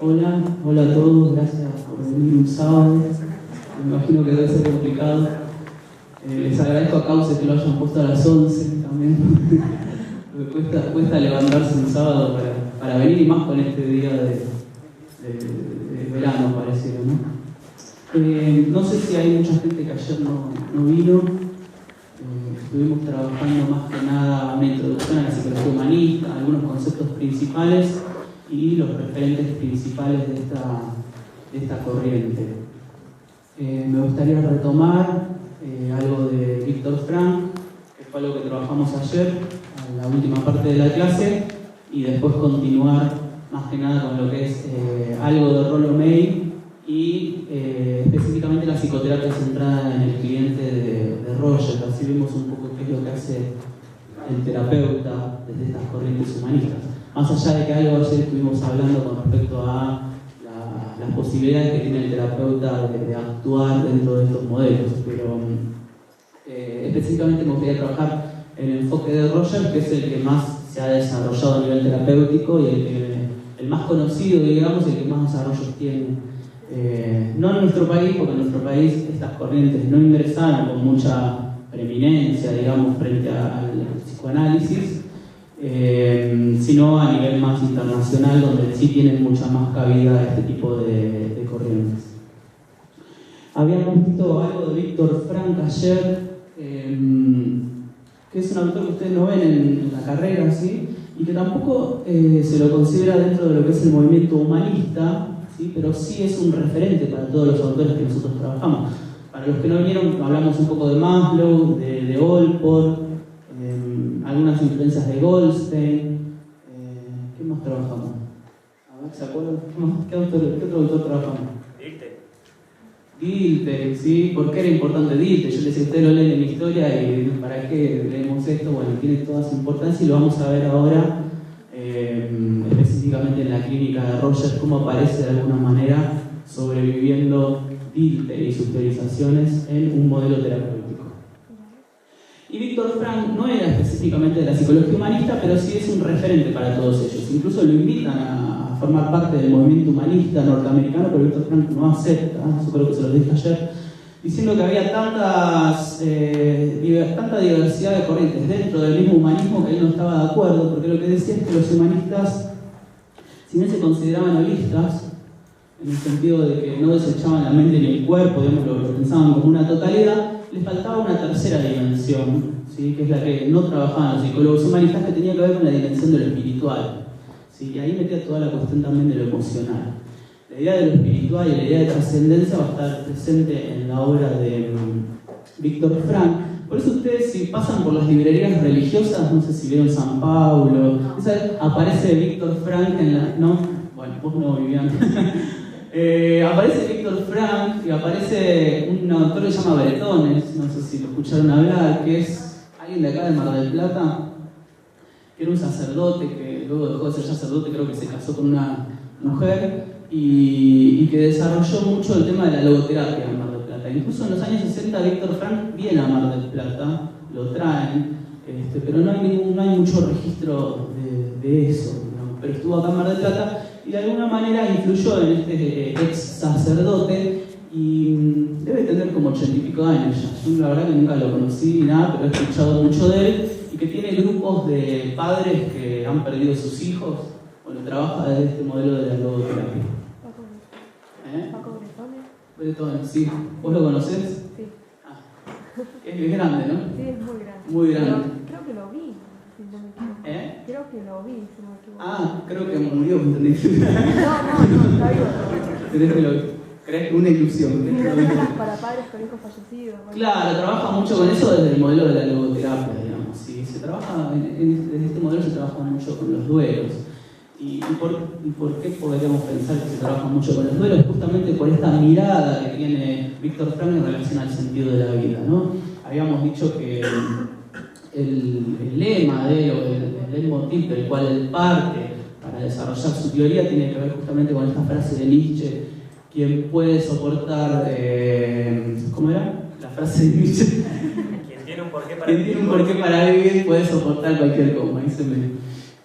Hola, hola a todos, gracias por venir un sábado. Me imagino que debe ser complicado. Les agradezco a Cauce que lo hayan puesto a las 11 también. cuesta levantarse un sábado para venir, y más con este día de verano, pareciera, ¿no? No sé si hay mucha gente que ayer no vino. Estuvimos trabajando más que nada una introducción a la psicología humanista, algunos conceptos principales y los referentes principales de esta corriente. Me gustaría retomar algo de Viktor Frankl, que fue algo que trabajamos ayer, en la última parte de la clase, y después continuar más que nada con lo que es algo de Rollo May y específicamente la psicoterapia centrada en el cliente de Roger. Así vemos un poco qué es lo que hace el terapeuta desde estas corrientes humanistas. Más allá de que algo ayer estuvimos hablando con respecto a las posibilidades que tiene el terapeuta de actuar dentro de estos modelos, pero específicamente me gustaría trabajar en el enfoque de Roger, que es el que más se ha desarrollado a nivel terapéutico y el más conocido, digamos, y el que más desarrollos tiene. No en nuestro país, porque en nuestro país estas corrientes no ingresaron con mucha preeminencia, digamos, frente al psicoanálisis, sino a nivel más internacional, donde sí tienen mucha más cabida este tipo de corrientes. Habíamos visto algo de Viktor Frankl ayer, que es un autor que ustedes no ven en la carrera, ¿sí? Y que tampoco se lo considera dentro de lo que es el movimiento humanista, ¿sí? Pero sí es un referente para todos los autores que nosotros trabajamos. Para los que no vinieron, hablamos un poco de Maslow, de Allport, algunas influencias de Goldstein. ¿Qué más trabajamos? A ver, ¿se acuerdan? ¿Qué otro autor trabajamos? Dilthey, ¿sí? ¿Por qué era importante Dilthey? Yo les decía, ustedes lo leen en historia y ¿para qué leemos esto? Bueno, tiene toda su importancia y lo vamos a ver ahora, específicamente en la clínica de Roger, cómo aparece de alguna manera sobreviviendo Dilthey y sus teorizaciones en un modelo terapéutico. Y Viktor Frankl no era específicamente de la psicología humanista, pero sí es un referente para todos ellos. Incluso lo invitan a formar parte del movimiento humanista norteamericano, pero Viktor Frankl no acepta, eso creo que se lo dije ayer, diciendo que había tanta diversidad de corrientes dentro del mismo humanismo que él no estaba de acuerdo, porque lo que decía es que los humanistas, si bien se consideraban holistas, en el sentido de que no desechaban la mente ni el cuerpo, digamos, lo pensaban como una totalidad, les faltaba una tercera dimensión, ¿sí? Que es la que no trabajaban los psicólogos humanistas, que tenía que ver con la dimensión de lo espiritual, ¿sí? Y ahí metía toda la cuestión también de lo emocional. La idea de lo espiritual y la idea de trascendencia va a estar presente en la obra de Viktor Frankl. Por eso ustedes, si pasan por las librerías religiosas, no sé si vieron San Pablo, aparece Viktor Frankl en la... ¿no? Bueno, vos no, Vivian. Aparece Viktor Frankl y aparece un autor que se llama Bretones, no sé si lo escucharon hablar, que es alguien de acá de Mar del Plata, que era un sacerdote que luego dejó de ser sacerdote, creo que se casó con una mujer y que desarrolló mucho el tema de la logoterapia en Mar del Plata. Incluso en los años 60 Viktor Frankl viene a Mar del Plata, lo traen, pero no hay mucho registro de eso, ¿no? Pero estuvo acá en Mar del Plata y de alguna manera influyó en este ex sacerdote y debe tener como 80 y pico años ya. Yo la verdad que nunca lo conocí ni nada, pero he escuchado mucho de él y que tiene grupos de padres que han perdido sus hijos. Bueno, trabaja desde este modelo de la logoterapia. Paco Bretones, sí. ¿Vos lo conocés? Sí. Ah. Es grande, ¿no? Sí, es muy grande. Muy grande. Creo que lo vi, si no me equivoco. Creo que lo vi, si no me equivoco. Ah, creo que murió, ¿me entendés? No, está vivo. ¿Crees que lo vi? ¿Crees? Una ilusión. Para padres con hijos fallecidos. Claro, trabaja mucho con eso desde el modelo de la logoterapia, digamos. Sí, se trabaja, desde este modelo se trabaja mucho con los duelos. ¿Y por qué podríamos pensar que se trabaja mucho con los duelos? Justamente por esta mirada que tiene Viktor Frankl en relación al sentido de la vida, ¿no? Habíamos dicho que el lema de él, o el leitmotiv del cual él parte para desarrollar su teoría, tiene que ver justamente con esta frase de Nietzsche: quien puede soportar, ¿cómo era? La frase de Nietzsche. Quien tiene un porqué para vivir puede soportar cualquier cosa, dice.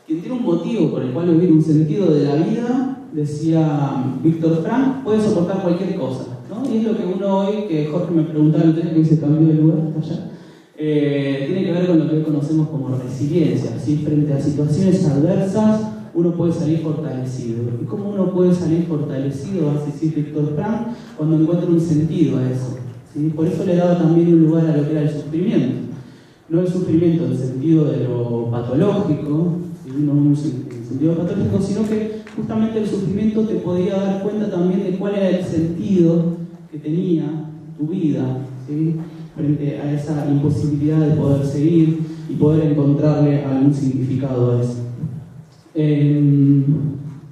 Quien tiene un motivo por el cual vivir, un sentido de la vida, decía Víctor Frank, puede soportar cualquier cosa, ¿no? Y es lo que uno hoy, que Jorge me preguntaba el día que se cambió de lugar, allá, tiene que ver con lo que hoy conocemos como resiliencia, ¿sí? Frente a situaciones adversas, uno puede salir fortalecido. ¿Y cómo uno puede salir fortalecido, va a decir Víctor Frank, cuando encuentra un sentido a eso? ¿Sí? Por eso le daba también un lugar a lo que era el sufrimiento. No el sufrimiento en el sentido de lo patológico, ¿sí? No en un sentido patológico, sino que justamente el sufrimiento te podía dar cuenta también de cuál era el sentido que tenía tu vida, ¿sí? Frente a esa imposibilidad de poder seguir y poder encontrarle algún significado a eso.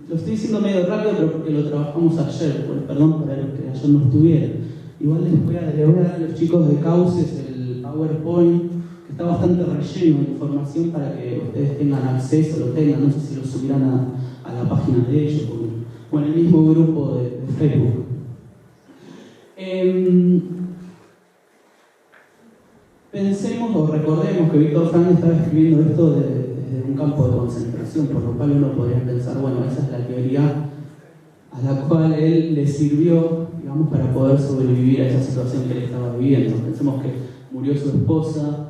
Lo estoy diciendo medio rápido, pero porque lo trabajamos ayer, perdón para los que ayer no estuvieron. Igual les voy a dar a los chicos de Cauces el PowerPoint, que está bastante relleno de información para que ustedes tengan acceso, lo tengan, no sé si lo subirán a la página de ellos o en el mismo grupo de Facebook. Pensemos o recordemos que Víctor Frank estaba escribiendo esto desde un campo de concentración, por lo cual uno podría pensar, bueno, esa es la teoría a la cual él le sirvió, digamos, para poder sobrevivir a esa situación que él estaba viviendo. Pensemos que murió su esposa,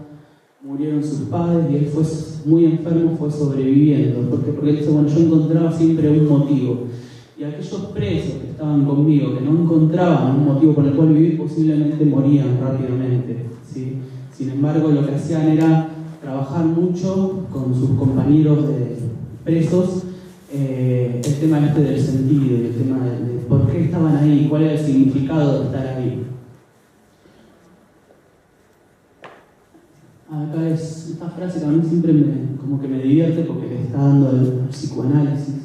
murieron sus padres y él fue muy enfermo, fue sobreviviendo. Porque él dice, bueno, yo encontraba siempre un motivo. Y aquellos presos que estaban conmigo, que no encontraban un motivo por el cual vivir, posiblemente morían rápidamente, ¿sí? Sin embargo, lo que hacían era trabajar mucho con sus compañeros de presos el tema del sentido y el tema de por qué estaban ahí, cuál era el significado de estar ahí. Acá es esta frase que a mí siempre como que me divierte porque le está dando el psicoanálisis.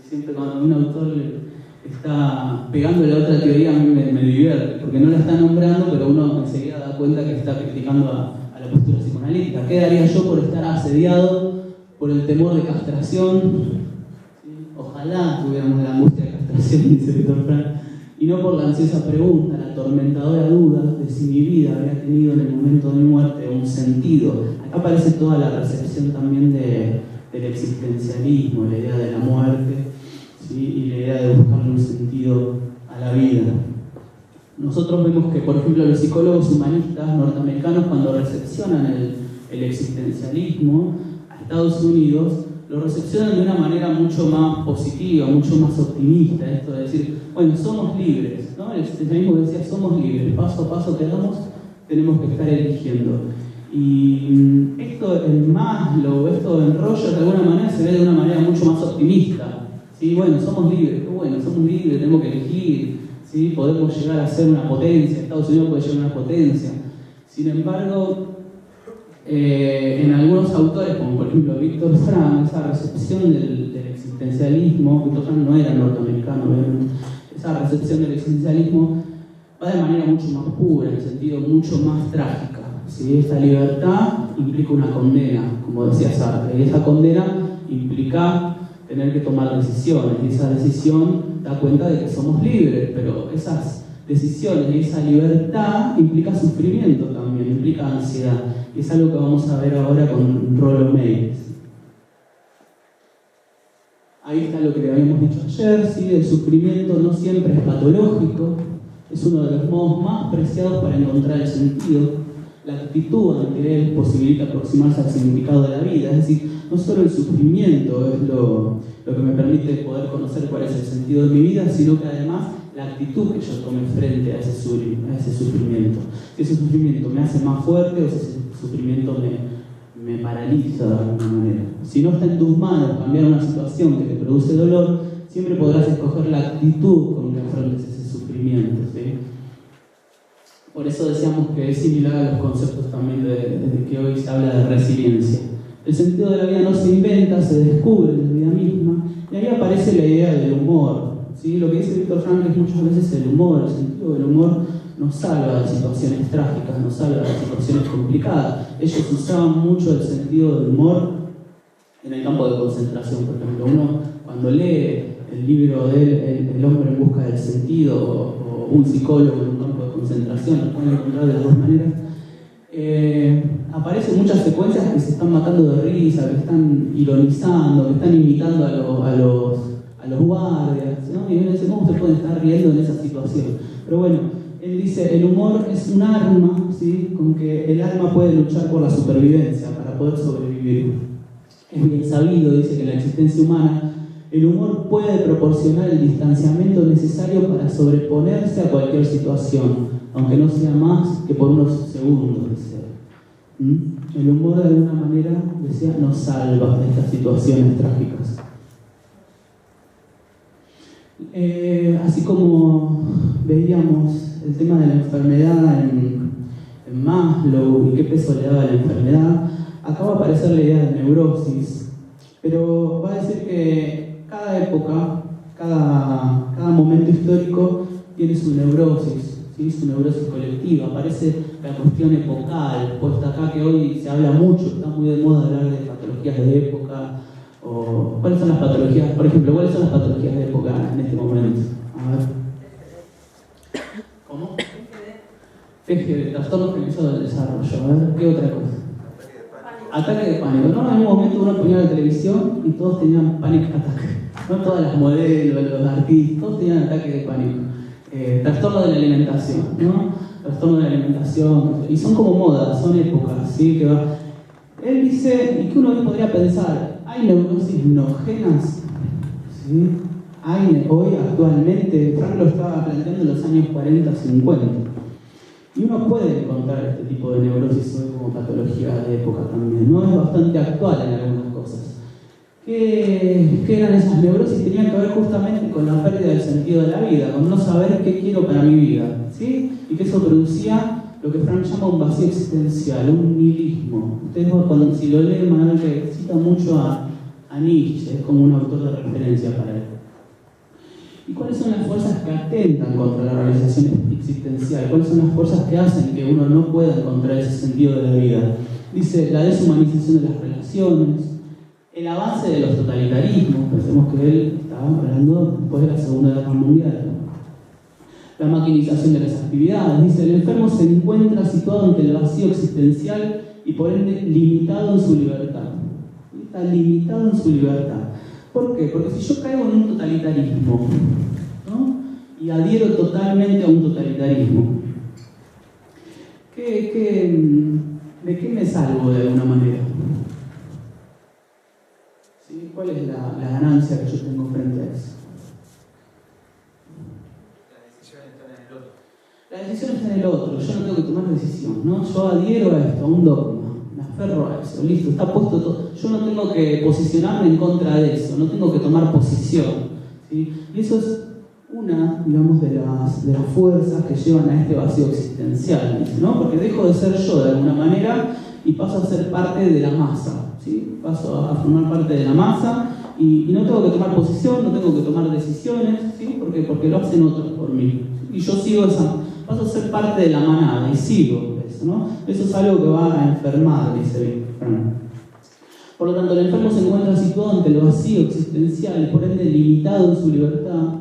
Siempre cuando un autor le está pegándole a otra teoría a mí me divierte, porque no la está nombrando, pero uno enseguida da cuenta que está criticando a la postura psicoanalítica. ¿Qué daría yo por estar asediado por el temor de castración? ¿Sí? Ojalá tuviéramos la angustia de castración, dice Víctor Frank, y no por la ansiosa pregunta, la atormentadora duda de si mi vida había tenido en el momento de mi muerte un sentido. Acá aparece toda la recepción también del existencialismo, la idea de la muerte, ¿sí? Y la idea de buscarle un sentido a la vida. Nosotros vemos que, por ejemplo, los psicólogos humanistas norteamericanos, cuando recepcionan el existencialismo a Estados Unidos, lo recepcionan de una manera mucho más positiva, mucho más optimista. Esto de decir, bueno, somos libres, ¿no? El existencialismo decía, somos libres, paso a paso que damos, tenemos que estar eligiendo. Y esto en Maslow, esto en Rogers, de alguna manera se ve de una manera mucho más optimista. ¿Sí? Bueno, somos libres, qué bueno, somos libres, tenemos que elegir, ¿sí? Podemos llegar a ser una potencia, Estados Unidos puede llegar a una potencia. Sin embargo, en algunos autores, como por ejemplo Víctor Frank, esa recepción del existencialismo, Víctor Frank no era norteamericano, obviamente, esa recepción del existencialismo va de manera mucho más pura, en el sentido mucho más trágica. ¿Sí? Esta libertad implica una condena, como decía Sartre, y esa condena implica tener que tomar decisiones, y esa decisión da cuenta de que somos libres, pero esas decisiones y esa libertad implica sufrimiento también, implica ansiedad, y es algo que vamos a ver ahora con Rollo May. Ahí está lo que habíamos dicho ayer, ¿sí? El sufrimiento no siempre es patológico, es uno de los modos más preciados para encontrar el sentido. La actitud ante él posibilita aproximarse al significado de la vida, es decir, no solo el sufrimiento es lo que me permite poder conocer cuál es el sentido de mi vida, sino que además la actitud que yo tome frente a ese sufrimiento. Si ese sufrimiento me hace más fuerte o si ese sufrimiento me paraliza de alguna manera. Si no está en tus manos cambiar una situación que te produce dolor, siempre podrás escoger la actitud con que afrontes ese sufrimiento, ¿sí? Por eso decíamos que es similar a los conceptos también de que hoy se habla de resiliencia. El sentido de la vida no se inventa, se descubre en la vida misma, y ahí aparece la idea del humor, ¿sí? Lo que dice Víctor Frank es muchas veces el humor, el sentido del humor nos salva de situaciones trágicas, nos salva de situaciones complicadas. Ellos usaban mucho el sentido del humor en el campo de concentración, por ejemplo. Uno cuando lee el libro de El hombre en busca del sentido, o un psicólogo en un campo de concentración, lo pueden encontrar de las dos maneras, aparecen muchas secuencias que se están matando de risa, que están ironizando, que están imitando a a los guardias, ¿no? Y uno dice, ¿cómo se puede estar riendo en esa situación? Pero bueno, él dice, el humor es un arma, ¿sí? Con que el alma puede luchar por la supervivencia, para poder sobrevivir. Es bien sabido, dice, que en la existencia humana el humor puede proporcionar el distanciamiento necesario para sobreponerse a cualquier situación, aunque no sea más que por unos segundos, dice. El humor de alguna manera, decía, nos salva de estas situaciones trágicas. Así como veíamos el tema de la enfermedad en Maslow y qué peso le daba a la enfermedad, acá va a aparecer la idea de neurosis, pero va a decir que cada época, cada momento histórico tiene su neurosis, ¿sí? Su neurosis colectiva. Aparece la cuestión epocal, puesta acá, que hoy se habla mucho, está muy de moda hablar de patologías de época, o cuáles son las patologías, por ejemplo, cuáles son las patologías de época en este momento. A ver. ¿Cómo? PGD, trastorno generalizado del desarrollo. A ver, ¿qué otra cosa? Ataque de pánico. No, en un momento uno ponía la televisión y todos tenían panic attack. No todas las modelos, los artistas, todos tenían ataque de pánico. Trastorno de la alimentación, ¿no? Trastorno de la alimentación. Y son como modas, son épocas, ¿sí? Que va. Él dice, y que uno podría pensar, ¿hay neurosis nogenas? ¿Sí? Hay hoy actualmente, Frank lo estaba planteando en los años 40, 50. Y uno puede encontrar este tipo de neurosis hoy como patología de época también, ¿no? Es bastante actual en algunas cosas. ¿Qué eran esas neurosis? Tenían que ver justamente con la pérdida del sentido de la vida, con no saber qué quiero para mi vida, ¿sí? Y que eso producía lo que Frank llama un vacío existencial, un nihilismo. Ustedes cuando si lo leen van a ver que cita mucho a Nietzsche, es como un autor de referencia para él. ¿Y cuáles son las fuerzas que atentan contra la realización existencial? ¿Cuáles son las fuerzas que hacen que uno no pueda encontrar ese sentido de la vida? Dice, la deshumanización de las relaciones, el avance de los totalitarismos, pensemos que él estaba hablando después de la Segunda Guerra Mundial, ¿no? La maquinización de las actividades, dice, el enfermo se encuentra situado ante el vacío existencial y por ende limitado en su libertad. Está limitado en su libertad. ¿Por qué? Porque si yo caigo en un totalitarismo, ¿no? Y adhiero totalmente a un totalitarismo, ¿de qué me salvo de alguna manera? ¿Sí? ¿Cuál es la ganancia que yo tengo frente a eso? La decisión está en el otro, yo no tengo que tomar decisión, ¿no? Yo adhiero a esto, a un dogma, me aferro a eso, listo, está puesto todo. Yo no tengo que posicionarme en contra de eso, no tengo que tomar posición, ¿sí? Y eso es una, digamos, de las fuerzas que llevan a este vacío existencial, ¿no? Porque dejo de ser yo de alguna manera y paso a ser parte de la masa, ¿sí? Paso a formar parte de la masa y no tengo que tomar posición, no tengo que tomar decisiones, ¿sí? Porque lo hacen otros por mí. Y yo sigo paso a ser parte de la manada y sigo eso, ¿no? Eso es algo que va a enfermar, dice Frank. Por lo tanto, el enfermo se encuentra situado ante el vacío existencial y por ende limitado en su libertad,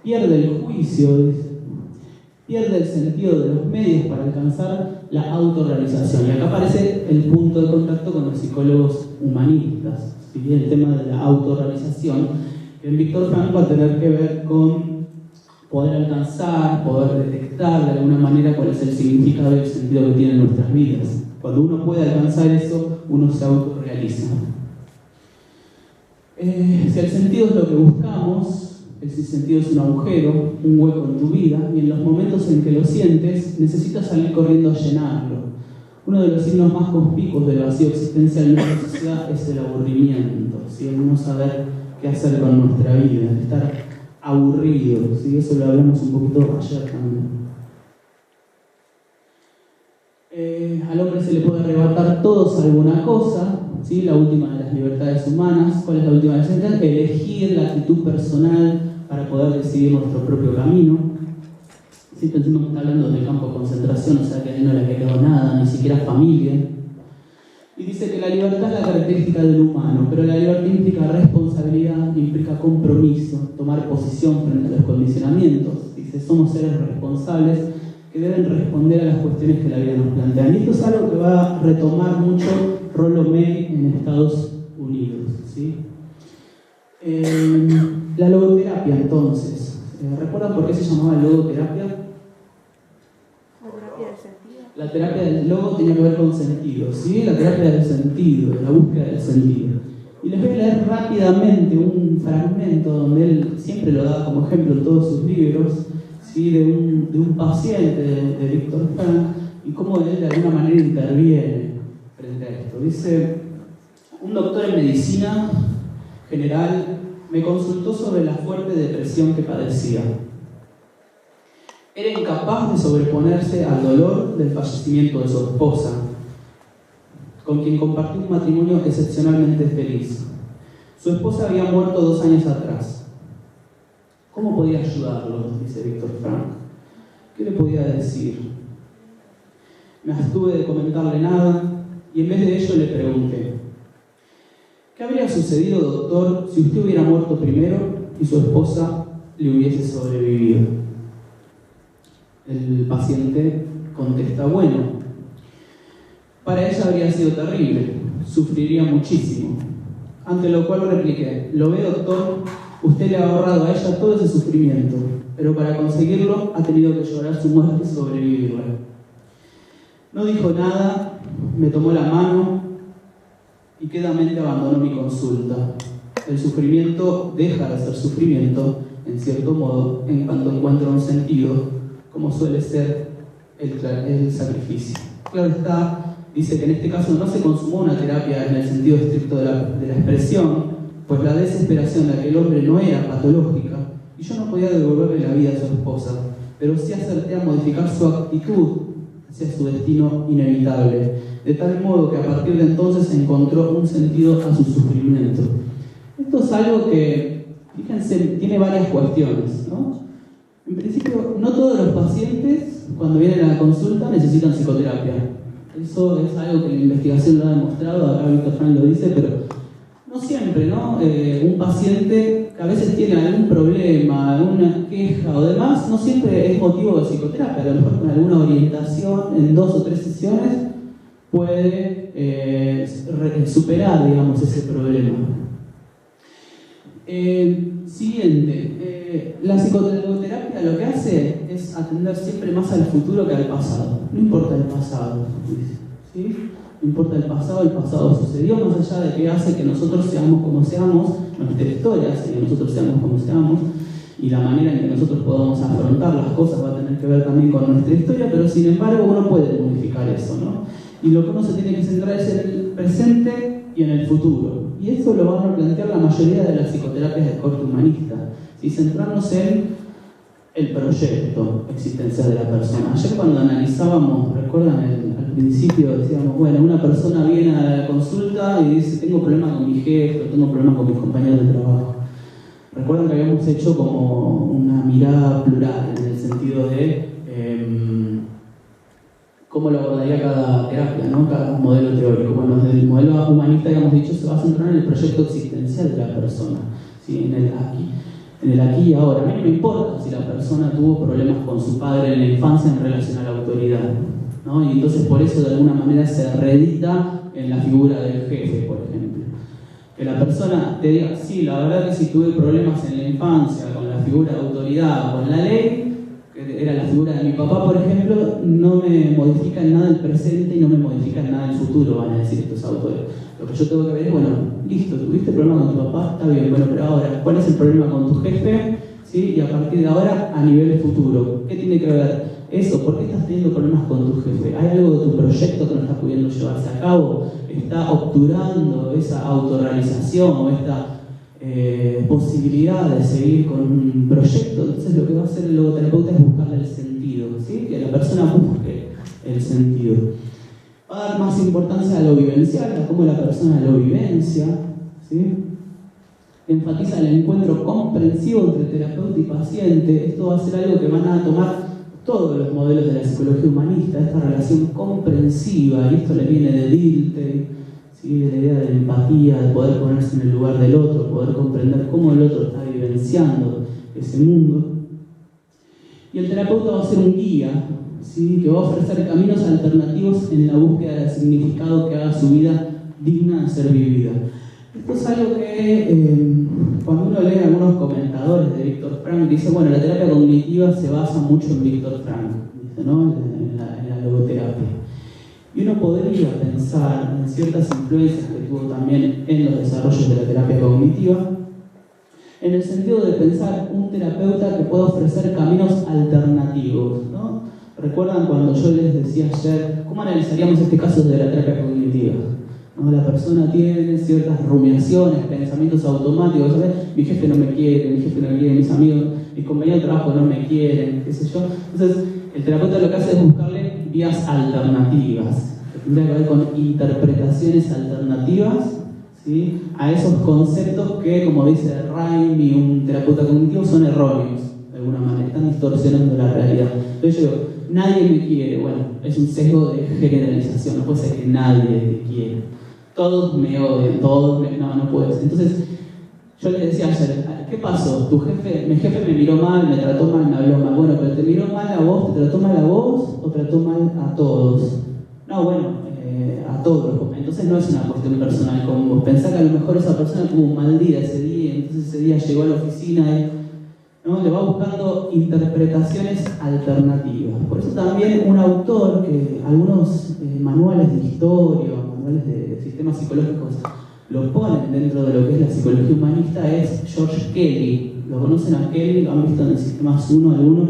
pierde el juicio, dice, pierde el sentido de los medios para alcanzar la autorrealización. Y acá aparece el punto de contacto con los psicólogos humanistas, ¿sí? El tema de la autorrealización, que en Viktor Frankl va a tener que ver con poder alcanzar, poder detectar de alguna manera cuál es el significado y el sentido que tienen nuestras vidas. Cuando uno puede alcanzar eso, uno se autorrealiza. Si el sentido es lo que buscamos, el sinsentido es un agujero, un hueco en tu vida, y en los momentos en que lo sientes, necesitas salir corriendo a llenarlo. Uno de los signos más conspicuos del vacío existencial en nuestra sociedad es el aburrimiento, ¿sí? El no saber qué hacer con nuestra vida, el estar aburrido, ¿sí? Eso lo hablamos un poquito ayer también. Al hombre se le puede arrebatar todo salvo una cosa, ¿sí? La última de las libertades humanas. ¿Cuál es la última de las libertades? Elegir la actitud personal para poder decidir nuestro propio camino. ¿Sí? Pensemos que está hablando del campo de concentración, o sea que a él no le quedó nada, ni siquiera familia. Y dice que la libertad es la característica del humano, pero la libertad implica responsabilidad, implica compromiso, tomar posición frente a los condicionamientos. Dice, somos seres responsables que deben responder a las cuestiones que la vida nos plantea. Y esto es algo que va a retomar mucho Rollo May en Estados Unidos, ¿sí? La logoterapia, entonces. ¿Recuerdan por qué se llamaba logoterapia? La terapia del sentido. La terapia del logo tenía que ver con sentido, ¿sí? La terapia del sentido, la búsqueda del sentido. Y les voy a leer rápidamente un fragmento donde él siempre lo da como ejemplo en todos sus libros, ¿sí? de un paciente de Viktor Frankl y cómo él de alguna manera interviene frente a esto. Dice: un doctor en medicina general me consultó sobre la fuerte depresión que padecía. Era incapaz de sobreponerse al dolor del fallecimiento de su esposa, con quien compartió un matrimonio excepcionalmente feliz. Su esposa había muerto 2 años atrás. ¿Cómo podía ayudarlo?, dice Viktor Frankl. ¿Qué le podía decir? Me abstuve de comentarle nada y en vez de ello le pregunté: ¿qué habría sucedido, doctor, si usted hubiera muerto primero y su esposa le hubiese sobrevivido? El paciente contesta: bueno, para ella habría sido terrible, sufriría muchísimo. Ante lo cual repliqué: lo ve, doctor, usted le ha ahorrado a ella todo ese sufrimiento, pero para conseguirlo ha tenido que llorar su muerte y sobrevivirla. No dijo nada, me tomó la mano y quedamente abandonó mi consulta. El sufrimiento deja de ser sufrimiento, en cierto modo, en cuanto encuentra un sentido, como suele ser el sacrificio. Claro está, dice que en este caso no se consumó una terapia en el sentido estricto de la expresión, pues la desesperación de aquel hombre no era patológica y yo no podía devolverle la vida a su esposa, pero sí acerté a modificar su actitud hacia su destino inevitable, de tal modo que a partir de entonces encontró un sentido a su sufrimiento. Esto es algo que, fíjense, tiene varias cuestiones, ¿no? En principio, no todos los pacientes, cuando vienen a la consulta, necesitan psicoterapia. Eso es algo que la investigación lo ha demostrado, acá Viktor Frankl lo dice, pero no siempre, ¿no? Un paciente que a veces tiene algún problema, alguna queja o demás, no siempre es motivo de psicoterapia. A lo mejor con alguna orientación en 2 o 3 sesiones puede superar, digamos, ese problema. Siguiente, la psicoterapia lo que hace es atender siempre más al futuro que al pasado. No importa el pasado, ¿sí? No importa el pasado sucedió, más allá de qué hace que nosotros seamos como seamos, nuestra historia hace que nosotros seamos como seamos, y la manera en que nosotros podamos afrontar las cosas va a tener que ver también con nuestra historia, pero sin embargo uno puede modificar eso, ¿no? Y lo que uno se tiene que centrar es en el presente y en el futuro. Y eso lo van a plantear la mayoría de las psicoterapias de corte humanista, ¿sí? Centrarnos en el proyecto existencial de la persona. Ayer cuando analizábamos, recuerdan, al principio decíamos, bueno, una persona viene a la consulta y dice: tengo problemas con mi jefe, tengo problemas con mis compañeros de trabajo. Recuerdan que habíamos hecho como una mirada plural, en el sentido de cómo lo abordaría cada terapia, ¿no? Cada modelo teórico. Bueno, desde el modelo humanista, habíamos dicho, se va a centrar en el proyecto existencial de la persona, ¿sí? En el aquí y ahora. A mí no me importa si la persona tuvo problemas con su padre en la infancia en relación a la autoridad, ¿no? Y entonces por eso de alguna manera se reedita en la figura del jefe, por ejemplo. Que la persona te diga: sí, la verdad que si tuve problemas en la infancia con la figura de autoridad, con la ley, que era la figura de mi papá, por ejemplo, no me modifica en nada el presente y no me modifica en nada el futuro, van a decir estos autores. Lo que yo tengo que ver es, bueno, listo, tuviste problemas con tu papá, está bien, bueno, pero ahora, ¿cuál es el problema con tu jefe? ¿Sí? Y a partir de ahora, a nivel futuro, ¿qué tiene que ver eso? ¿Por qué estás teniendo problemas con tu jefe? ¿Hay algo de tu proyecto que no está pudiendo llevarse a cabo? ¿Está obturando esa autorrealización o esta posibilidad de seguir con un proyecto? Entonces lo que va a hacer el logoterapeuta es buscarle el sentido, ¿sí? Que la persona busque el sentido. Va a dar más importancia a lo vivencial, a cómo la persona lo vivencia, ¿sí? Enfatiza el encuentro comprensivo entre terapeuta y paciente. Esto va a ser algo que van a tomar todos los modelos de la psicología humanista, esta relación comprensiva, y esto le viene de Dilthey, ¿sí? De la idea de la empatía, de poder ponerse en el lugar del otro, poder comprender cómo el otro está vivenciando ese mundo. Y el terapeuta va a ser un guía, ¿sí? Que va a ofrecer caminos alternativos en la búsqueda del significado que haga su vida digna de ser vivida. Esto es algo que cuando uno lee algunos comentadores de Viktor Frankl, dice, bueno, la terapia cognitiva se basa mucho en Viktor Frankl, dice, ¿no? en la logoterapia. Y uno podría pensar en ciertas influencias que tuvo también en los desarrollos de la terapia cognitiva, en el sentido de pensar un terapeuta que pueda ofrecer caminos alternativos, ¿no? ¿Recuerdan cuando yo les decía ayer, cómo analizaríamos este caso de la terapia cognitiva? ¿No? La persona tiene ciertas rumiaciones, pensamientos automáticos, ¿sabes? Mi jefe no me quiere, mis amigos, mis compañeros de trabajo no me quieren, qué sé yo. Entonces, el terapeuta lo que hace es buscarle vías alternativas, que tendría que ver con interpretaciones alternativas, ¿sí? A esos conceptos que, como dice Raimi, un terapeuta cognitivo, son erróneos, de alguna manera, están distorsionando la realidad. Entonces yo digo, nadie me quiere, bueno, es un sesgo de generalización, no puede ser que nadie te quiera. Todos me odian, no puede ser. Entonces, yo le decía ayer, ¿qué pasó? Mi jefe me miró mal, me trató mal, me habló mal. Bueno, pero ¿te miró mal a vos? ¿Te trató mal a vos o trató mal a todos? No, bueno, a todos. Entonces no es una cuestión personal con vos. Pensá que a lo mejor esa persona tuvo un mal día ese día, entonces ese día llegó a la oficina y ¿no? Le va buscando interpretaciones alternativas. Por eso también un autor que algunos manuales de historia, manuales de sistemas psicológicos lo ponen dentro de lo que es la psicología humanista es George Kelly. ¿Lo conocen a Kelly? ¿Lo han visto en el Sistemas 1 algunos?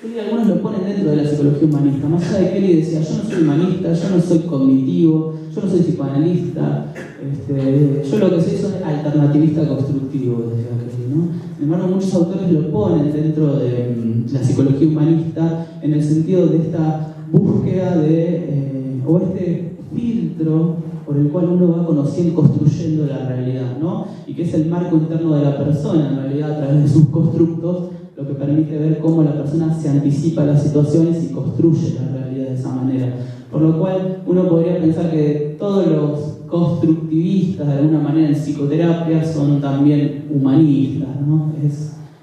Kelly algunos lo ponen dentro de la psicología humanista. Más allá de Kelly decía, yo no soy humanista, yo no soy cognitivo, yo no soy psicoanalista, yo lo que soy es alternativista constructivo, decía Kelly, ¿no? Sin embargo, muchos autores lo ponen dentro de la psicología humanista en el sentido de esta búsqueda o este filtro por el cual uno va conociendo y construyendo la realidad, ¿no? Y que es el marco interno de la persona, en realidad, a través de sus constructos, lo que permite ver cómo la persona se anticipa a las situaciones y construye la realidad de esa manera. Por lo cual, uno podría pensar que todos los constructivistas, de alguna manera, en psicoterapia, son también humanistas, ¿no?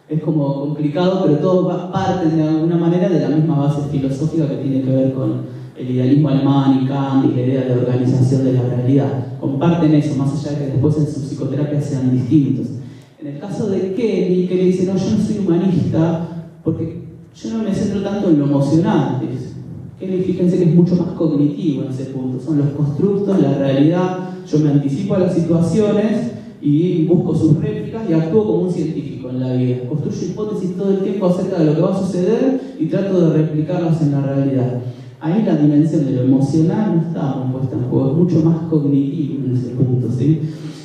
Es como complicado, pero todos parten de alguna manera de la misma base filosófica que tiene que ver con el idealismo alemán y Kant y la idea de organización de la realidad. Comparten eso, más allá de que después en su psicoterapia sean distintos. En el caso de Kelly dice, no, yo no soy humanista porque yo no me centro tanto en lo emocional. Kelly, fíjense que es mucho más cognitivo en ese punto. Son los constructos, la realidad, yo me anticipo a las situaciones y busco sus réplicas y actúo como un científico en la vida. Construyo hipótesis todo el tiempo acerca de lo que va a suceder y trato de replicarlas en la realidad. Ahí la dimensión de lo emocional no está muy puesta en juego, es mucho más cognitivo en ese punto, ¿sí?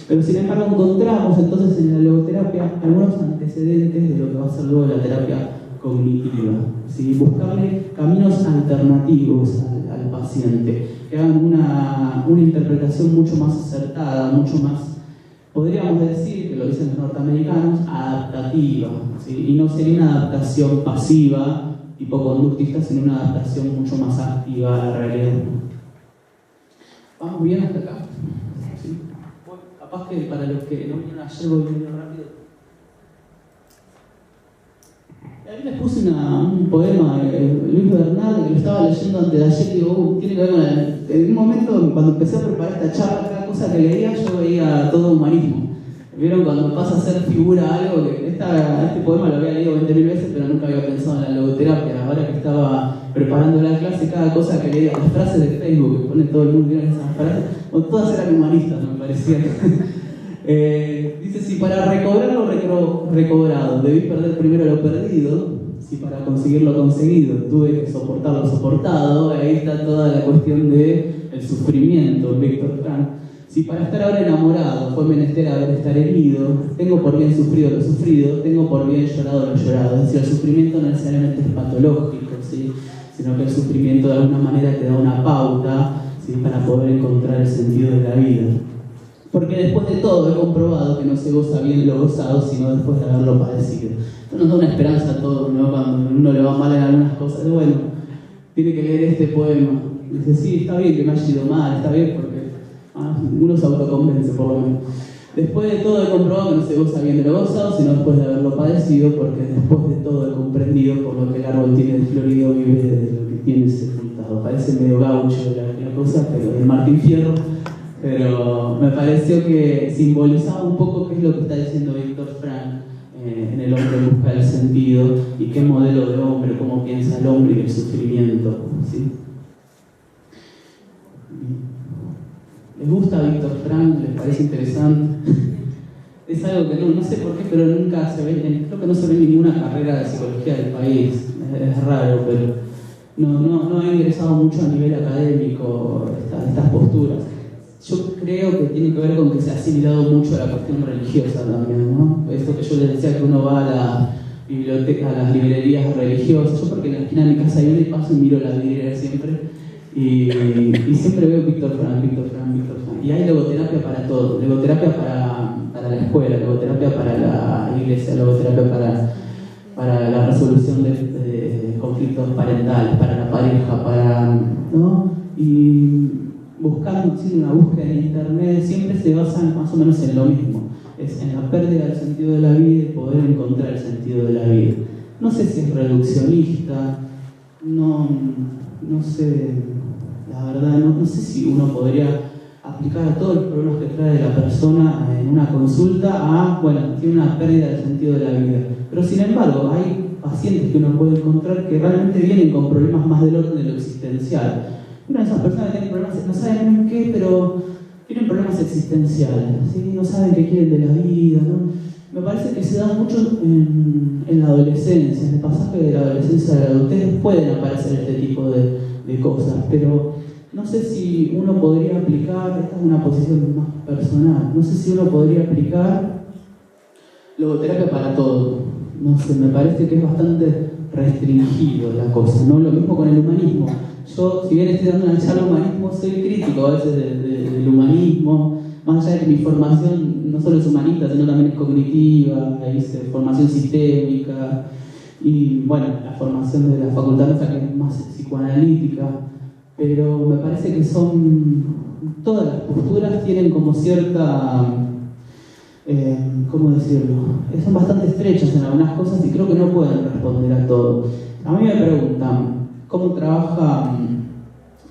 Pero sin embargo encontramos entonces en la logoterapia algunos antecedentes de lo que va a ser luego la terapia cognitiva, ¿sí? Buscarle caminos alternativos al paciente, que hagan una interpretación mucho más acertada, mucho más, podríamos decir, que lo dicen los norteamericanos, adaptativa, ¿sí? Y no sería una adaptación pasiva, tipo conductista, sino una adaptación mucho más activa a la realidad. ¿Vamos bien hasta acá? ¿Sí? Bueno, capaz que para los que no vinieron ayer voy medio rápido. Ahí les puse un poema de Luis Bernal que lo estaba leyendo antes de ayer y digo, tiene que ver con en un momento cuando empecé a preparar esta charla, cada cosa que leía yo veía todo humanismo. ¿Vieron cuando pasa a ser figura algo? Que este poema lo había leído 20.000 veces, pero nunca había pensado en la logoterapia. Ahora que estaba preparando la clase, cada cosa que leía, las frases de Facebook que pone todo el mundo, ¿vieron esas frases? O todas eran humanistas, me parecía. Dice, si para recobrar lo recobrado debí perder primero lo perdido, si para conseguir lo conseguido tuve que soportar lo soportado, ahí está toda la cuestión del sufrimiento, Viktor Frankl. Si para estar ahora enamorado fue menester haber estar herido, tengo por bien sufrido lo sufrido, tengo por bien llorado lo llorado. Es decir, el sufrimiento no necesariamente es patológico, ¿sí? Sino que el sufrimiento de alguna manera te da una pauta, ¿sí? Para poder encontrar el sentido de la vida. Porque después de todo he comprobado que no se goza bien lo gozado, sino después de haberlo padecido. Esto nos da una esperanza a todos, ¿no? Cuando uno le va mal en algunas cosas, bueno, tiene que leer este poema. Dice, sí, está bien que me haya ido mal, está bien porque uno se autoconvence por lo menos. Después de todo he comprobado que no se goza bien de lo gozado, sino después de haberlo padecido, porque después de todo he comprendido por lo que el árbol tiene de florido vive de lo que tiene sepultado. Parece medio gaucho la cosa, pero de Martín Fierro pero me pareció que simbolizaba un poco qué es lo que está diciendo Viktor Frankl en El hombre en busca del sentido y qué modelo de hombre, cómo piensa el hombre y el sufrimiento, ¿sí? ¿Les gusta Viktor Frankl? ¿Les parece interesante? Es algo que no sé por qué, pero nunca se ve, creo que no se ve en ninguna carrera de psicología del país, es raro, pero no ha ingresado mucho a nivel académico estas posturas. Yo creo que tiene que ver con que se ha asimilado mucho a la cuestión religiosa también, ¿no? Esto que yo les decía, que uno va a la biblioteca, a las librerías religiosas, yo porque en la esquina de mi casa hay una y paso y miro la vidriera siempre, y siempre veo Viktor Frankl. Y hay logoterapia para todo, logoterapia para la escuela, logoterapia para la iglesia, logoterapia para la resolución de conflictos parentales, para la pareja, ¿no? Y buscando, haciendo una búsqueda en internet, siempre se basan más o menos en lo mismo, es en la pérdida del sentido de la vida y poder encontrar el sentido de la vida. No sé si es reduccionista, no sé, la verdad, no sé si uno podría aplicar a todos los problemas que trae la persona en una consulta tiene una pérdida del sentido de la vida. Pero sin embargo, hay pacientes que uno puede encontrar que realmente vienen con problemas más del orden de lo existencial. Una de esas personas que tienen problemas, no saben muy qué, pero tienen problemas existenciales, ¿sí? No saben qué quieren de la vida, ¿no? Me parece que se da mucho en la adolescencia, en el pasaje de la adolescencia a la adultez pueden aparecer este tipo de cosas, pero no sé si uno podría aplicar, esta es una posición más personal, no sé si uno podría aplicar logoterapia para todo. No sé, me parece que es bastante restringido la cosa, ¿no? Lo mismo con el humanismo. Yo, si bien estoy dando una charla de humanismo, soy crítico a veces del humanismo, más allá de que mi formación no solo es humanista, sino también es cognitiva, hice formación sistémica, y bueno, la formación de la facultad nuestra que es más psicoanalítica, pero me parece que todas las posturas tienen como cierta, ¿cómo decirlo? Son bastante estrechas en algunas cosas y creo que no pueden responder a todo. A mí me preguntan, ¿cómo trabaja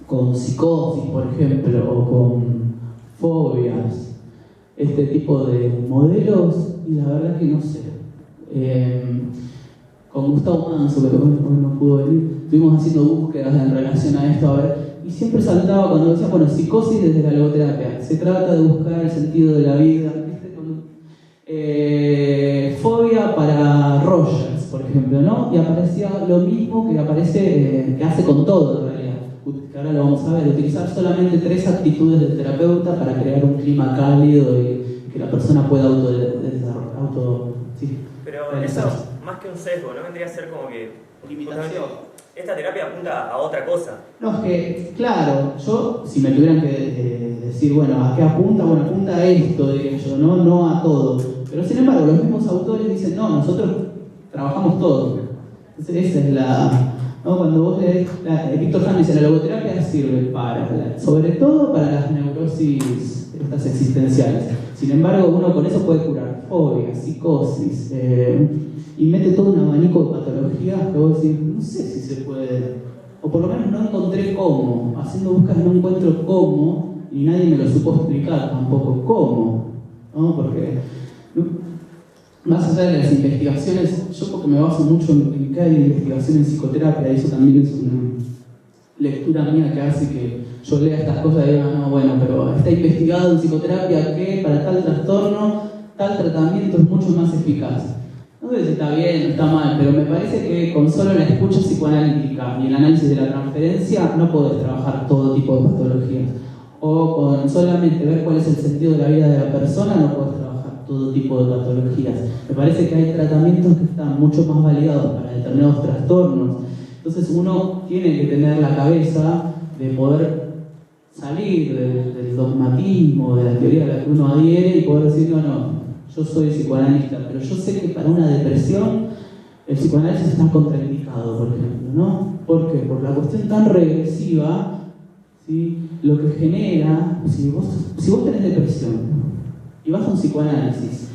con psicosis, por ejemplo, o con fobias, este tipo de modelos? Y la verdad es que no sé. Con Gustavo Manso, que hoy no pudo venir, estuvimos haciendo búsquedas en relación a esto, y siempre saltaba cuando decía, psicosis desde la logoterapia, se trata de buscar el sentido de la vida, fobia para Rogers, por ejemplo, ¿no? Y aparecía lo mismo que hace con todo, en realidad, que ahora lo vamos a ver, utilizar solamente 3 actitudes del terapeuta para crear un clima cálido y que la persona pueda sí. Pero eso, más que un sesgo, ¿no vendría a ser como que limitación? Esta terapia apunta a otra cosa. No, es que, claro, yo, si me tuvieran que decir, ¿a qué apunta? Apunta a esto, diría yo, no a todo. Pero sin embargo, los mismos autores dicen, no, nosotros trabajamos todo. Entonces, esa es ¿no? Cuando vos lees, Viktor Frankl dice, la logoterapia sirve sobre todo para las neurosis estas existenciales. Sin embargo, uno con eso puede curar fobias, psicosis, y mete todo un abanico de patologías que vos decís, no sé si se puede, o por lo menos no encontré cómo, haciendo búsquedas no encuentro cómo, y nadie me lo supo explicar tampoco cómo, ¿no? Porque más allá de las investigaciones, yo porque me baso mucho en que hay investigación en psicoterapia, y eso también es una lectura mía que hace que yo lea estas cosas y diga, pero está investigado en psicoterapia que para tal trastorno, tal tratamiento es mucho más eficaz. No sé si está bien o está mal, pero me parece que con solo la escucha psicoanalítica y el análisis de la transferencia no podés trabajar todo tipo de patologías. O con solamente ver cuál es el sentido de la vida de la persona no podés trabajar todo tipo de patologías. Me parece que hay tratamientos que están mucho más validados para determinados trastornos. Entonces uno tiene que tener la cabeza de poder salir del dogmatismo, de la teoría a la que uno adhiere y poder decir, yo soy psicoanalista, pero yo sé que para una depresión el psicoanálisis está contraindicado, por ejemplo, ¿no? ¿Por qué? Por la cuestión tan regresiva, ¿sí? Lo que genera, si vos tenés depresión y vas a un psicoanálisis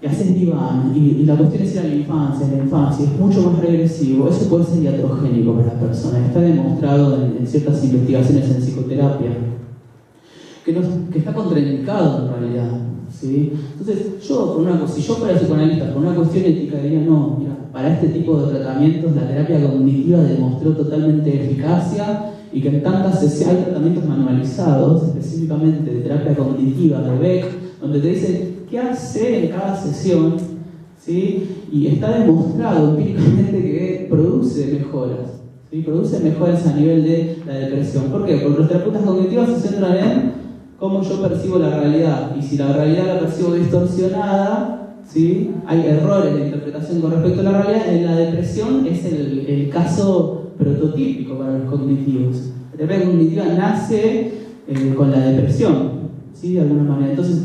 y haces diván y la cuestión es ir a la infancia es mucho más regresivo, eso puede ser iatrogénico para la persona, está demostrado en ciertas investigaciones en psicoterapia. que está contraindicado en realidad, ¿sí? Entonces, si yo fuera psicoanalista, por una cuestión ética, diría, no, mira, para este tipo de tratamientos la terapia cognitiva demostró totalmente eficacia y que en tantas sesiones hay tratamientos manualizados, específicamente de terapia cognitiva de Beck, donde te dicen qué hacer en cada sesión, ¿sí? Y está demostrado empíricamente que produce mejoras, ¿sí? Produce mejoras a nivel de la depresión. ¿Por qué? Porque los terapeutas cognitivos se centran en cómo yo percibo la realidad, y si la realidad la percibo distorsionada, ¿sí? Hay errores de interpretación con respecto a la realidad. En la depresión es el caso prototípico para los cognitivos. La terapia cognitiva nace con la depresión, ¿sí? De alguna manera. Entonces,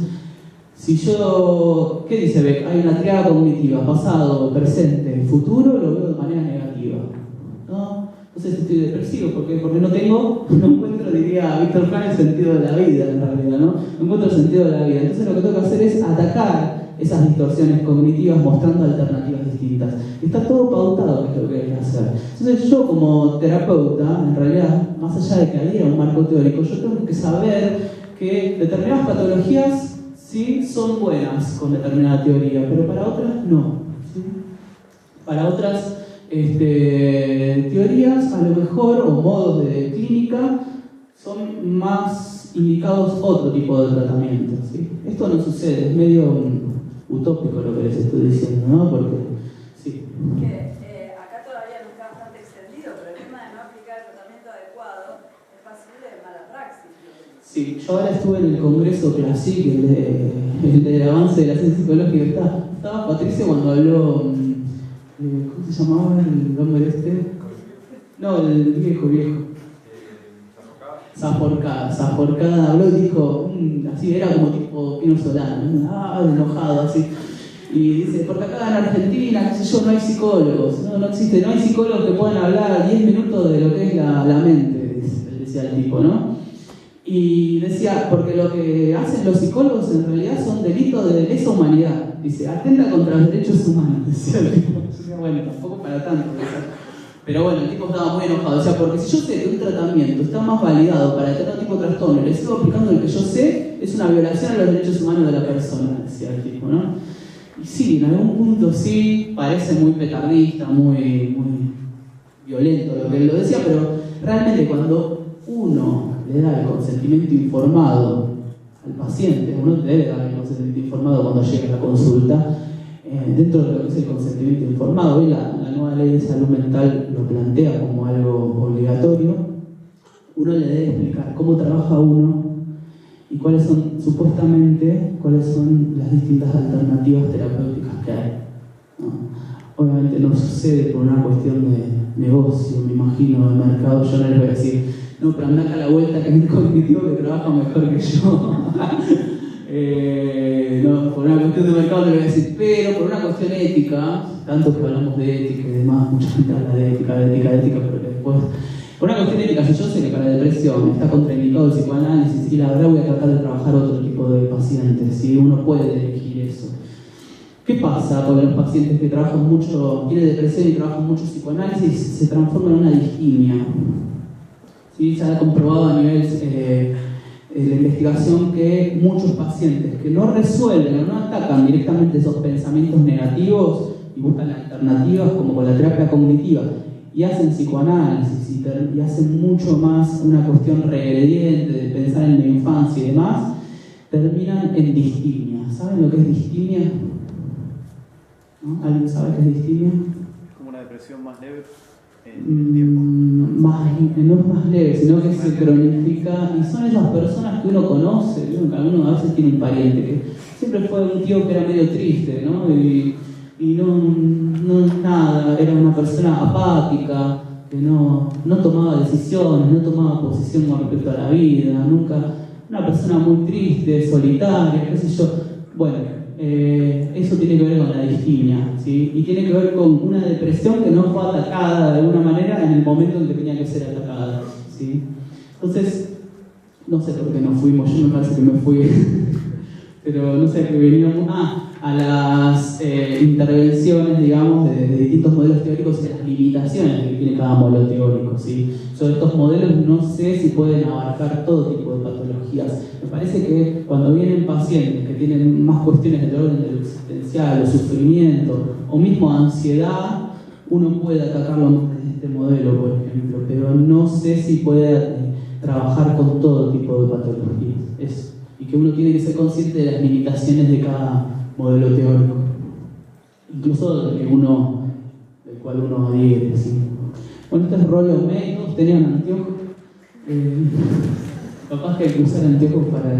¿qué dice Beck? Hay una triada cognitiva, pasado, presente, futuro, lo veo de manera negativa, ¿no? Entonces estoy depresivo, porque no encuentro, diría Víctor Frank, el sentido de la vida, en realidad, ¿no? No encuentro el sentido de la vida. Entonces lo que tengo que hacer es atacar esas distorsiones cognitivas mostrando alternativas distintas. Está todo pautado, que es lo que hay que hacer. Entonces yo como terapeuta, en realidad, más allá de que adhiera a un marco teórico, yo tengo que saber que determinadas patologías sí son buenas con determinada teoría, pero para otras no, ¿sí? Para otras teorías, a lo mejor, o modos de clínica, son más indicados otro tipo de tratamiento, ¿sí? Esto no sucede, es medio utópico lo que les estoy diciendo, ¿no? Porque, sí. Acá todavía no está bastante extendido, pero el tema de no aplicar el tratamiento adecuado es pasible de mala praxis. Sí, yo ahora estuve en el congreso CLASIC, el del avance de la ciencia psicológica. Estaba Patricia cuando habló, ¿cómo se llamaba el hombre este? No, el viejo. Zaforcada habló y dijo, así era como tipo Pino Solano, enojado así. Y dice, porque acá en Argentina, qué sé yo, no hay psicólogos, no hay psicólogos que puedan hablar 10 minutos de lo que es la mente, decía el tipo, ¿no? Y decía, porque lo que hacen los psicólogos en realidad son delitos de lesa humanidad. Dice, atenta contra los derechos humanos, decía el tipo. Yo decía, bueno, tampoco para tanto. Pero bueno, el tipo estaba muy enojado. Decía, porque si yo sé que un tratamiento está más validado para determinado tipo de trastorno y le sigo aplicando el que yo sé, es una violación a los derechos humanos de la persona, decía el tipo, ¿no? Y sí, en algún punto sí, parece muy petardista, muy violento lo que él lo decía, pero realmente cuando uno le da el consentimiento informado al paciente, uno debe dar el consentimiento informado cuando llega a la consulta, dentro de lo que es el consentimiento informado. Hoy la nueva ley de salud mental lo plantea como algo obligatorio. Uno le debe explicar cómo trabaja uno y cuáles son las distintas alternativas terapéuticas que hay, ¿no? Obviamente no sucede por una cuestión de negocio, me imagino, de mercado. Yo no les voy a decir, no, pero anda acá a la vuelta que hay un cognitivo que trabaja mejor que yo. No, por una cuestión de mercado no le voy a decir, pero por una cuestión ética, tanto que hablamos de ética y demás, mucha gente habla de ética, pero que después, por una cuestión ética, si yo sé que para la depresión está contraindicado el psicoanálisis, y la verdad voy a tratar de trabajar otro tipo de pacientes, ¿sí? Uno puede elegir eso. ¿Qué pasa con los pacientes que trabajan mucho, tienen depresión y trabajan mucho psicoanálisis? Se transforman en una distimia. ¿Sí? Se ha comprobado a nivel de la investigación que muchos pacientes que no resuelven o no atacan directamente esos pensamientos negativos y buscan alternativas como con la terapia cognitiva y hacen psicoanálisis y hacen mucho más una cuestión regrediente de pensar en la infancia y demás, terminan en distimia. ¿Saben lo que es distimia? ¿No? ¿Alguien sabe qué es distimia? Es como una depresión más leve en el tiempo. No es más leve, sino que se cronifica, y son esas personas que uno conoce, ¿no? Uno a veces tiene un pariente que siempre fue un tío que era medio triste, ¿no? Y nada, era una persona apática, que no tomaba decisiones, no tomaba posición con respecto a la vida, nunca, una persona muy triste, solitaria, qué sé yo. Bueno, eso tiene que ver con la distimia, ¿sí? Y tiene que ver con una depresión que no fue atacada de alguna manera en el momento en que tenía que ser atacada, ¿sí? Entonces, no sé por qué nos fuimos, yo me parece que me fui, pero no sé, que veníamos a las intervenciones, digamos, de distintos modelos teóricos y las limitaciones que tiene cada modelo teórico, ¿sí? Sobre estos modelos no sé si pueden abarcar todo tipo de patologías. patologías. Me parece que cuando vienen pacientes que tienen más cuestiones del orden de lo existencial, o sufrimiento, o mismo ansiedad, uno puede atacarlo desde este modelo, por ejemplo, pero no sé si puede trabajar con todo tipo de patologías. Y que uno tiene que ser consciente de las limitaciones de cada modelo teórico, incluso del cual uno adhiere, ¿sí? Bueno, este es Rollo May, todos tenían anteojos. Capaz que hay que usar anteojos para...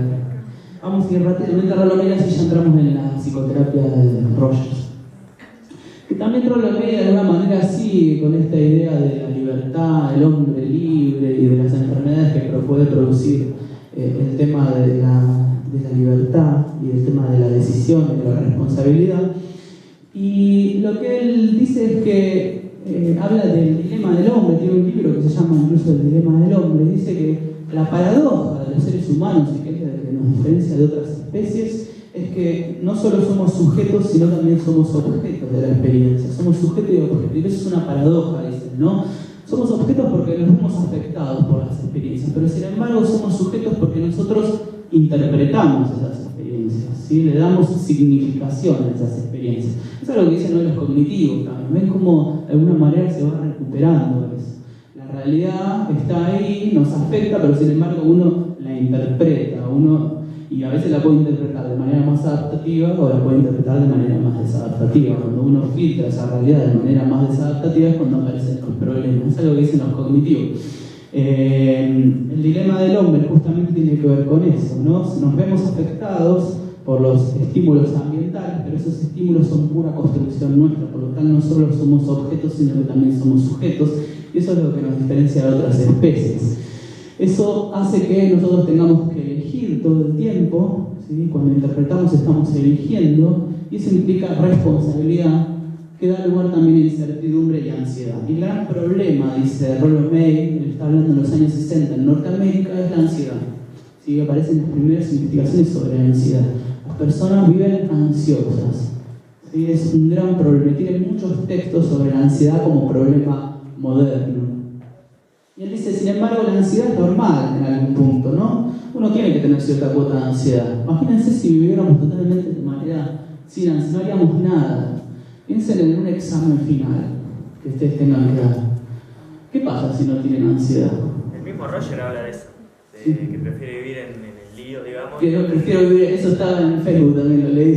Vamos a ir rápidamente a Rollo May, así ya entramos en la psicoterapia de Rogers. Que también Rollo May de alguna manera sigue con esta idea de la libertad, el hombre libre y de las enfermedades que puede producir el tema de la libertad y el tema de la decisión y de la responsabilidad. Y lo que él dice es que habla del dilema del hombre, tiene un libro que se llama incluso El dilema del hombre, dice que la paradoja de los seres humanos, y que es la que nos diferencia de otras especies, es que no solo somos sujetos, sino también somos objetos de la experiencia. Somos sujetos y objetos, y eso es una paradoja, dicen, ¿no? Somos objetos porque nos vemos afectados por las experiencias, pero sin embargo somos sujetos porque nosotros interpretamos esas experiencias, ¿sí? Le damos significación a esas experiencias. Eso es lo que dicen hoy los cognitivos también. Ven cómo de alguna manera se va recuperando eso. La realidad está ahí, nos afecta, pero sin embargo uno la interpreta, y a veces la puede interpretar de manera más adaptativa o la puede interpretar de manera más desadaptativa. Cuando uno filtra esa realidad de manera más desadaptativa es cuando aparecen los problemas. Eso es lo que dicen los cognitivos. El dilema del hombre justamente tiene que ver con eso, ¿no? Nos vemos afectados por los estímulos ambientales, pero esos estímulos son pura construcción nuestra, por lo tanto no solo somos objetos, sino que también somos sujetos, y eso es lo que nos diferencia de otras especies. Eso hace que nosotros tengamos que elegir todo el tiempo, ¿sí? Cuando interpretamos estamos eligiendo, y eso implica responsabilidad, que da lugar también a incertidumbre y ansiedad. Y el gran problema, dice Rollo May, él está hablando en los años 60 en Norteamérica, es la ansiedad. ¿Sí? Aparecen las primeras investigaciones sobre la ansiedad. Las personas viven ansiosas. ¿Sí? Es un gran problema. Tiene muchos textos sobre la ansiedad como problema moderno. Y él dice, sin embargo, la ansiedad es normal en algún punto, ¿no? Uno tiene que tener cierta cuota de ansiedad. Imagínense si viviéramos totalmente de manera sin ansiedad, no haríamos nada. Piensen en un examen final que ustedes tengan que dar. ¿Qué pasa si no tienen ansiedad? El mismo Roger habla de eso, de que prefiere vivir en el lío, digamos. Que yo prefiero vivir, eso estaba en Facebook también, lo leí.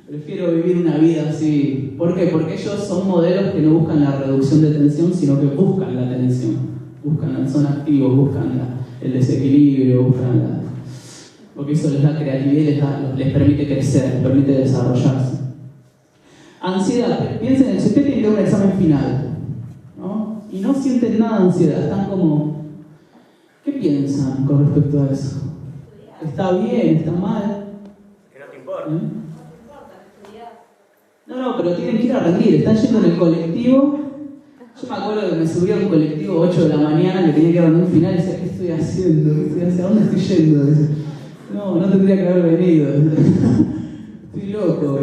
Prefiero vivir una vida así. ¿Por qué? Porque ellos son modelos que no buscan la reducción de tensión, sino que buscan la tensión. Son activos, buscan el desequilibrio, porque eso les da creatividad y les permite crecer, les permite desarrollarse. Ansiedad, piensen en si usted tiene que dar un examen final, ¿no? Y no sienten nada de ansiedad, están como... ¿Qué piensan con respecto a eso? ¿Está bien? ¿Está mal? Que no te importa. No, pero tienen que ir a rendir, están yendo en el colectivo. Yo me acuerdo que me subí a un colectivo 8 de la mañana que tenía que rendir un final y decía, ¿qué estoy haciendo? ¿A dónde estoy yendo? No tendría que haber venido. Estoy loco.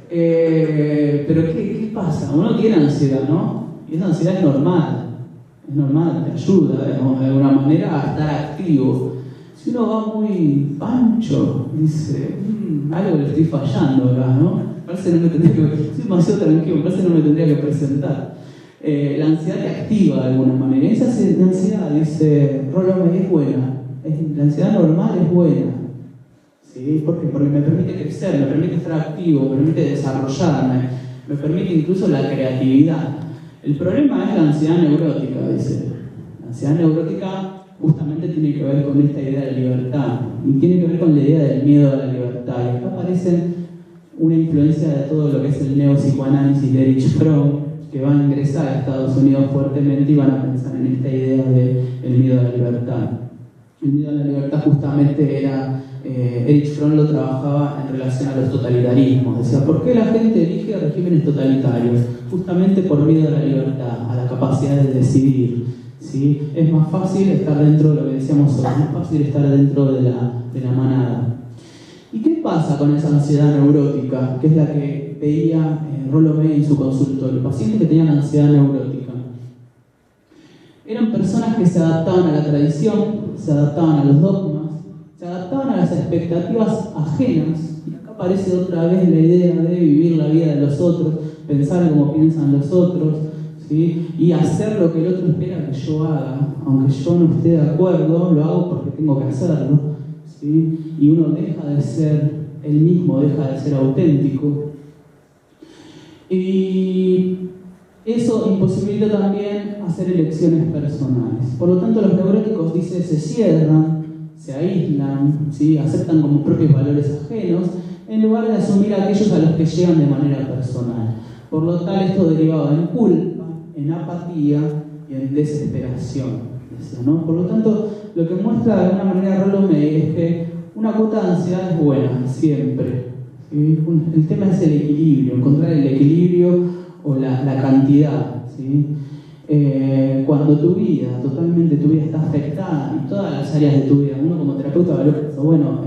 Pero ¿qué pasa? Uno tiene ansiedad, ¿no? Y esa ansiedad es normal, te ayuda de alguna manera a estar activo. Si uno va muy pancho, dice, algo le estoy fallando acá, ¿no? Parece que no me tendría que... Soy demasiado tranquilo, parece que no me tendría que presentar. La ansiedad te activa de alguna manera. Esa ansiedad, dice Rollo May, es buena. La ansiedad normal es buena. ¿Sí? ¿Por qué? Porque me permite crecer, me permite estar activo, me permite desarrollarme, me permite incluso la creatividad. El problema es la ansiedad neurótica, dice. La ansiedad neurótica justamente tiene que ver con esta idea de libertad y tiene que ver con la idea del miedo a la libertad. Y acá aparece una influencia de todo lo que es el neopsicoanálisis de Erich Fromm, que va a ingresar a Estados Unidos fuertemente y van a pensar en esta idea del miedo a la libertad. El miedo a la libertad justamente era... Erich Fromm lo trabajaba en relación a los totalitarismos. Decía, ¿por qué la gente elige regímenes totalitarios? Justamente por miedo a la libertad, a la capacidad de decidir. ¿Sí? Es más fácil estar dentro de lo que decíamos hoy, es más fácil estar dentro de la manada. ¿Y qué pasa con esa ansiedad neurótica? Que es la que veía Rollo May en su consultorio. Pacientes que tenían ansiedad neurótica. Eran personas que se adaptaban a la tradición, se adaptaban a los dogmas, se adaptaban a las expectativas ajenas, y acá aparece otra vez la idea de vivir la vida de los otros, pensar como piensan los otros, ¿sí? Y hacer lo que el otro espera que yo haga, aunque yo no esté de acuerdo, lo hago porque tengo que hacerlo, ¿sí? Y uno deja de ser él mismo, deja de ser auténtico. Y eso imposibilita también hacer elecciones personales. Por lo tanto, los neuróticos, dice, se cierran, se aíslan, ¿sí? Aceptan como propios valores ajenos, en lugar de asumir aquellos a los que llegan de manera personal. Por lo tal, esto derivaba en culpa, en apatía y en desesperación, ¿no? Por lo tanto, lo que muestra de alguna manera Rollo May es que una cuota de ansiedad es buena, siempre, ¿sí? El tema es el equilibrio, encontrar el equilibrio o la cantidad, ¿sí? Cuando tu vida está afectada en todas las áreas de tu vida, uno como terapeuta valora eso, bueno,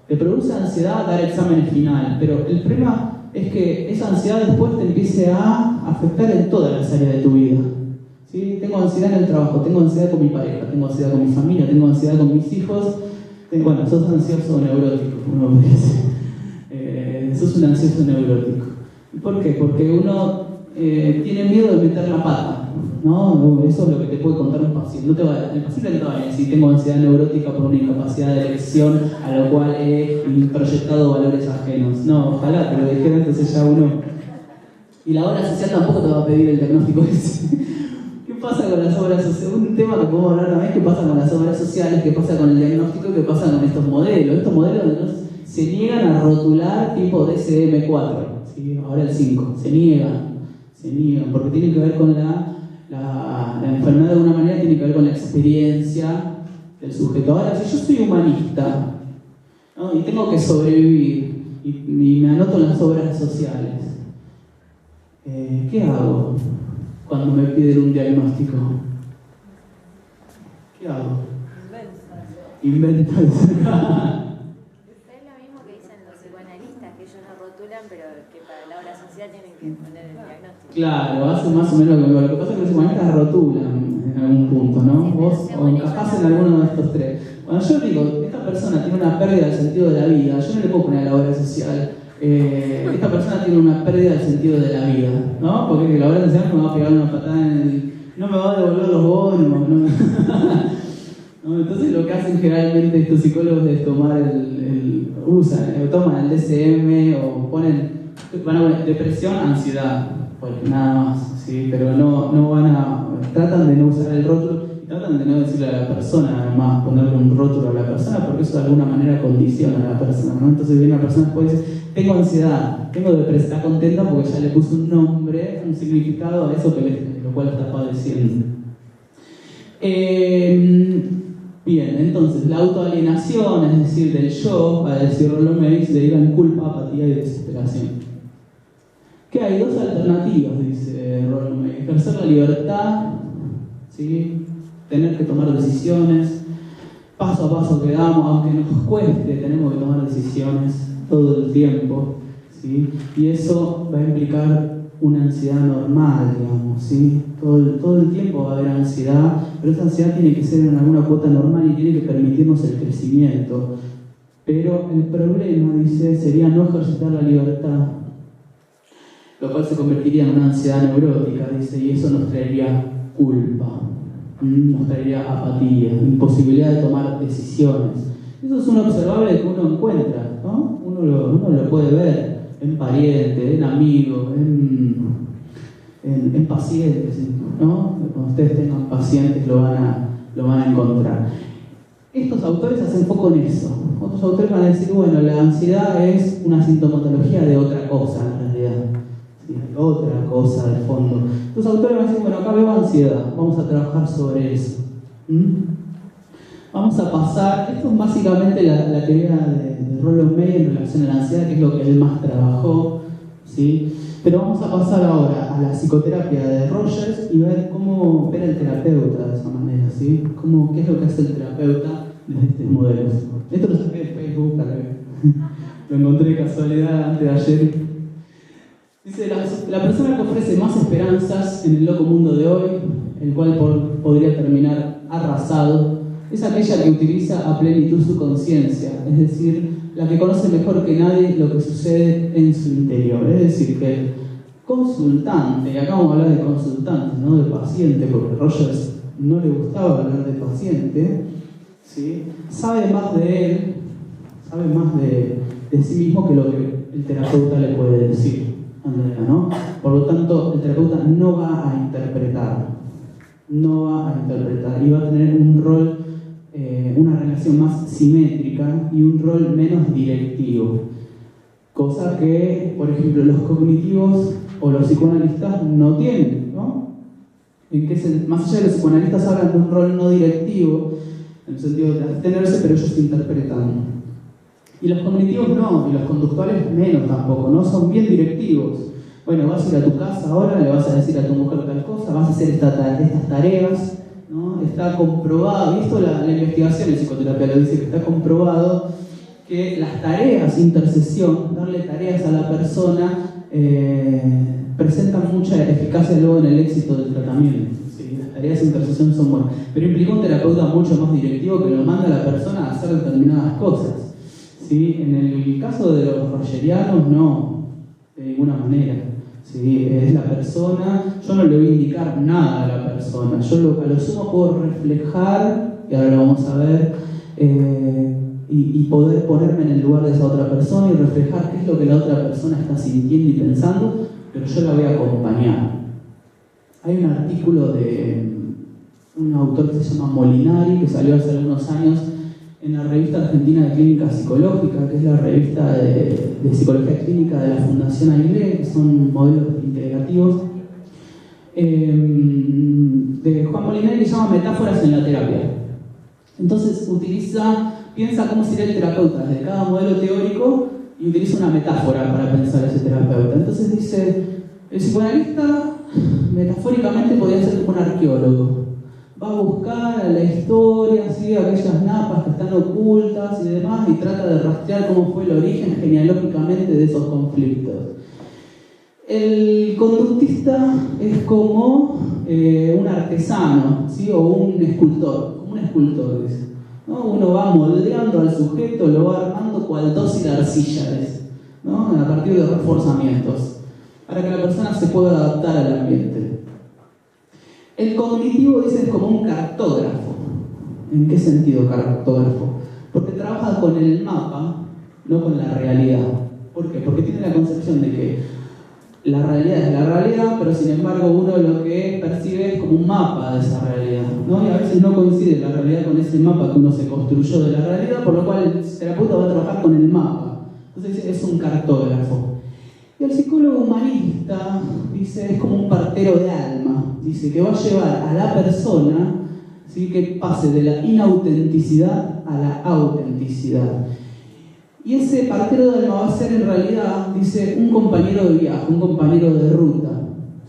te produce ansiedad dar exámenes final, pero el problema es que esa ansiedad después te empiece a afectar en todas las áreas de tu vida, ¿sí? Tengo ansiedad en el trabajo, tengo ansiedad con mi pareja, tengo ansiedad con mi familia, tengo ansiedad con mis hijos, bueno, sos ansioso neurótico, uno me dice, sos un ansioso neurótico. ¿Por qué? Porque uno tiene miedo de meter la pata, ¿no? Eso es lo que te puede contar un paciente. El paciente no te va a decir, tengo ansiedad neurótica por una incapacidad de elección a lo cual he proyectado valores ajenos. No, ojalá te lo dijera, entonces ya uno... Y la obra social tampoco te va a pedir el diagnóstico ese. ¿Qué pasa con las obras sociales? Un tema que podemos hablar también es qué pasa con las obras sociales, qué pasa con el diagnóstico, qué pasa con estos modelos. Estos modelos se niegan a rotular tipo DSM-4, ¿sí? Ahora el 5, se niegan, porque tienen que ver con la enfermedad de alguna manera, tiene que ver con la experiencia del sujeto. Ahora, si yo soy humanista, ¿no? Y tengo que sobrevivir, y me anoto en las obras sociales, ¿qué hago cuando me piden un diagnóstico? ¿Qué hago? Invento. Claro, hace más o menos lo que pasa es que los humanistas rotulan en algún punto, ¿no? Vos o encajás en alguno de estos tres. Cuando yo digo, esta persona tiene una pérdida del sentido de la vida, yo no le puedo poner a la obra social, esta persona tiene una pérdida del sentido de la vida, ¿no? Porque la obra social me va a pegar una patada en el... no me va a devolver los bonos, ¿no? ¿No? Entonces lo que hacen generalmente estos psicólogos es tomar toman el DSM o van a poner depresión, ansiedad, pues nada más, ¿sí? Pero no tratan de no usar el rótulo y tratan de no decirle a la persona, además, ponerle un rótulo a la persona, porque eso de alguna manera condiciona a la persona, ¿no? Entonces viene una persona después y dice, tengo ansiedad, tengo depresión, está contenta porque ya le puso un nombre, un significado a eso lo cual está padeciendo. Bien, entonces la autoalienación, es decir, del yo, va a decir Rollo May, se deriva en culpa, apatía y desesperación. ¿Qué hay? Dos alternativas, dice Rollo May. Ejercer la libertad, ¿sí? Tener que tomar decisiones, paso a paso que damos, aunque nos cueste, tenemos que tomar decisiones todo el tiempo, ¿sí? Y eso va a implicar una ansiedad normal, digamos, ¿sí? Todo el tiempo va a haber ansiedad, pero esa ansiedad tiene que ser en alguna cuota normal y tiene que permitirnos el crecimiento. Pero el problema, dice, sería no ejercitar la libertad, lo cual se convertiría en una ansiedad neurótica, dice, y eso nos traería culpa, nos traería apatía, imposibilidad de tomar decisiones. Eso es un observable que uno encuentra, ¿no? Uno lo puede ver en parientes, en amigos, en pacientes, ¿no? Cuando ustedes tengan pacientes lo van a encontrar. Estos autores hacen foco en eso. Otros autores van a decir, bueno, la ansiedad es una sintomatología de otra cosa en realidad, ¿sí? Otra cosa de fondo. Los autores van a decir, bueno, acá veo ansiedad, vamos a trabajar sobre eso. Vamos a pasar, esto es básicamente la teoría de Rollo May en relación a la ansiedad, que es lo que él más trabajó, ¿sí? Pero vamos a pasar ahora a la psicoterapia de Rogers y ver cómo opera el terapeuta de esa manera, ¿sí? ¿Qué es lo que hace el terapeuta desde estos modelos? Esto lo saqué de Facebook, lo encontré de casualidad antes de ayer. Dice, la persona que ofrece más esperanzas en el loco mundo de hoy, el cual podría terminar arrasado, es aquella que utiliza a plenitud su conciencia, es decir, la que conoce mejor que nadie lo que sucede en su interior. Es decir, que el consultante, y acá vamos a hablar de consultantes, no de paciente, porque a Rogers no le gustaba hablar de paciente, ¿sí? Sabe más de él, sabe más de sí mismo que lo que el terapeuta le puede decir, Andrea, ¿no? Por lo tanto, el terapeuta no va a interpretar, y va a tener un rol, una relación más simétrica y un rol menos directivo. Cosa que, por ejemplo, los cognitivos o los psicoanalistas no tienen, ¿no? Más allá de los psicoanalistas hablan de un rol no directivo, en el sentido de abstenerse, pero ellos interpretan. Y los cognitivos no, y los conductuales menos tampoco, ¿no? Son bien directivos. Bueno, vas a ir a tu casa ahora, le vas a decir a tu mujer tal cosa, vas a hacer estas tareas, ¿no? Está comprobado, y esto la investigación en psicoterapia lo dice, que está comprobado que las tareas, intercesión, darle tareas a la persona, presentan mucha eficacia luego en el éxito del tratamiento. ¿Sí? Las tareas de intercesión son buenas, pero implica un terapeuta mucho más directivo que lo manda a la persona a hacer determinadas cosas. ¿Sí? En el caso de los rogerianos, no, de ninguna manera. ¿Sí? Es la persona, yo no le voy a indicar nada a la persona, yo a lo sumo puedo reflejar, y ahora lo vamos a ver, y poder ponerme en el lugar de esa otra persona y reflejar qué es lo que la otra persona está sintiendo y pensando, pero yo la voy a acompañar. Hay un artículo de un autor que se llama Molinari, que salió hace algunos años en la revista Argentina de Clínica Psicológica, que es la revista de psicología clínica de la Fundación AILE, que son modelos integrativos, de Juan Molinari, que se llama Metáforas en la terapia. Entonces piensa cómo sería el terapeuta desde cada modelo teórico y utiliza una metáfora para pensar a ese terapeuta. Entonces dice, el psicoanalista metafóricamente podría ser como un arqueólogo. Va a buscar a la historia, ¿sí? Aquellas napas que están ocultas y demás, y trata de rastrear cómo fue el origen genealógicamente de esos conflictos. El conductista es como un artesano, ¿sí? O un escultor, como un escultor, dice, ¿no? Uno va moldeando al sujeto, lo va armando cual dócil arcilla, ¿no? A partir de reforzamientos, para que la persona se pueda adaptar al ambiente. El cognitivo, dice, es como un cartógrafo. ¿En qué sentido cartógrafo? Porque trabaja con el mapa, no con la realidad. ¿Por qué? Porque tiene la concepción de que la realidad es la realidad, pero sin embargo uno lo que percibe es como un mapa de esa realidad, ¿no? Y a veces no coincide la realidad con ese mapa que uno se construyó de la realidad, por lo cual el terapeuta va a trabajar con el mapa. Entonces es un cartógrafo. Y el psicólogo humanista, dice, es como un partero de alma. Dice que va a llevar a la persona, ¿sí? Que pase de la inautenticidad a la autenticidad. Y ese partero de alma va a ser en realidad, dice, un compañero de viaje, un compañero de ruta.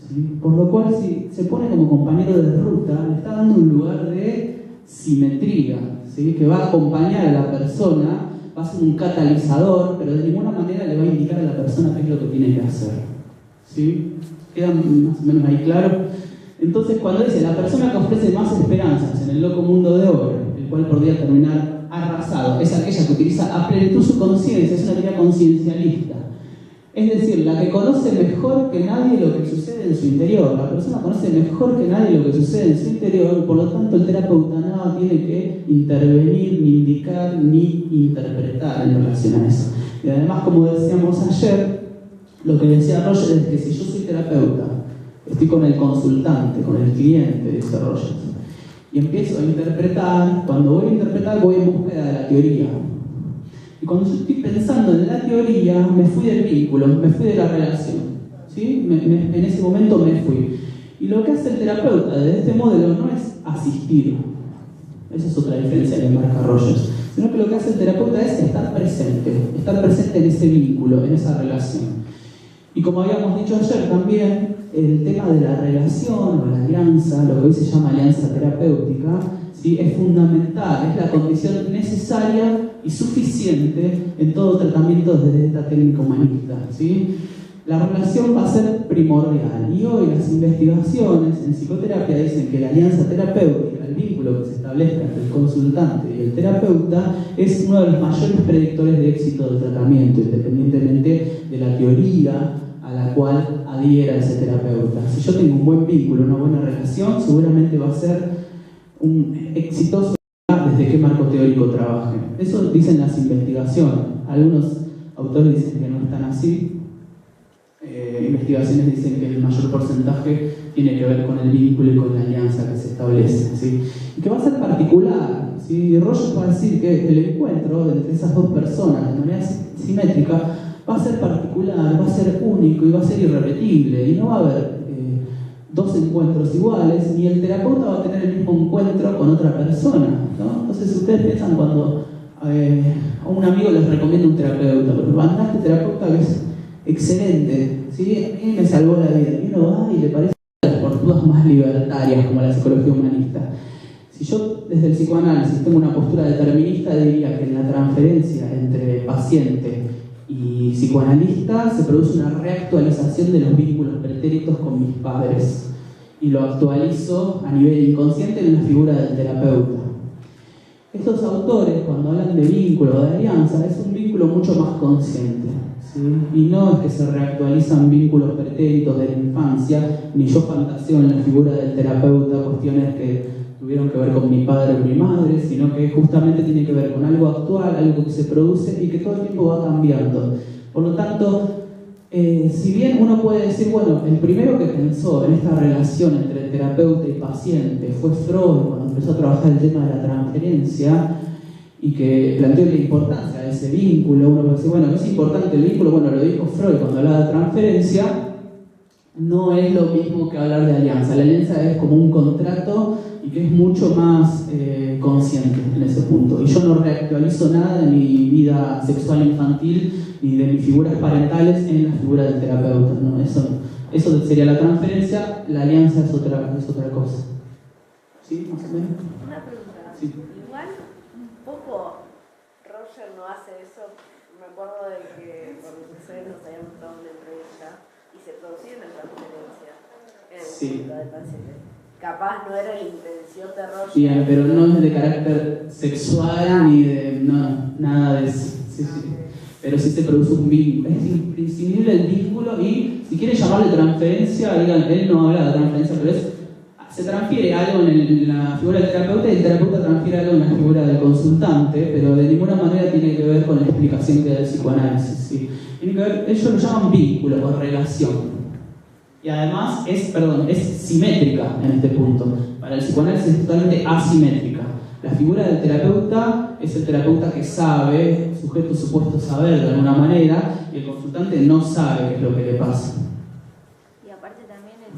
¿Sí? Por lo cual, si se pone como compañero de ruta, le está dando un lugar de simetría, ¿sí? Que va a acompañar a la persona, va a ser un catalizador, pero de ninguna manera le va a indicar a la persona qué es lo que tiene que hacer. ¿Sí? ¿Queda más o menos ahí claro? Entonces, cuando dice la persona que ofrece más esperanzas en el loco mundo de hoy, el cual podría terminar arrasado, es aquella que utiliza a plenitud su conciencia, es una teoría conciencialista. Es decir, la que conoce mejor que nadie lo que sucede en su interior. La persona conoce mejor que nadie lo que sucede en su interior, por lo tanto el terapeuta nada tiene que intervenir, ni indicar, ni interpretar en relación a eso. Y además, como decíamos ayer, lo que decía Rogers es que si yo soy terapeuta, estoy con el consultante, con el cliente, dice Rogers, y empiezo a interpretar, cuando voy a interpretar voy en búsqueda de la teoría. Y cuando yo estoy pensando en la teoría, me fui del vínculo, me fui de la relación, ¿sí? En ese momento me fui. Y lo que hace el terapeuta de este modelo no es asistir, esa es otra diferencia que marca Rogers, sino que lo que hace el terapeuta es estar presente en ese vínculo, en esa relación. Y como habíamos dicho ayer también, el tema de la relación o la alianza, lo que hoy se llama alianza terapéutica, ¿sí? Es fundamental, es la condición necesaria y suficiente en todo tratamiento desde esta técnica humanista, ¿sí? la relación va a ser primordial. Y hoy las investigaciones en psicoterapia dicen que la alianza terapéutica, el vínculo que se establezca entre el consultante y el terapeuta, es uno de los mayores predictores de éxito del tratamiento, independientemente de la teoría a la cual adhiera ese terapeuta. Si yo tengo un buen vínculo, una buena relación, seguramente va a ser un exitoso desde qué marco teórico trabaje. Eso dicen las investigaciones. Algunos autores dicen que no están así. Investigaciones dicen que el mayor porcentaje tiene que ver con el vínculo y con la alianza que se establece, ¿sí? Y que va a ser particular, ¿sí? Rogers va a decir que el encuentro entre esas dos personas de manera simétrica va a ser particular, va a ser único y va a ser irrepetible, y no va a haber dos encuentros iguales, ni el terapeuta va a tener el mismo encuentro con otra persona, ¿no? Entonces ustedes piensan cuando a un amigo les recomienda un terapeuta, pero anda este terapeuta que es excelente, ¿sí? A mí me salvó la vida, y uno va y le parece las posturas más libertarias como la psicología humanista. Si yo desde el psicoanálisis tengo una postura determinista, diría que en la transferencia entre paciente y psicoanalista se produce una reactualización de los vínculos pretéritos con mis padres, y lo actualizo a nivel inconsciente en la figura del terapeuta. Estos autores, cuando hablan de vínculo o de alianza, es un vínculo mucho más consciente, ¿sí? Y no es que se reactualizan vínculos pretéritos de la infancia, ni yo fantaseo en la figura del terapeuta cuestiones que tuvieron que ver con mi padre o mi madre, sino que justamente tiene que ver con algo actual, algo que se produce y que todo el tiempo va cambiando. Por lo tanto, si bien uno puede decir, bueno, el primero que pensó en esta relación entre terapeuta y paciente fue Freud, cuando empezó a trabajar el tema de la transferencia y que planteó la importancia de ese vínculo, uno puede decir, bueno, ¿es importante el vínculo? Bueno, lo dijo Freud cuando hablaba de transferencia. No es lo mismo que hablar de alianza. La alianza es como un contrato y que es mucho más consciente en ese punto. Y yo no reactualizo nada de mi vida sexual infantil ni de mis figuras parentales en la figura del terapeuta, ¿no? Eso sería la transferencia. La alianza es otra cosa. ¿Sí? ¿Más o menos? Una pregunta. Sí. Igual un poco Roger no hace eso. Me acuerdo de que cuando ustedes nos habían dado una entrevista y se producía una transferencia en el Sí. del paciente. Capaz no era la intención de Roger. Bien, pero no es de carácter sexual ni de nada de eso. Sí, sí. Pero sí se produce un vínculo. Es imprescindible el vínculo y si quieren llamarle transferencia, digan, él no habla de transferencia, pero se transfiere algo en la figura del terapeuta y el terapeuta transfiere algo en la figura del consultante, pero de ninguna manera tiene que ver con la explicación que da el psicoanálisis, ¿sí? Tiene que ver, ellos lo llaman vínculo o relación. Y además es simétrica en este punto. Para el psicoanálisis es totalmente asimétrica. La figura del terapeuta es el terapeuta que sabe, sujeto supuesto saber de alguna manera, y el consultante no sabe qué es lo que le pasa. Y aparte también en el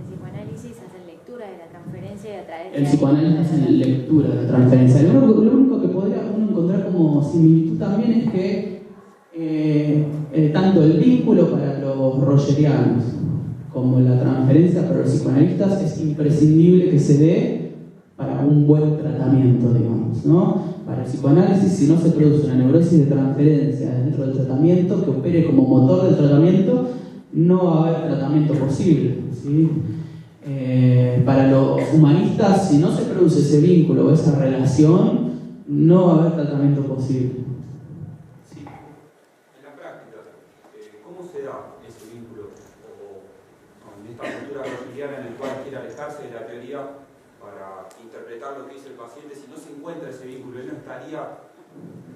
psicoanálisis hacen lectura de la transferencia y a través de El psicoanálisis hace lectura de la transferencia. Lo único que podría uno encontrar como similitud también es que tanto el vínculo para los rogerianos como la transferencia para los psicoanalistas es imprescindible que se dé para un buen tratamiento, digamos, ¿no? Para el psicoanálisis, si no se produce una neurosis de transferencia dentro del tratamiento que opere como motor del tratamiento, no va a haber tratamiento posible, ¿sí? Para los humanistas, si no se produce ese vínculo o esa relación, no va a haber tratamiento posible. Sí. En la práctica, ¿cómo se da ese vínculo? O en esta cultura rogeriana en la cual quiere alejarse de la teoría para interpretar lo que dice el paciente, si no se encuentra ese vínculo, él no estaría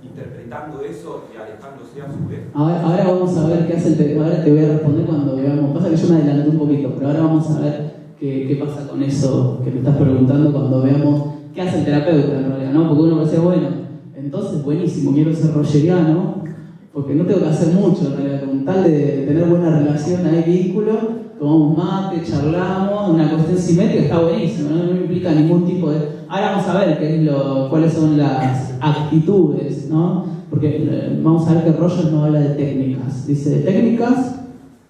interpretando eso y alejándose a su vez. Ahora vamos a ver qué hace ahora te voy a responder cuando veamos. Pasa que yo me adelanté un poquito, pero ahora vamos a ver qué pasa con eso que me estás preguntando cuando veamos qué hace el terapeuta en realidad, ¿no? Porque uno puede decir, bueno, entonces buenísimo, quiero ser rogeriano, porque no tengo que hacer mucho en realidad, con tal de tener buena relación, hay vínculo, tomamos mate, charlamos, una cuestión simétrica está buenísimo, no implica ningún tipo de... Ahora vamos a ver cuáles son las actitudes, ¿no? Porque vamos a ver que Rogers no habla de técnicas. Dice, técnicas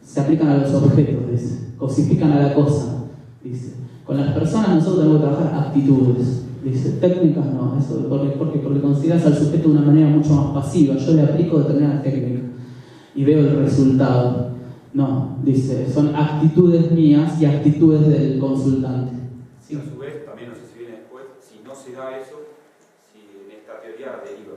se aplican a los objetos, dice, cosifican a la cosa, dice. Con las personas nosotros tenemos que trabajar actitudes, dice, técnicas no, eso, porque consideras al sujeto de una manera mucho más pasiva. Yo le aplico determinadas técnicas y veo el resultado. No, dice, son actitudes mías y actitudes del consultante. Sí. A su vez, también no sé si viene después, si no se da eso, si en esta teoría deriva.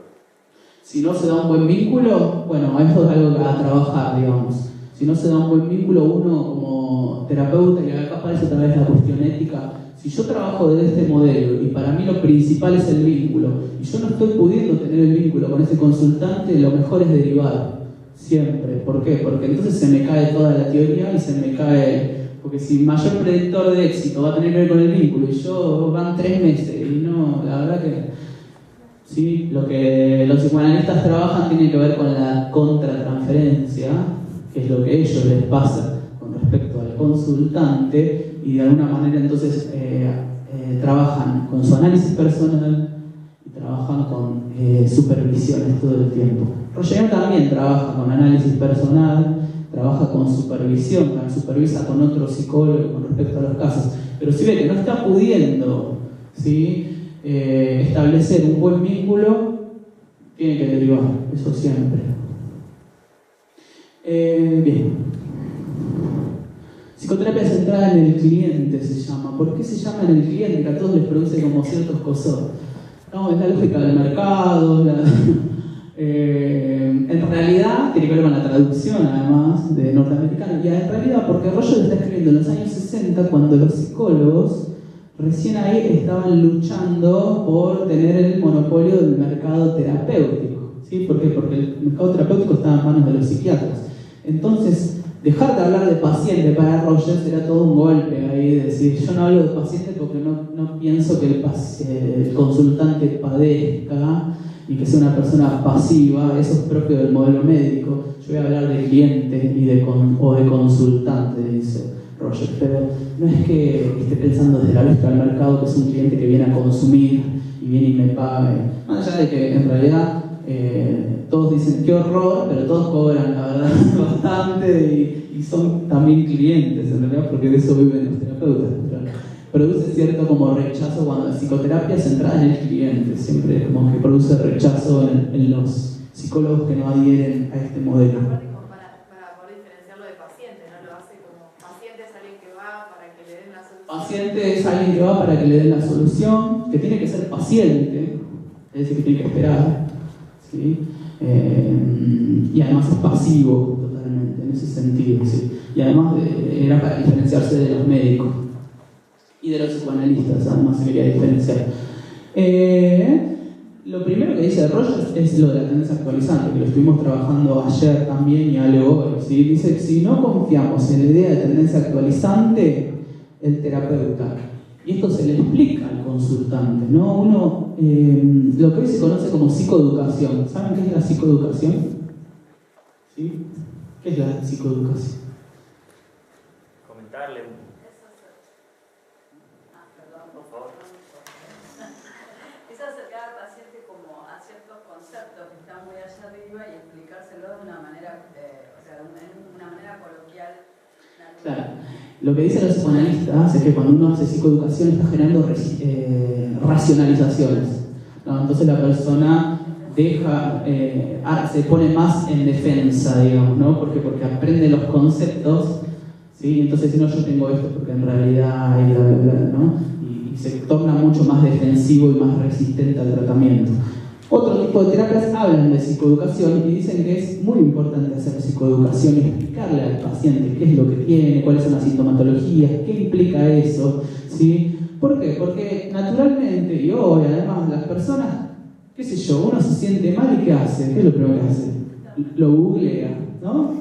Si no se da un buen vínculo, bueno, eso es algo a trabajar, digamos. Si no se da un buen vínculo, uno como terapeuta, y acá aparece otra vez la cuestión ética, si yo trabajo desde este modelo y para mí lo principal es el vínculo, y yo no estoy pudiendo tener el vínculo con ese consultante, lo mejor es derivar, siempre. ¿Por qué? Porque entonces se me cae toda la teoría y se me cae... Porque si mayor predictor de éxito va a tener que ver con el vínculo y yo van 3 meses y no, la verdad que... Sí, lo que los psicoanalistas trabajan tiene que ver con la contratransferencia, que es lo que a ellos les pasa con respecto al consultante, y de alguna manera entonces trabajan con su análisis personal y trabajan con supervisiones todo el tiempo. Rogeriano también trabaja con análisis personal, trabaja con supervisión, también supervisa con otro psicólogo con respecto a los casos, pero si ve que no está pudiendo, ¿sí?, establecer un buen vínculo, tiene que derivar, eso siempre. Bien. Psicoterapia centrada en el cliente se llama. ¿Por qué se llama en el cliente? Que a todos les produce como ciertos cosas. No, es la lógica del mercado. En realidad, tiene que ver con la traducción además de norteamericano. Y en realidad, porque Roger está escribiendo en los años 60, cuando los psicólogos recién ahí estaban luchando por tener el monopolio del mercado terapéutico. ¿Sí? ¿Por qué? Porque el mercado terapéutico estaba en manos de los psiquiatras. Entonces, dejar de hablar de paciente para Rogers era todo un golpe ahí, decir, yo no hablo de paciente porque no pienso que el consultante padezca y que sea una persona pasiva, eso es propio del modelo médico. Yo voy a hablar de cliente o de consultante, dice Rogers, pero no es que esté pensando desde la lógica del mercado que es un cliente que viene a consumir y viene y me pague. Más allá de que en realidad todos dicen qué horror, pero todos cobran la verdad bastante y son también clientes en realidad, porque de eso viven los terapeutas. Produce cierto como rechazo cuando la psicoterapia es centrada en el cliente, siempre como que produce rechazo en los psicólogos que no adhieren a este modelo. Para poder diferenciarlo de paciente, ¿no? Lo hace como paciente es alguien que va para que le den la solución. Paciente es alguien que va para que le den la solución, que tiene que ser paciente, es decir, que tiene que esperar, ¿sí? Y además es pasivo totalmente en ese sentido, ¿sí? Y además era para diferenciarse de los médicos y de los psicoanalistas, además se quería diferenciar. Lo primero que dice Rogers es lo de la tendencia actualizante, que lo estuvimos trabajando ayer también y algo hoy, ¿sí? Dice que si no confiamos en la idea de tendencia actualizante, el terapeuta, y esto se le explica al consultante, ¿no? Uno, lo que hoy se conoce como psicoeducación. ¿Saben qué es la psicoeducación? ¿Sí? ¿Qué es la psicoeducación? Comentarle. Por favor. Es acercar al paciente como a ciertos conceptos que están muy allá arriba y explicárselo de una manera, en una manera coloquial. Claro. Lo que dicen los psicoanalistas es que cuando uno hace psicoeducación está generando racionalizaciones, ¿no? Entonces la persona se pone más en defensa, digamos, ¿no? Porque aprende los conceptos, ¿sí? Entonces si no, yo tengo esto porque en realidad hay bla, bla, bla, ¿no? Y se torna mucho más defensivo y más resistente al tratamiento. Otro tipo de terapias hablan de psicoeducación y dicen que es muy importante hacer psicoeducación y explicarle al paciente qué es lo que tiene, cuáles son las sintomatologías, qué implica eso, ¿sí? ¿Por qué? Porque naturalmente, y hoy además las personas, qué sé yo, uno se siente mal y ¿qué hace? ¿Qué es lo primero que hace? Lo googlea, ¿no?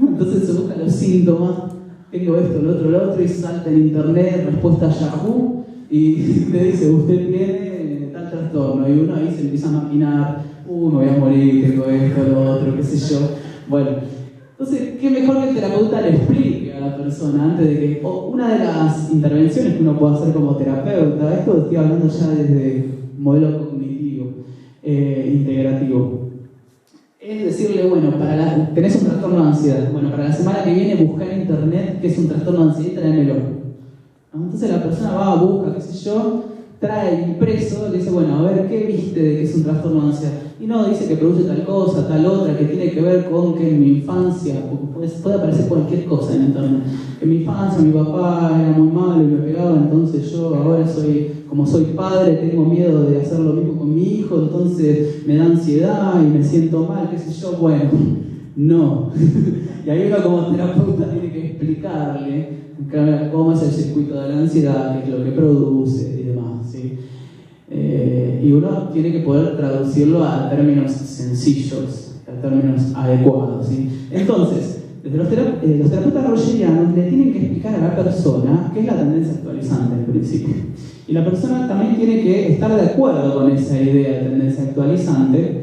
Entonces se busca los síntomas, tengo esto, lo otro, y salta en internet, respuesta a Yahoo, y le dice, usted tiene trastorno, y uno ahí se empieza a maquinar, me voy a morir, tengo esto, lo otro, qué sé yo. Bueno, entonces, qué mejor que el terapeuta le explique a la persona antes de que... una de las intervenciones que uno puede hacer como terapeuta, esto estoy hablando ya desde modelo cognitivo, integrativo, es decirle, bueno, tenés un trastorno de ansiedad, bueno, para la semana que viene buscar en internet qué es un trastorno de ansiedad y tráemelo. Entonces la persona va, busca, qué sé yo, trae impreso, le dice, bueno, a ver, ¿qué viste de que es un trastorno de ansiedad? Y no, dice que produce tal cosa, tal otra, que tiene que ver con que en mi infancia, puede aparecer cualquier cosa en internet, en mi infancia mi papá era muy malo y me pegaba, entonces yo ahora como soy padre, tengo miedo de hacer lo mismo con mi hijo, entonces me da ansiedad y me siento mal, qué sé yo, bueno, no. Y ahí uno como terapeuta tiene que explicarle cómo es el circuito de la ansiedad, qué es lo que produce y demás, ¿sí? Y uno tiene que poder traducirlo a términos sencillos, a términos adecuados, ¿sí? Entonces, desde los terapeutas rogerianos le tienen que explicar a la persona qué es la tendencia actualizante en principio. Y la persona también tiene que estar de acuerdo con esa idea de tendencia actualizante,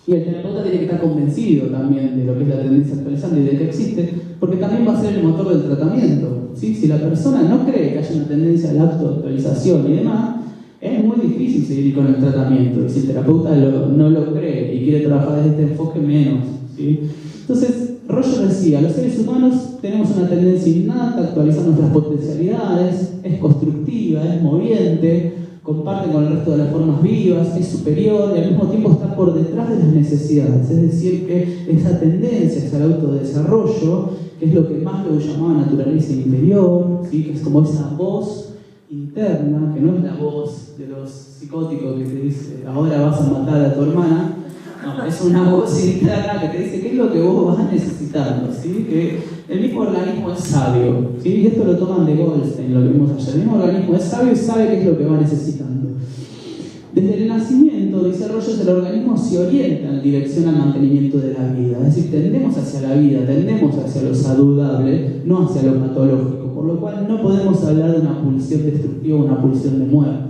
y el terapeuta tiene que estar convencido también de lo que es la tendencia actualizante y de que existe, porque también va a ser el motor del tratamiento, ¿sí? Si la persona no cree que haya una tendencia a la autoactualización y demás, es muy difícil seguir con el tratamiento, y si el terapeuta no lo cree y quiere trabajar desde este enfoque, menos, ¿sí? Entonces, Roger decía, los seres humanos tenemos una tendencia innata a actualizar nuestras potencialidades, es constructiva, es moviente, comparte con el resto de las formas vivas, es superior y al mismo tiempo está por detrás de las necesidades, es decir, que esa tendencia hacia el autodesarrollo, que es lo que más lo llamaba naturaleza interior, ¿sí? Que es como esa voz interna, que no es la voz de los psicóticos que te dice, ahora vas a matar a tu hermana. No, es una voz interna que te dice qué es lo que vos vas necesitando, ¿sí? Que el mismo organismo es sabio, ¿sí? Y esto lo toman de Goldstein, lo que vimos ayer. El mismo organismo es sabio y sabe qué es lo que va necesitando. Desde el nacimiento, dice Rogers, el organismo se orienta en dirección al mantenimiento de la vida. Es decir, tendemos hacia la vida, tendemos hacia lo saludable, no hacia lo patológico, por lo cual no podemos hablar de una pulsión destructiva o una pulsión de muerte.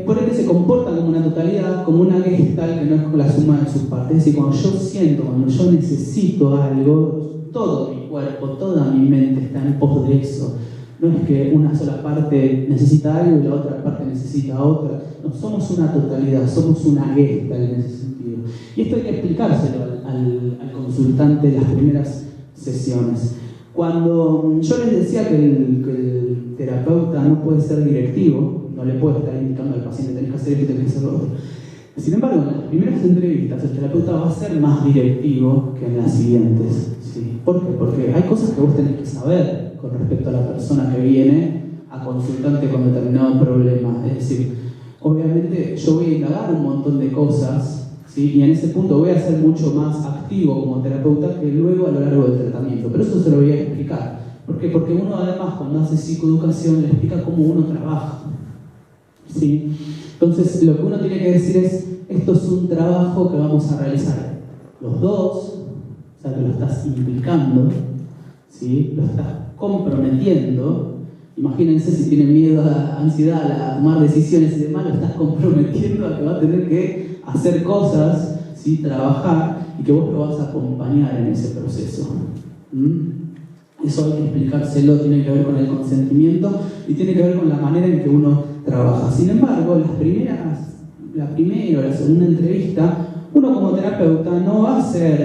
Por ende se comporta como una totalidad, como una gestal que no es la suma de sus partes. Es decir, cuando yo siento, cuando yo necesito algo, todo mi cuerpo, toda mi mente está en pos de eso. No es que una sola parte necesita algo y la otra parte necesita otra. No, somos una totalidad, somos una gestal en ese sentido. Y esto hay que explicárselo al consultante en las primeras sesiones. Cuando yo les decía que el terapeuta no puede ser directivo, no le puede estar indicando al paciente tenés que hacer esto, tenés que hacer lo otro. Sin embargo, en las primeras entrevistas el terapeuta va a ser más directivo que en las siguientes, ¿sí? ¿Por qué? Porque hay cosas que vos tenés que saber con respecto a la persona que viene a consultarte con determinado problema. Es decir, obviamente yo voy a indagar un montón de cosas, ¿sí? Y en ese punto voy a ser mucho más activo como terapeuta que luego a lo largo del tratamiento. Pero eso se lo voy a explicar. ¿Por qué? Porque uno además cuando hace psicoeducación le explica cómo uno trabaja, ¿sí? Entonces lo que uno tiene que decir es, esto es un trabajo que vamos a realizar los dos, o sea que lo estás implicando, ¿sí? Lo estás comprometiendo. Imagínense si tienen miedo a ansiedad a tomar decisiones y demás, lo estás comprometiendo a que va a tener que hacer cosas, ¿sí? Trabajar, y que vos lo vas a acompañar en ese proceso. Eso hay que explicárselo, tiene que ver con el consentimiento y tiene que ver con la manera en que uno trabaja. Sin embargo, la primera o la segunda entrevista, uno como terapeuta no va a estar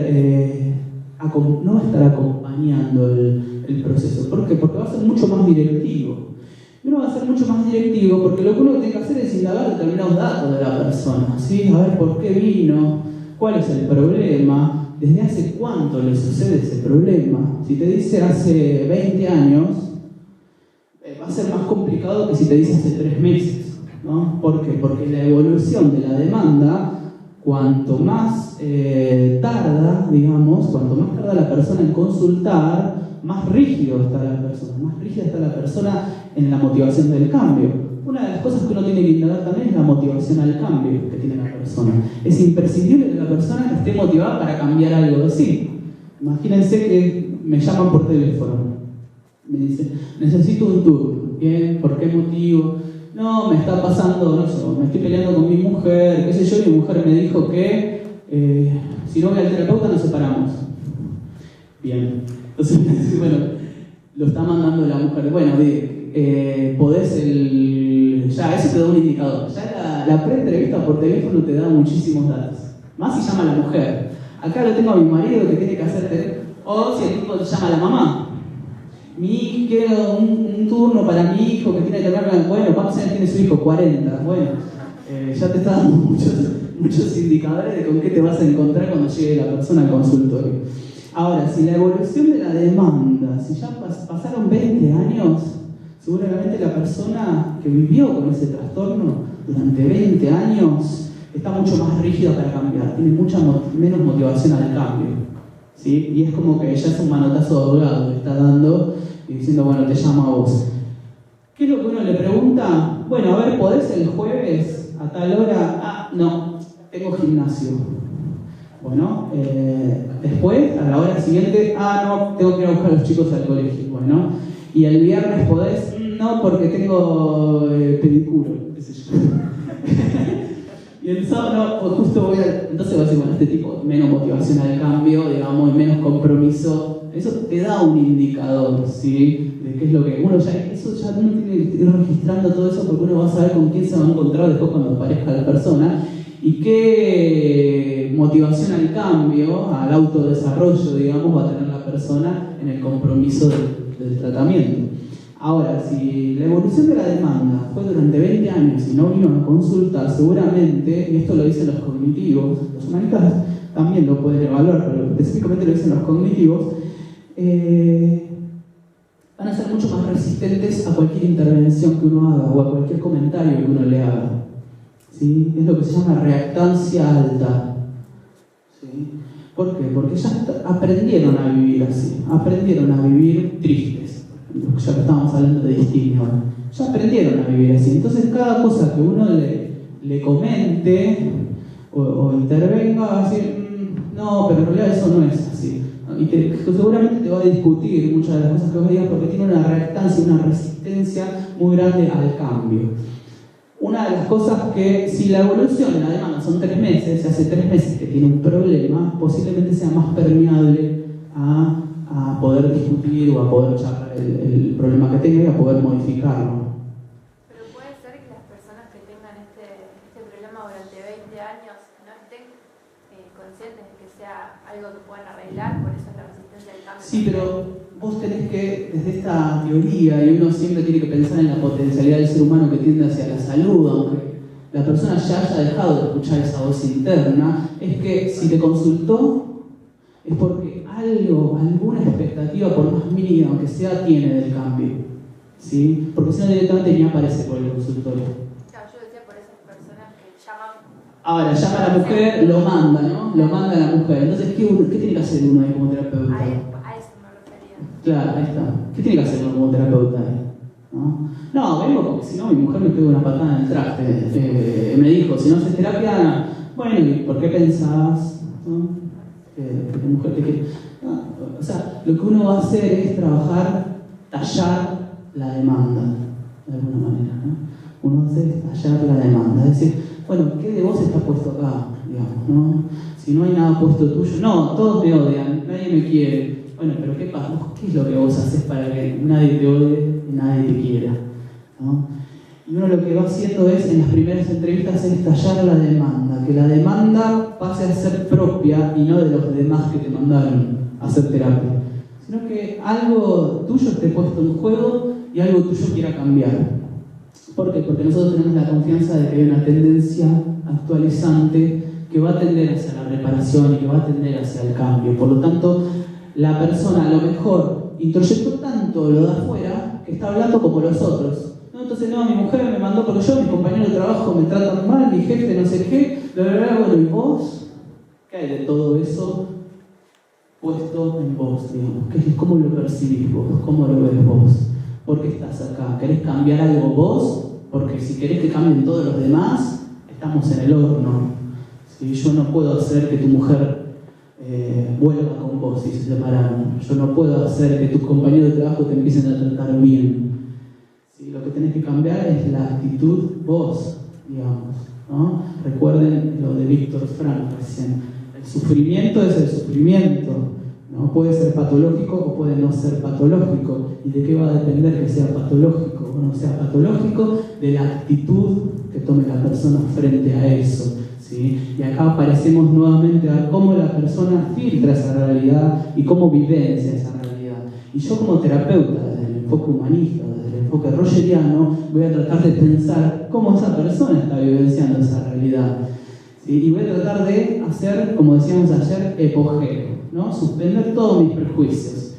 acompañando el proceso. ¿Por qué? Porque va a ser mucho más directivo. Y uno va a ser mucho más directivo porque lo que uno tiene que hacer es indagar determinados datos de la persona, ¿sí? A ver por qué vino, cuál es el problema, desde hace cuánto le sucede ese problema. Si te dice hace 20 años, va a ser más complicado que si te dice hace 3 meses, ¿no? ¿Por qué? Porque la evolución de la demanda, cuanto más tarda la persona en consultar, más rígida está la persona en la motivación del cambio. Una de las cosas que uno tiene que indagar también es la motivación al cambio que tiene la persona. Es imprescindible que la persona esté motivada para cambiar algo de sí. Imagínense que me llaman por teléfono. Me dicen, necesito un tour. Bien, ¿por qué motivo? No, me está pasando, no sé, me estoy peleando con mi mujer, qué sé yo, y mi mujer me dijo que si no voy al terapeuta nos separamos. Bien. Entonces, bueno, lo está mandando la mujer. Bueno, ya eso te da un indicador. Ya la pre-entrevista por teléfono te da muchísimos datos. Más si llama a la mujer. Acá lo tengo a mi marido que tiene que hacerte. O si el tipo te llama a la mamá. quiero un turno para mi hijo que tiene que hablar, bueno, ¿cuántos años tiene su hijo? 40, bueno, ya te está dando muchos indicadores de con qué te vas a encontrar cuando llegue la persona al consultorio. Ahora, si la evolución de la demanda, si ya pasaron 20 años, seguramente la persona que vivió con ese trastorno durante 20 años está mucho más rígida para cambiar, tiene mucha menos motivación al cambio, ¿sí? Y es como que ya es un manotazo de ahogado, le está dando y diciendo, bueno, te llamo a vos. ¿Qué es lo que uno le pregunta? Bueno, a ver, ¿podés el jueves a tal hora? Ah, no, tengo gimnasio. Bueno, después, a la hora siguiente, no, tengo que ir a buscar a los chicos al colegio. Bueno, y el viernes podés, no, porque tengo pedicuro, qué sé yo. Y el sábado, no, pues justo voy a... Entonces va a decir, bueno, este tipo, menos motivación al cambio, digamos, menos compromiso. Eso te da un indicador, ¿sí? De qué es lo que... Uno ya uno tiene que ir registrando todo eso porque uno va a saber con quién se va a encontrar después cuando aparezca la persona y qué motivación al cambio, al autodesarrollo, digamos, va a tener la persona en el compromiso del tratamiento. Ahora, si la evolución de la demanda fue durante 20 años y no vino a consultar, seguramente, y esto lo dicen los cognitivos, los humanistas también lo pueden evaluar, pero específicamente lo dicen los cognitivos, van a ser mucho más resistentes a cualquier intervención que uno haga o a cualquier comentario que uno le haga. ¿Sí? Es lo que se llama reactancia alta. ¿Sí? ¿Por qué? Porque ya aprendieron a vivir así, aprendieron a vivir tristes. Ya que estábamos hablando de distinción, ya aprendieron a vivir así. Entonces cada cosa que uno le comente o intervenga va a decir, no, pero en realidad eso no es así. Y seguramente te va a discutir muchas de las cosas que vos digas porque tiene una reactancia, una resistencia muy grande al cambio. Una de las cosas que, si la evolución en la demanda son 3 meses, hace 3 meses que tiene un problema, posiblemente sea más permeable a poder discutir o a poder charlar el problema que tenga y a poder modificarlo. Pero puede ser que las personas que tengan este problema durante 20 años no estén conscientes de que sea algo que puedan arreglar, por eso es la resistencia al cambio. Sí, pero vos tenés que, desde esta teoría, y uno siempre tiene que pensar en la potencialidad del ser humano que tiende hacia la salud, aunque la persona ya haya dejado de escuchar esa voz interna, es que si te consultó, es porque alguna expectativa, por más mínima que sea, tiene del cambio, ¿sí? Porque si no directamente ni aparece por el consultorio. Claro, yo decía por esas personas que llaman. Ahora, llama a la mujer, lo manda, ¿no? Lo manda a la mujer. Entonces, ¿qué tiene que hacer uno ahí como terapeuta? A eso me refería. Claro, ahí está. ¿Qué tiene que hacer uno como terapeuta ahí? No, vengo porque si no mi mujer me pega una patada en el traste. Me dijo, si no haces terapia, bueno, ¿y por qué pensás? ¿No? Que la mujer te quiere. No, o sea, lo que uno va a hacer es tallar la demanda, de alguna manera, ¿no? Uno va a hacer es tallar la demanda, es decir, bueno, ¿qué de vos está puesto acá? Digamos, ¿no? Si no hay nada puesto tuyo, no, todos me odian, nadie me quiere. Bueno, pero ¿qué pasa? ¿Qué es lo que vos haces para que nadie te odie y nadie te quiera? ¿No? Y uno lo que va haciendo es, en las primeras entrevistas, es tallar la demanda, que la demanda pase a ser propia y no de los demás que te mandaron a hacer terapia, sino que algo tuyo esté puesto en juego y algo tuyo quiera cambiar. ¿Por qué? Porque nosotros tenemos la confianza de que hay una tendencia actualizante que va a tender hacia la reparación y que va a tender hacia el cambio. Por lo tanto, la persona a lo mejor introyectó tanto lo de afuera que está hablando como los otros. Entonces, no, mi mujer me mandó porque yo, mis compañeros de trabajo me tratan mal, mi jefe no sé qué, bueno, ¿y vos? ¿Qué hay de todo eso puesto en vos, digamos? ¿Cómo lo percibís vos? ¿Cómo lo ves vos? ¿Por qué estás acá? ¿Querés cambiar algo vos? Porque si querés que cambien todos los demás, estamos en el horno. ¿Sí? Yo no puedo hacer que tu mujer vuelva con vos y se separaron. Yo no puedo hacer que tus compañeros de trabajo te empiecen a tratar bien. Lo que tenés que cambiar es la actitud vos, digamos, ¿no? Recuerden lo de Víctor Frank recién. El sufrimiento es el sufrimiento, ¿no? Puede ser patológico o puede no ser patológico. ¿Y de qué va a depender que sea patológico o no sea patológico? De la actitud que tome la persona frente a eso, ¿sí? Y acá aparecemos nuevamente a cómo la persona filtra esa realidad y cómo vivencia esa realidad. Y yo como terapeuta, desde el enfoque humanista, desde el enfoque rogeriano, voy a tratar de pensar cómo esa persona está vivenciando esa realidad. ¿Sí? Y voy a tratar de hacer, como decíamos ayer, epogeo, ¿no? Suspender todos mis prejuicios,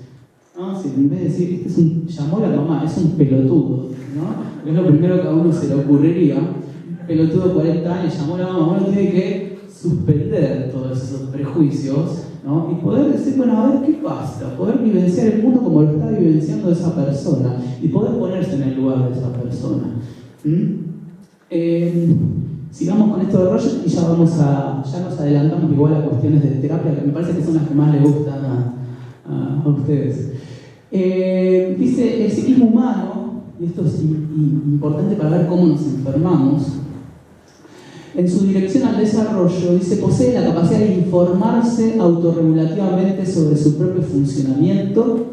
¿no? Si en vez de decir, llamó a la mamá, es un pelotudo, ¿no? Es lo primero que a uno se le ocurriría. Un pelotudo de 40 años llamó a la mamá, uno tiene que suspender todos esos prejuicios, ¿no? Y poder decir, bueno, a ver qué pasa, poder vivenciar el mundo como lo está vivenciando esa persona y poder ponerse en el lugar de esa persona. Sigamos con esto de Roger y ya nos adelantamos igual a cuestiones de terapia que me parece que son las que más les gustan a ustedes. Dice, el psiquismo humano, y esto es importante para ver cómo nos enfermamos, en su dirección al desarrollo, dice, posee la capacidad de informarse autorregulativamente sobre su propio funcionamiento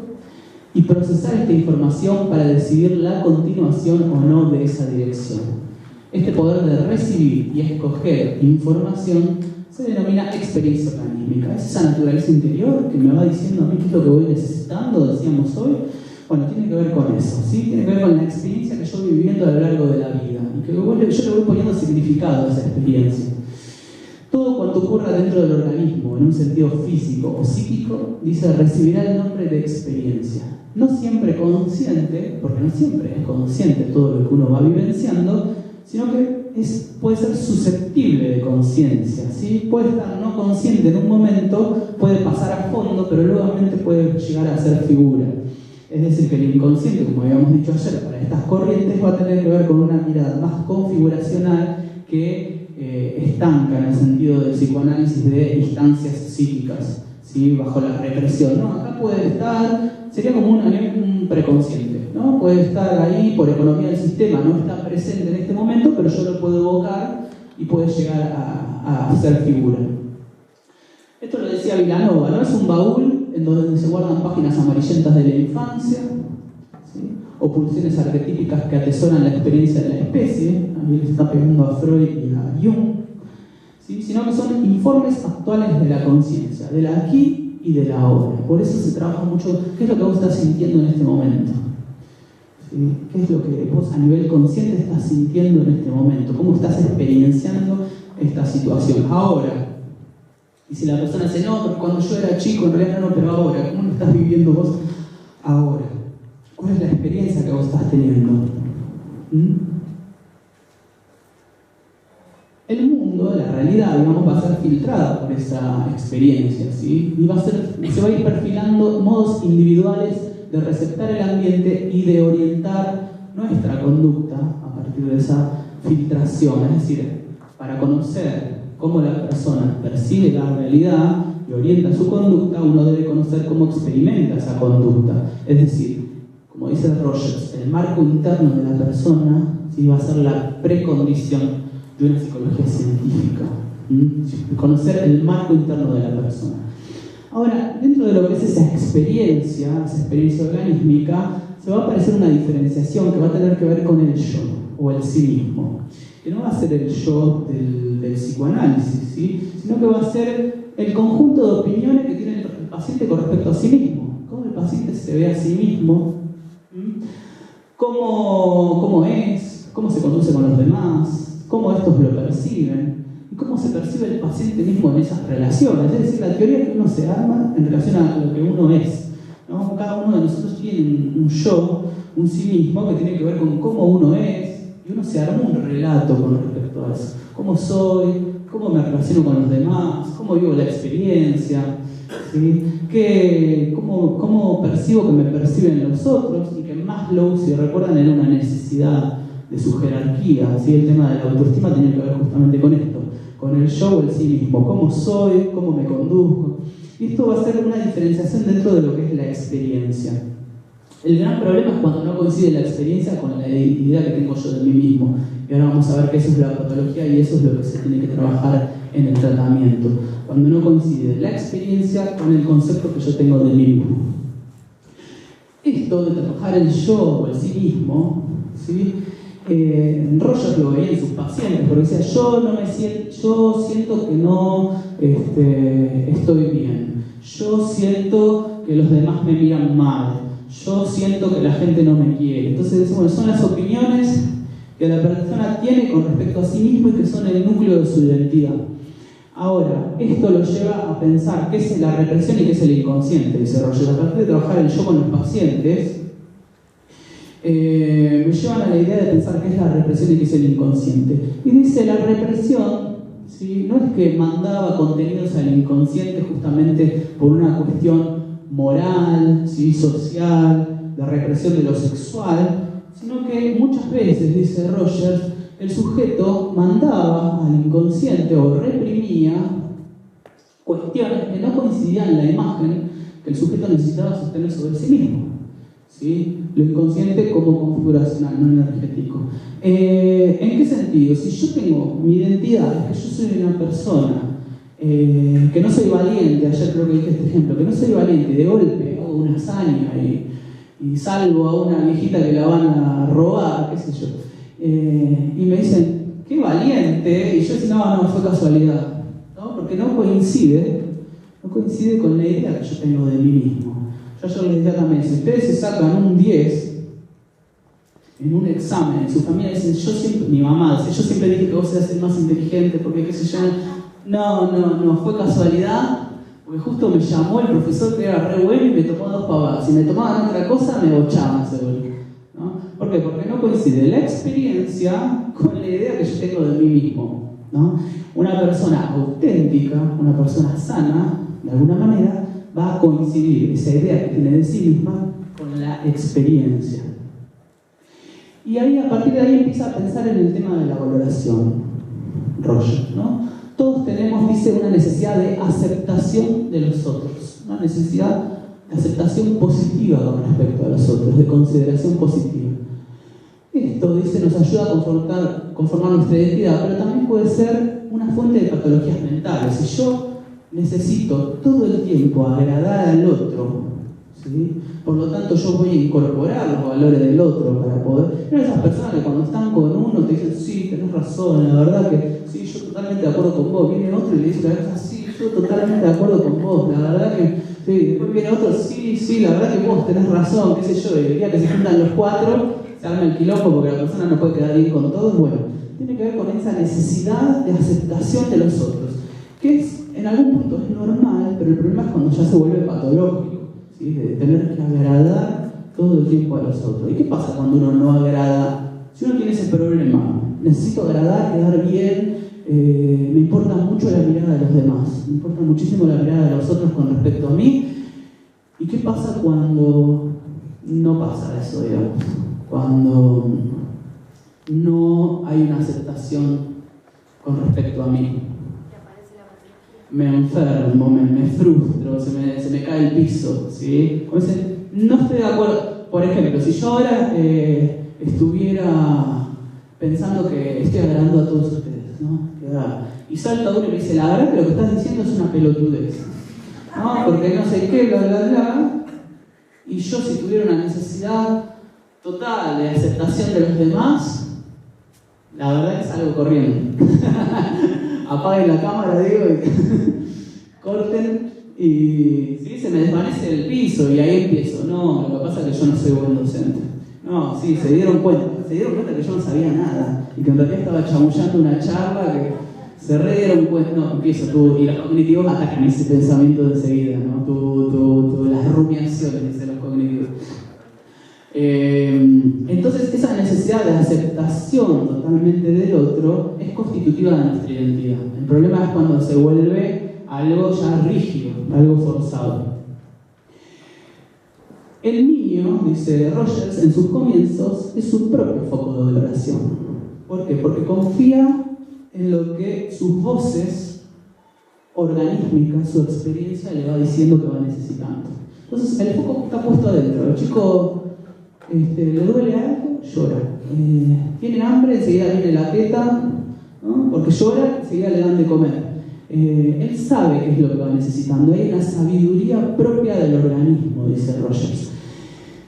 y procesar esta información para decidir la continuación o no de esa dirección. Este poder de recibir y escoger información se denomina experiencia organísmica. Es esa naturaleza interior que me va diciendo a mí qué es lo que voy necesitando, decíamos hoy. Bueno, tiene que ver con eso, ¿sí? Tiene que ver con la experiencia que yo voy viviendo a lo largo de la vida y que yo le voy poniendo significado a esa experiencia. Todo cuanto ocurra dentro del organismo, en un sentido físico o psíquico, dice, recibirá el nombre de experiencia. No siempre consciente, porque no siempre es consciente todo lo que uno va vivenciando, sino que puede ser susceptible de conciencia, ¿sí? Puede estar no consciente en un momento, puede pasar a fondo, pero luego puede llegar a ser figura. Es decir, que el inconsciente, como habíamos dicho ayer, para estas corrientes va a tener que ver con una mirada más configuracional que estanca en el sentido del psicoanálisis de instancias psíquicas, ¿sí? Bajo la represión, ¿no? Acá puede estar, sería como un preconsciente, ¿no? Puede estar ahí por economía del sistema, no está presente en este momento, pero yo lo puedo evocar y puede llegar a ser figura. Esto lo decía Vilanova, ¿no? Es un baúl en donde se guardan páginas amarillentas de la infancia, ¿sí? O pulsiones arquetípicas que atesoran la experiencia de la especie, a mí le está pegando a Freud y a Jung, ¿sí? Sino que son informes actuales de la conciencia, del aquí y del ahora. Por eso se trabaja mucho, ¿qué es lo que vos estás sintiendo en este momento? ¿Sí? ¿Qué es lo que vos a nivel consciente estás sintiendo en este momento? ¿Cómo estás experienciando esta situación? Ahora. Y si la persona dice, no, pero cuando yo era chico, en realidad no, pero ahora, ¿cómo lo estás viviendo vos ahora? ¿Cuál es la experiencia que vos estás teniendo? El mundo, la realidad, digamos, va a ser filtrada por esa experiencia, ¿sí? Y se va a ir perfilando modos individuales de receptar el ambiente y de orientar nuestra conducta a partir de esa filtración. Es decir, para conocer cómo la persona percibe la realidad y orienta su conducta, uno debe conocer cómo experimenta esa conducta. Es decir, como dice Rogers, el marco interno de la persona, ¿sí? Va a ser la precondición de una psicología científica. Conocer el marco interno de la persona. Ahora, dentro de lo que es esa experiencia organísmica, se va a aparecer una diferenciación que va a tener que ver con el yo o el sí mismo. Que no va a ser el yo del psicoanálisis, ¿sí? Sino que va a ser el conjunto de opiniones que tiene el paciente con respecto a sí mismo. Cómo el paciente se ve a sí mismo, cómo es, cómo se conduce con los demás, cómo estos lo perciben y cómo se percibe el paciente mismo en esas relaciones. Es decir, la teoría que uno se arma en relación a lo que uno es, ¿no? Cada uno de nosotros tiene un yo, un sí mismo que tiene que ver con cómo uno es. Y uno se arma un relato con respecto a eso. ¿Cómo soy? ¿Cómo me relaciono con los demás? ¿Cómo vivo la experiencia? ¿Sí? ¿Cómo percibo que me perciben los otros? Y que Maslow, si recuerdan, era una necesidad de su jerarquía. ¿Sí? El tema de la autoestima tenía que ver justamente con esto, con el yo o el sí mismo. ¿Cómo soy? ¿Cómo me conduzco? Y esto va a ser una diferenciación dentro de lo que es la experiencia. El gran problema es cuando no coincide la experiencia con la identidad que tengo yo de mí mismo. Y ahora vamos a ver que eso es la patología y eso es lo que se tiene que trabajar en el tratamiento. Cuando no coincide la experiencia con el concepto que yo tengo de mí mismo. Esto de trabajar el yo o el sí mismo, ¿sí? Rogers lo veía en sus pacientes, porque decía, yo siento que no estoy bien. Yo siento que los demás me miran mal. yo siento que la gente no me quiere. Entonces, bueno, son las opiniones que la persona tiene con respecto a sí mismo y que son el núcleo de su identidad. Ahora, esto lo lleva a pensar qué es la represión y qué es el inconsciente, dice Roger. A partir de trabajar el yo con los pacientes, me llevan a la idea de pensar qué es la represión y qué es el inconsciente. Y dice, la represión, ¿sí?, no es que mandaba contenidos al inconsciente justamente por una cuestión moral, ¿sí?, social, de represión de lo sexual, sino que muchas veces, dice Rogers, el sujeto mandaba al inconsciente o reprimía cuestiones que no coincidían en la imagen que el sujeto necesitaba sostener sobre sí mismo, ¿sí? Lo inconsciente como configuracional, no energético. ¿En qué sentido? Si yo tengo mi identidad, es que yo soy una persona que no soy valiente, ayer creo que dije este ejemplo, que no soy valiente, de golpe hago una hazaña y salvo a una viejita que la van a robar, qué sé yo, y me dicen, qué valiente, y yo decía, no, fue casualidad, ¿no? Porque no coincide con la idea que yo tengo de mí mismo. Yo les decía también, si ustedes se sacan un 10 en un examen, en su familia dicen, mi mamá dice, yo siempre dije que vos eras el más inteligente, porque qué sé yo, no, fue casualidad, porque justo me llamó el profesor que era re bueno y me tomó 2 pavadas. Si me tomaban otra cosa, me bochaban seguro, ¿no? ¿Por qué? Porque no coincide la experiencia con la idea que yo tengo de mí mismo, ¿no? Una persona auténtica, una persona sana, de alguna manera, va a coincidir esa idea que tiene de sí misma con la experiencia. Y ahí, a partir de ahí, empieza a pensar en el tema de la valoración, Roger, ¿no? Todos tenemos, dice, una necesidad de aceptación de los otros, una necesidad de aceptación positiva con respecto a los otros, de consideración positiva. Esto, dice, nos ayuda a conformar nuestra identidad, pero también puede ser una fuente de patologías mentales. Si yo necesito todo el tiempo agradar al otro, ¿sí?, por lo tanto yo voy a incorporar los valores del otro para poder... Pero esas personas que cuando están con uno te dicen, sí, tenés razón, la verdad que sí, yo totalmente de acuerdo con vos. Viene otro y le dice la verdad, sí, yo totalmente de acuerdo con vos, la verdad que... Sí, después viene otro, sí, la verdad que vos tenés razón, qué sé yo, y el día que se juntan los 4, se arma el quilombo porque la persona no puede quedar bien con todos. Bueno, tiene que ver con esa necesidad de aceptación de los otros, que es, en algún punto es normal, pero el problema es cuando ya se vuelve patológico, ¿sí?, de tener que agradar todo el tiempo a los otros. ¿Y qué pasa cuando uno no agrada? Si uno tiene ese problema, necesito agradar, quedar bien, me importa mucho la mirada de los demás, me importa muchísimo la mirada de los otros con respecto a mí. ¿Y qué pasa cuando no pasa eso, digamos? Cuando no hay una aceptación con respecto a mí. Me enfermo, me frustro, se me cae el piso, ¿sí? Como dicen, no estoy de acuerdo. Por ejemplo, si yo ahora estuviera pensando que estoy agradando a todos ustedes, ¿no? Y salta uno y me dice, la verdad que lo que estás diciendo es una pelotudez, ¿no? Porque no sé qué, bla. Y yo, si tuviera una necesidad total de aceptación de los demás, la verdad que salgo corriendo. Apaguen la cámara, digo, y corten, y ¿sí?, se me desvanece el piso, y ahí empiezo. No, lo que pasa es que yo no soy buen docente. No, sí, se dieron cuenta que yo no sabía nada, y que en realidad estaba chamullando una charla que se re dieron cuenta. No, empiezo tú, y los cognitivos atacan ese pensamiento de enseguida, ¿no? Las rumiaciones, dicen los cognitivos. Entonces, esa necesidad de aceptación totalmente del otro es constitutiva de nuestra identidad. El problema es cuando se vuelve algo ya rígido, algo forzado. El niño, dice Rogers, en sus comienzos es su propio foco de valoración. ¿Por qué? Porque confía en lo que sus voces organísmicas, su experiencia le va diciendo que va necesitando. Entonces, el foco está puesto adentro. El chico le duele algo, llora. Tiene hambre, enseguida viene la teta, ¿no? Porque llora, enseguida le dan de comer. Él sabe qué es lo que va necesitando. Hay una sabiduría propia del organismo, dice Rogers.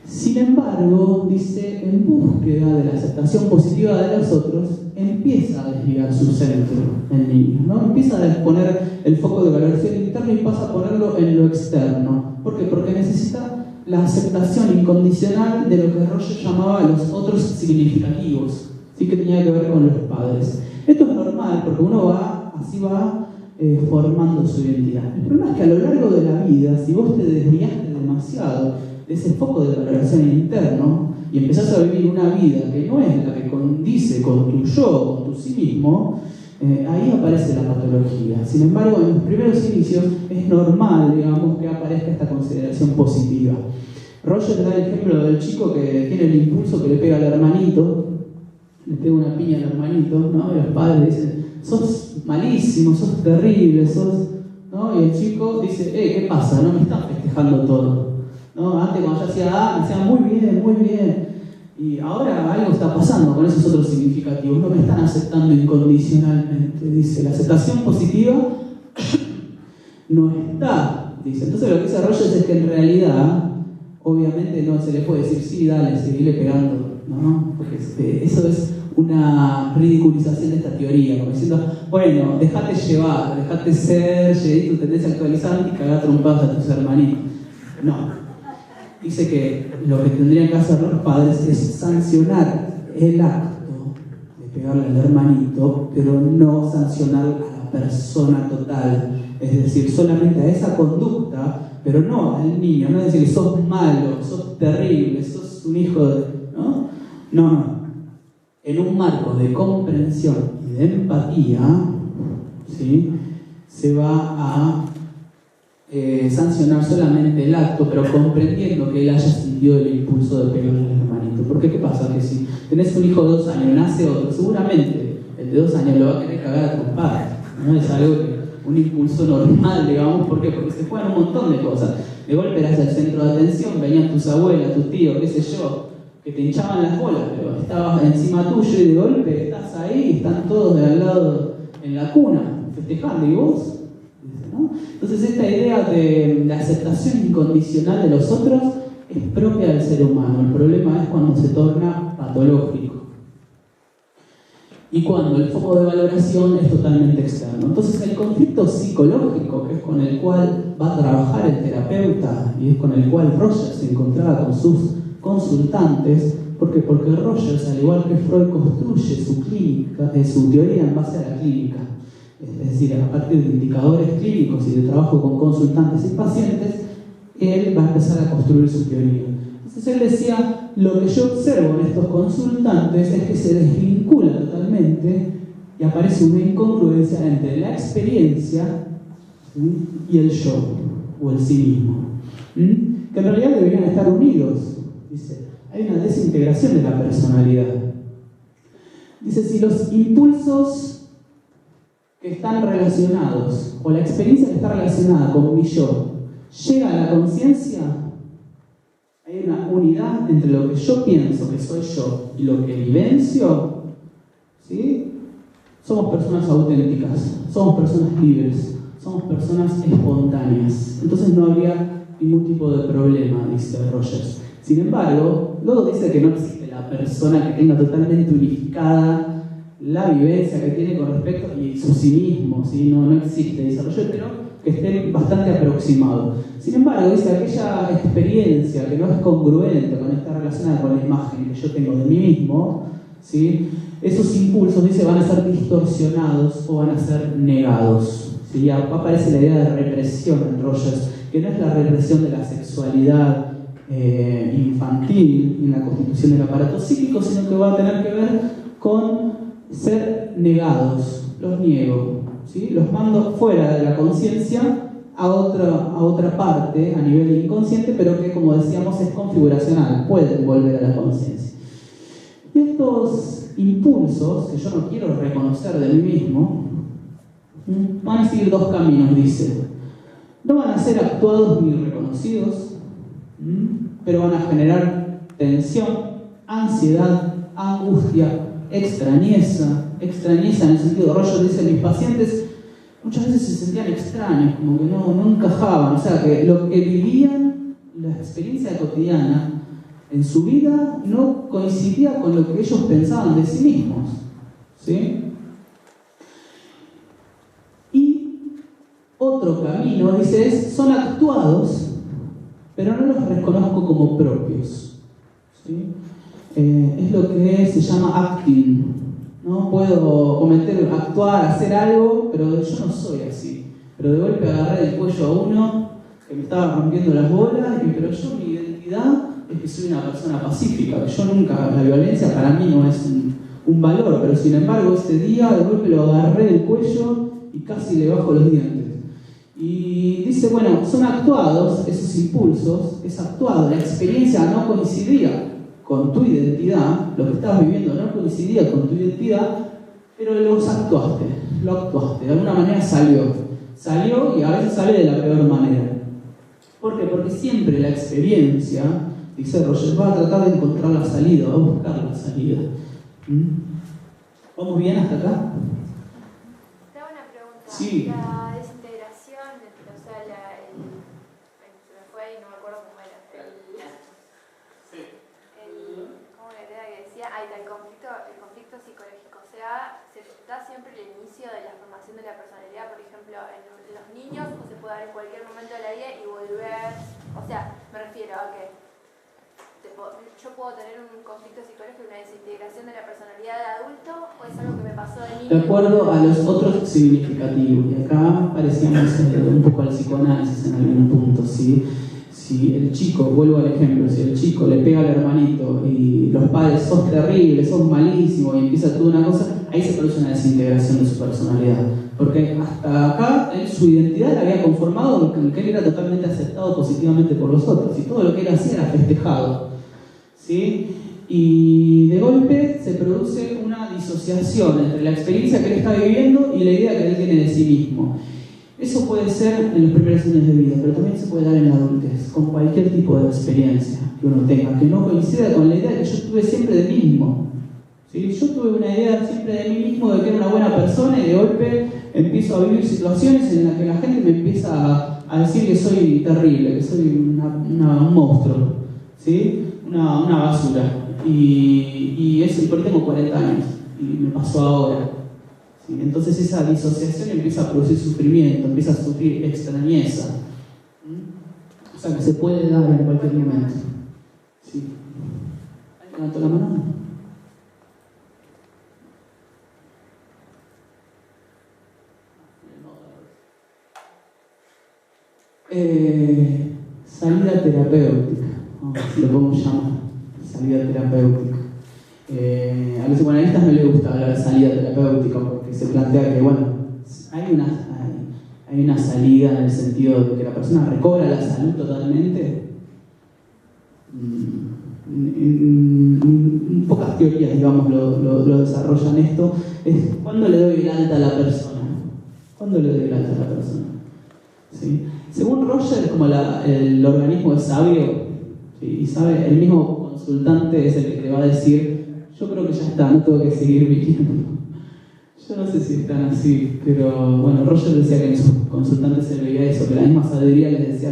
Sin embargo, dice, en búsqueda de la aceptación positiva de los otros, empieza a desviar su centro el niño, ¿no? Empieza a poner el foco de valoración interna y pasa a ponerlo en lo externo. ¿Por qué? Porque necesita la aceptación incondicional de lo que Roger llamaba los otros significativos, ¿sí? Que tenía que ver con los padres. Esto es normal porque uno va formando su identidad. El problema es que a lo largo de la vida, si vos te desviaste demasiado de ese foco de valoración interno y empezás a vivir una vida que no es la que condice con tu yo, con tu sí mismo, ahí aparece la patología. Sin embargo, en los primeros inicios es normal, digamos, que aparezca esta consideración positiva. Roger da el ejemplo del chico que tiene el impulso que le pega al hermanito, le pega una piña al hermanito, ¿no? Y los padres dicen, sos malísimo, sos terrible, ¿no? Y el chico dice, ¿qué pasa? No me están festejando todo, ¿no? Antes cuando yo hacía A, me decían muy bien, muy bien. Y ahora algo está pasando con esos otros significativos, no me están aceptando incondicionalmente. Dice, la aceptación positiva no está, dice. Entonces lo que dice Rogers es que en realidad, obviamente no se le puede decir, sí, dale, seguile pegando, ¿no? Porque eso es una ridiculización de esta teoría, como diciendo, bueno, dejate llevar, dejate ser, llegué tu tendencia actualizante y cagá trompadas a tus hermanitos. No. Dice que lo que tendrían que hacer los padres es sancionar el acto de pegarle al hermanito, pero no sancionar a la persona total. Es decir, solamente a esa conducta, pero no al niño. No es decir, sos malo, sos terrible, sos un hijo de... ¿no? No. En un marco de comprensión y de empatía, ¿sí? Se va a sancionar solamente el acto, pero comprendiendo que él haya sentido el impulso de pegarle al hermanito. Porque ¿qué pasa? Que si tenés un hijo de 2 años, nace otro, seguramente el de 2 años lo va a querer cagar a tu padre, ¿no? Es algo que, un impulso normal, digamos. ¿Por qué? Porque se juegan un montón de cosas. De golpe eras el centro de atención, venían tus abuelas, tus tíos, qué sé yo, que te hinchaban las bolas, pero estabas encima tuyo y de golpe estás ahí y están todos de al lado en la cuna, festejando, y vos, ¿no? Entonces esta idea de la aceptación incondicional de los otros es propia del ser humano. El problema es cuando se torna patológico y cuando el foco de valoración es totalmente externo. Entonces el conflicto psicológico, que es con el cual va a trabajar el terapeuta y es con el cual Rogers se encontraba con sus consultantes, porque Rogers, al igual que Freud, construye su clínica, su teoría en base a la clínica, es decir, a partir de indicadores clínicos y de trabajo con consultantes y pacientes, él va a empezar a construir su teoría. Entonces él decía, lo que yo observo en estos consultantes es que se desvincula totalmente y aparece una incongruencia entre la experiencia, ¿sí?, y el yo, o el sí mismo, que en realidad deberían estar unidos. Dice, hay una desintegración de la personalidad. Dice, si los impulsos que están relacionados, o la experiencia que está relacionada con mi yo, llega a la conciencia, hay una unidad entre lo que yo pienso que soy yo y lo que vivencio, ¿sí? Somos personas auténticas, somos personas libres, somos personas espontáneas. Entonces no habría ningún tipo de problema, dice Rogers. Sin embargo, luego dice que no existe la persona que tenga totalmente unificada la vivencia que tiene con respecto y su sí mismo, ¿sí? No existe, dice Rogers, pero que esté bastante aproximado. Sin embargo, dice, aquella experiencia que no es congruente con esta relacionada con la imagen que yo tengo de mí mismo, ¿sí?, esos impulsos, dice, van a ser distorsionados o van a ser negados, ¿sí? Aparece la idea de represión en Rogers, que no es la represión de la sexualidad infantil en la constitución del aparato psíquico, sino que va a tener que ver con ser negados. Los niego, ¿sí? Los mando fuera de la conciencia a otra parte, a nivel inconsciente, pero que, como decíamos, es configuracional, pueden volver a la conciencia. Y estos impulsos, que yo no quiero reconocer de mí mismo, van a seguir 2 caminos, dice. No van a ser actuados ni reconocidos, pero van a generar tensión, ansiedad, angustia, extrañeza en el sentido, Rogers dice, mis pacientes muchas veces se sentían extraños, como que no encajaban, o sea, que lo que vivían, la experiencia cotidiana en su vida no coincidía con lo que ellos pensaban de sí mismos, ¿sí? Y otro camino, dice, son actuados pero no los reconozco como propios. ¿Sí? Es lo que se llama acting, ¿no? Puedo actuar, hacer algo, pero yo no soy así. Pero de golpe agarré el cuello a uno que me estaba rompiendo las bolas, pero yo, mi identidad es que soy una persona pacífica, que yo nunca, la violencia para mí no es un valor, pero sin embargo ese día de golpe lo agarré del cuello y casi le bajo los dientes. Y dice, bueno, son actuados esos impulsos, es actuado, la experiencia no coincidía con tu identidad, lo que estabas viviendo no coincidía con tu identidad, pero lo actuaste, de alguna manera salió y a veces sale de la peor manera. ¿Por qué? Porque siempre la experiencia, dice Roger, va a tratar de encontrar la salida, va a buscar la salida. ¿Vamos bien hasta acá? Te hago una pregunta. Sí. La desintegración, o sea, se me fue y no me acuerdo cómo era. ¿Cómo era que decía? Ahí está, el conflicto psicológico. O sea, se da siempre el inicio de la formación de la personalidad, por ejemplo, en los niños, o se puede dar en cualquier momento de la vida y volver. O sea, me refiero a que yo puedo tener un conflicto psicológico, una desintegración de la personalidad de adulto, o es algo que me pasó de niño. De acuerdo a los otros significativos, y acá parecíamos un poco al psicoanálisis en algún punto, ¿sí? Si el chico, vuelvo al ejemplo, si el chico le pega al hermanito y los padres sos terribles, sos malísimos y empieza toda una cosa, ahí se produce una desintegración de su personalidad. Porque hasta acá su identidad la había conformado en que él era totalmente aceptado positivamente por los otros y todo lo que él hacía era festejado. ¿Sí? Y de golpe se produce una disociación entre la experiencia que él está viviendo y la idea que él tiene de sí mismo. Eso puede ser en los primeros años de vida, pero también se puede dar en la adultez, con cualquier tipo de experiencia que uno tenga, que no coincida con la idea que yo tuve siempre de mí mismo. ¿Sí? Yo tuve una idea siempre de mí mismo, de que era una buena persona, y de golpe empiezo a vivir situaciones en las que la gente me empieza a decir que soy terrible, que soy un monstruo, ¿sí? Una basura. Y eso, porque tengo 40 años y me pasó ahora. ¿Sí? Entonces esa disociación empieza a producir sufrimiento, empieza a sufrir extrañeza. O sea que se puede dar en cualquier momento. ¿Sí? ¿Alguien levantó la mano? Salida terapéutica, lo podemos llamar, salida terapéutica. A los psicoanalistas no les gusta hablar de salida terapéutica porque se plantea que, bueno, hay una salida en el sentido de que la persona recobra la salud totalmente. Pocas teorías, digamos, lo desarrollan esto. Es cuándo le doy el alta a la persona. ¿Cuándo le doy el alta a la persona? ¿Sí? Según Roger, como el organismo es sabio, ¿sí? Y sabe, el mismo consultante es el que te va a decir, yo creo que ya está, no tengo que seguir viviendo. Yo no sé si están así, pero bueno, Roger decía que en sus consultantes se veía eso, que la misma sabiduría les decía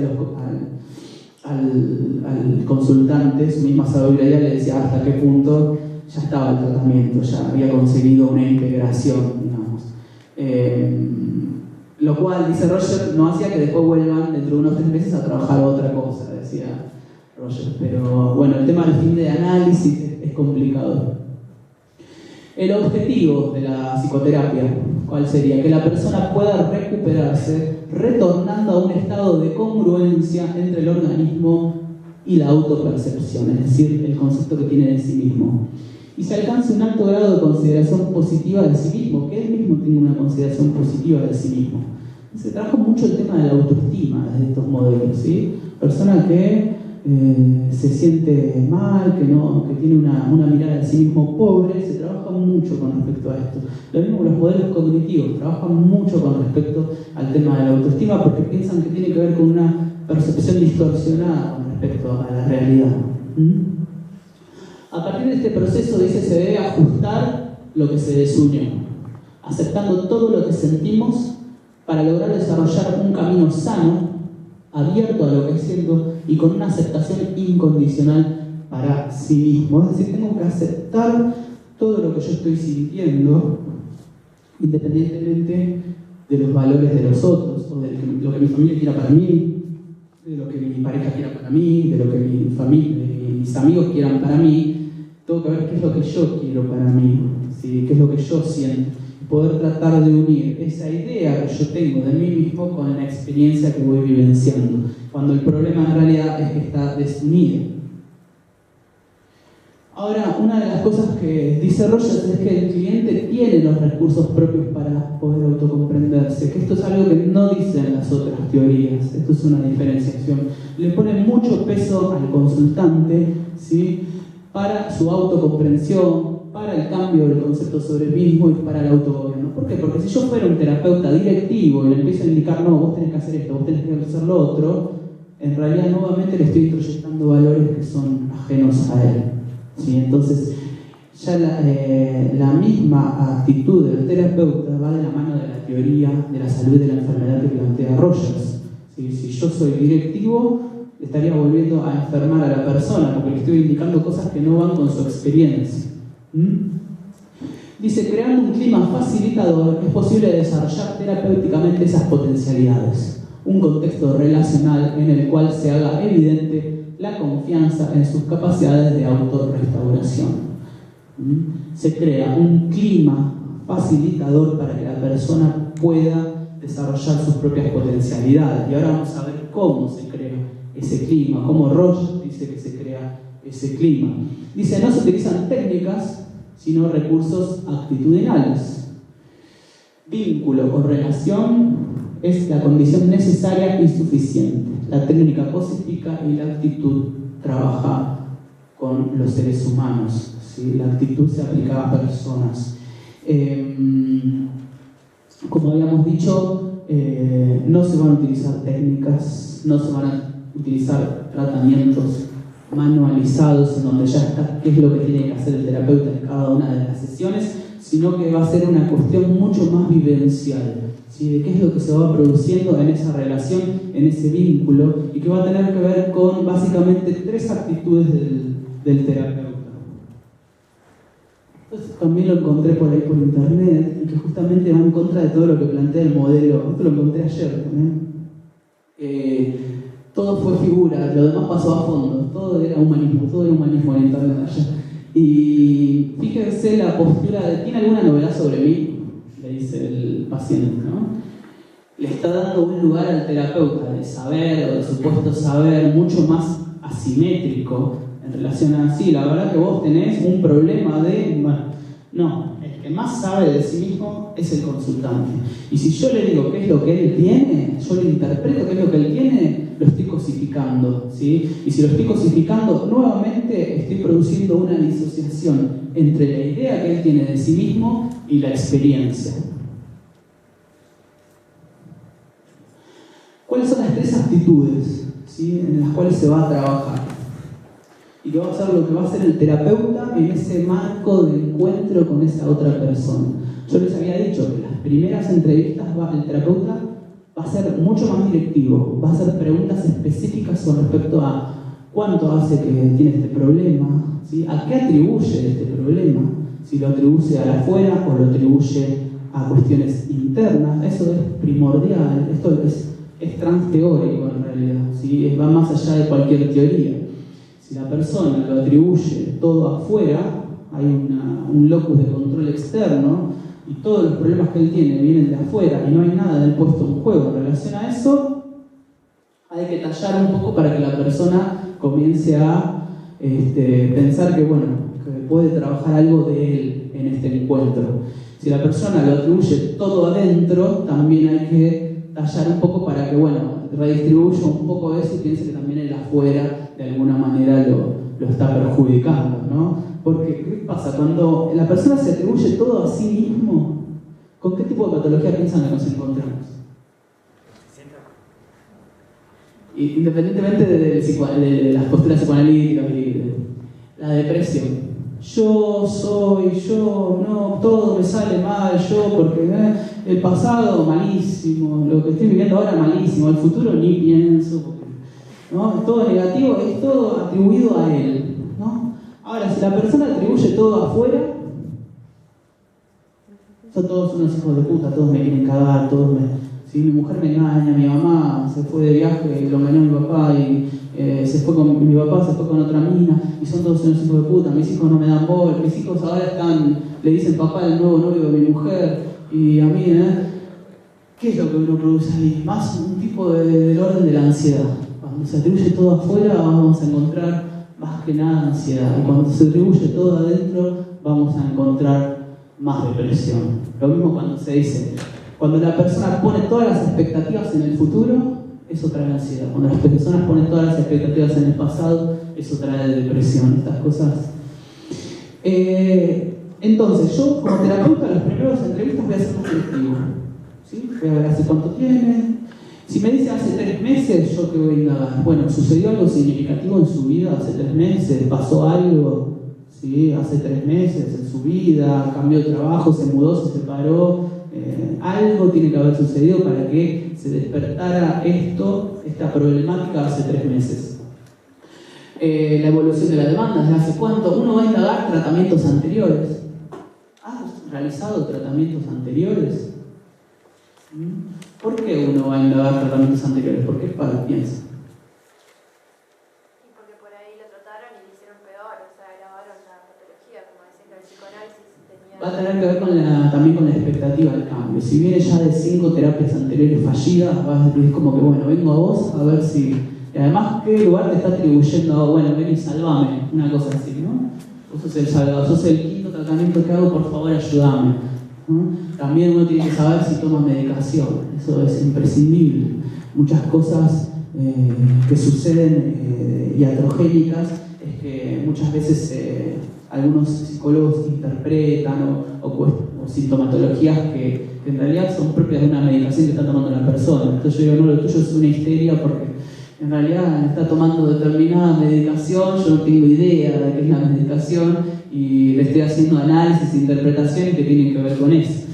al consultante, su misma sabiduría le decía hasta qué punto ya estaba el tratamiento, ya había conseguido una integración, digamos. Lo cual, dice Roger, no hacía que después vuelvan dentro de unos 3 meses a trabajar otra cosa, decía Roger. Pero bueno, el tema del fin de análisis es complicado. El objetivo de la psicoterapia, ¿cuál sería? Que la persona pueda recuperarse retornando a un estado de congruencia entre el organismo y la autopercepción, es decir, el concepto que tiene de sí mismo. Y se alcance un alto grado de consideración positiva de sí mismo, que él mismo tenga una consideración positiva de sí mismo. Se trabaja mucho el tema de la autoestima desde estos modelos, ¿sí? Persona que se siente mal, que tiene una mirada de sí mismo pobre, se trabaja mucho con respecto a esto. Lo mismo con los modelos cognitivos, trabajan mucho con respecto al tema de la autoestima porque piensan que tiene que ver con una percepción distorsionada con respecto a la realidad. A partir de este proceso, dice, se debe ajustar lo que se desunió, aceptando todo lo que sentimos para lograr desarrollar un camino sano, abierto a lo que siento y con una aceptación incondicional para sí mismo. Es decir, tengo que aceptar todo lo que yo estoy sintiendo, independientemente de los valores de los otros o de lo que mi familia quiera para mí, de lo que mi pareja quiera para mí, de lo que mi familia, mis amigos quieran para mí. Tengo que ver qué es lo que yo quiero para mí, ¿sí? Qué es lo que yo siento. Poder tratar de unir esa idea que yo tengo de mí mismo con la experiencia que voy vivenciando, cuando el problema en realidad es que está desunido. Ahora, una de las cosas que dice Rogers es que el cliente tiene los recursos propios para poder autocomprenderse, que esto es algo que no dicen las otras teorías, esto es una diferenciación. Le pone mucho peso al consultante, ¿sí? Para su autocomprensión, para el cambio del concepto sobre el mismo y para el autogobierno. ¿Por qué? Porque si yo fuera un terapeuta directivo y le empiezo a indicar, no, vos tenés que hacer esto, vos tenés que hacer lo otro, en realidad nuevamente le estoy introyectando valores que son ajenos a él. ¿Sí? Entonces, ya la misma actitud del terapeuta va de la mano de la teoría de la salud y de la enfermedad que plantea Rogers. ¿Sí? Si yo soy directivo, estaría volviendo a enfermar a la persona porque le estoy indicando cosas que no van con su experiencia. Dice, creando un clima facilitador es posible desarrollar terapéuticamente esas potencialidades, un contexto relacional en el cual se haga evidente la confianza en sus capacidades de autorrestauración. Se crea un clima facilitador para que la persona pueda desarrollar sus propias potencialidades. Y ahora vamos a ver cómo se crea ese clima, cómo Rogers dice que se crea ese clima. Dice, no se utilizan técnicas, sino recursos actitudinales. Vínculo o relación es la condición necesaria y suficiente. La técnica cosífica y la actitud trabaja con los seres humanos, ¿sí? La actitud se aplica a personas. Como habíamos dicho, no se van a utilizar técnicas, no se van a utilizar tratamientos manualizados en donde ya está qué es lo que tiene que hacer el terapeuta en cada una de las sesiones, sino que va a ser una cuestión mucho más vivencial, ¿sí? De qué es lo que se va produciendo en esa relación, en ese vínculo, y que va a tener que ver con básicamente 3 actitudes del terapeuta. Entonces también lo encontré por ahí por internet y que justamente va en contra de todo lo que plantea el modelo. Esto lo encontré ayer también. Todo fue figura, lo demás pasó a fondo, todo era humanismo en internet allá. Y fíjense la postura de, ¿tiene alguna novedad sobre mí? Le dice el paciente, ¿no? Le está dando un lugar al terapeuta de saber o de supuesto saber mucho más asimétrico en relación a, sí, la verdad que vos tenés un problema de... Bueno, no, el que más sabe de sí mismo es el consultante. Y si yo le digo qué es lo que él tiene, yo le interpreto qué es lo que él tiene, lo estoy cosificando, ¿sí? Y si lo estoy cosificando, nuevamente estoy produciendo una disociación entre la idea que él tiene de sí mismo y la experiencia. ¿Cuáles son las 3 actitudes, ¿sí? En las cuales se va a trabajar? Y que va a ser lo que va a hacer el terapeuta en ese marco de encuentro con esa otra persona. Yo les había dicho que las primeras entrevistas el terapeuta va a ser mucho más directivo, va a hacer preguntas específicas con respecto a cuánto hace que tiene este problema, ¿sí? A qué atribuye este problema, si lo atribuye a la afuera o lo atribuye a cuestiones internas. Eso es primordial, esto es transteórico en realidad, ¿sí? Va más allá de cualquier teoría. Si la persona lo atribuye todo afuera, hay un locus de control externo y todos los problemas que él tiene vienen de afuera y no hay nada del puesto en juego en relación a eso, hay que tallar un poco para que la persona comience a pensar que, bueno, que puede trabajar algo de él en este encuentro. Si la persona lo atribuye todo adentro, también hay que tallar un poco para que, bueno, redistribuya un poco eso y piense que también el afuera de alguna manera lo está perjudicando, ¿no? Porque, ¿qué pasa? Cuando la persona se atribuye todo a sí mismo, ¿con qué tipo de patología piensan que nos encontramos? Independientemente de las posturas psicoanalíticas y de la depresión. Yo, no, todo me sale mal, porque el pasado malísimo, lo que estoy viviendo ahora malísimo, el futuro ni pienso, ¿no? Todo negativo, es todo atribuido a él, ¿no? Ahora, si la persona atribuye todo afuera, son todos unos hijos de puta, todos me quieren cagar, ¿sí? Mi mujer me engaña, mi mamá se fue de viaje, lo engañó a mi papá y mi papá se fue con otra mina y son todos unos hijos de puta, mis hijos no me dan bola, mis hijos ahora le dicen papá al nuevo novio de mi mujer y a mí, ¿qué es lo que uno produce ahí? Más un tipo del orden de la ansiedad. Cuando se atribuye todo afuera vamos a encontrar más que nada ansiedad y cuando se atribuye todo adentro vamos a encontrar más depresión. Lo mismo cuando se dice, cuando la persona pone todas las expectativas en el futuro, eso trae ansiedad. Cuando las personas ponen todas las expectativas en el pasado, eso trae depresión, estas cosas. Entonces, yo como terapeuta, en las primeras entrevistas voy a hacer un colectivo. ¿Sí? Voy a ver hace cuánto tiene. Si me dice hace 3 meses, yo que voy a indagar. Bueno, ¿sucedió algo significativo en su vida hace 3 meses? ¿Pasó algo? ¿Sí? Hace 3 meses en su vida, cambió de trabajo, se mudó, se separó. Algo tiene que haber sucedido para que se despertara esta problemática hace 3 meses. La evolución de la demanda, ¿desde hace cuánto? Uno va a indagar tratamientos anteriores. ¿Has realizado tratamientos anteriores? ¿Por qué uno va a indagar tratamientos anteriores? ¿Por qué piensa? Y porque por ahí lo trataron y le hicieron peor, o sea, agravaron la patología, como decía el psicoanálisis tenía... Va a tener que ver también con la expectativa del cambio. Si viene ya de 5 terapias anteriores fallidas, es como que, bueno, vengo a vos a ver si... Y además, ¿qué lugar te está atribuyendo? Bueno, ven y salvame, una cosa así, ¿no? Vos sos el salvador, sos el 5.º tratamiento que hago, por favor ayúdame, ¿no? También uno tiene que saber si toma medicación, eso es imprescindible. Muchas cosas que suceden iatrogénicas es que muchas veces algunos psicólogos interpretan o sintomatologías que en realidad son propias de una medicación que está tomando la persona. Entonces yo digo, no, lo tuyo es una histeria porque en realidad está tomando determinada medicación, yo no tengo idea de qué es la medicación y le estoy haciendo análisis e interpretaciones que tienen que ver con eso.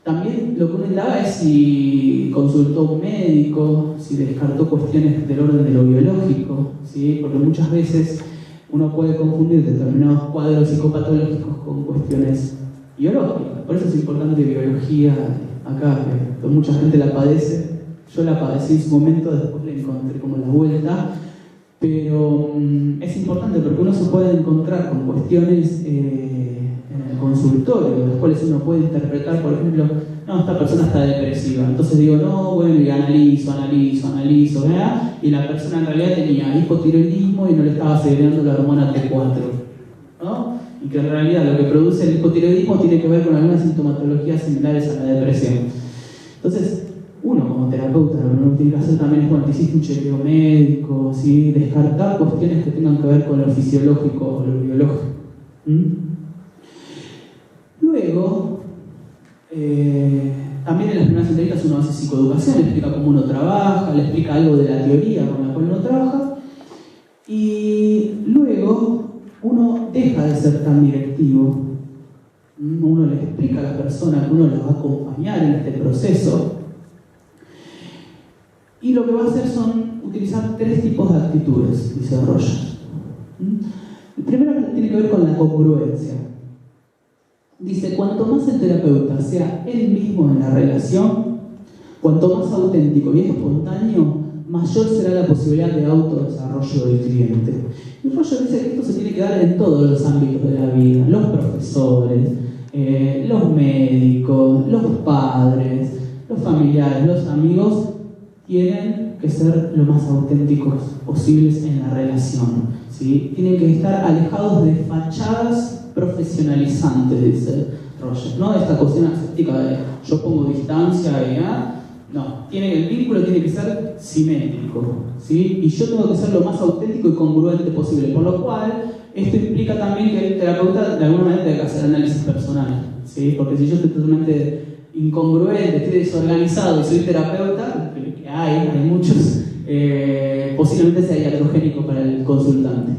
También lo que uno indaga es si consultó a un médico, si descartó cuestiones del orden de lo biológico, ¿sí? Porque muchas veces uno puede confundir determinados cuadros psicopatológicos con cuestiones biológicas. Por eso es importante biología acá, que mucha gente la padece. Yo la padecí en su momento, después le encontré como la vuelta, pero es importante porque uno se puede encontrar con cuestiones en el consultorio, las cuales uno puede interpretar, por ejemplo, no, esta persona está depresiva, entonces digo, no, bueno, y analizo, ¿verdad? Y la persona en realidad tenía hipotiroidismo y no le estaba segregando la hormona T4, ¿no? Y que en realidad lo que produce el hipotiroidismo tiene que ver con algunas sintomatologías similares a la depresión. Entonces, uno como terapeuta lo que uno tiene que hacer también es, cuando hiciste un chequeo médico, ¿sí? Descartar cuestiones que tengan que ver con lo fisiológico o lo biológico. Luego, también en las primeras entrevistas uno hace psicoeducación, le explica cómo uno trabaja, le explica algo de la teoría con la cual uno trabaja, y luego uno deja de ser tan directivo. Uno le explica a la persona que uno la va a acompañar en este proceso. Y lo que va a hacer son utilizar 3 tipos de actitudes, dice Rogers. El primero tiene que ver con la congruencia. Dice, cuanto más el terapeuta sea él mismo en la relación, cuanto más auténtico y espontáneo, mayor será la posibilidad de autodesarrollo del cliente. Y Rogers dice que esto se tiene que dar en todos los ámbitos de la vida. Los profesores, los médicos, los padres, los familiares, los amigos, tienen que ser lo más auténticos posibles en la relación, ¿sí? Tienen que estar alejados de fachadas profesionalizantes, dice Rogers, ¿no? Esta cuestión aséptica de yo pongo distancia y no, el vínculo tiene que ser simétrico, ¿sí? Y yo tengo que ser lo más auténtico y congruente posible, por lo cual esto implica también que el terapeuta de alguna manera tenga que hacer análisis personal, ¿sí? Porque si yo estoy totalmente incongruente, estoy desorganizado y soy terapeuta, que hay muchos, posiblemente sea iatrogénico para el consultante.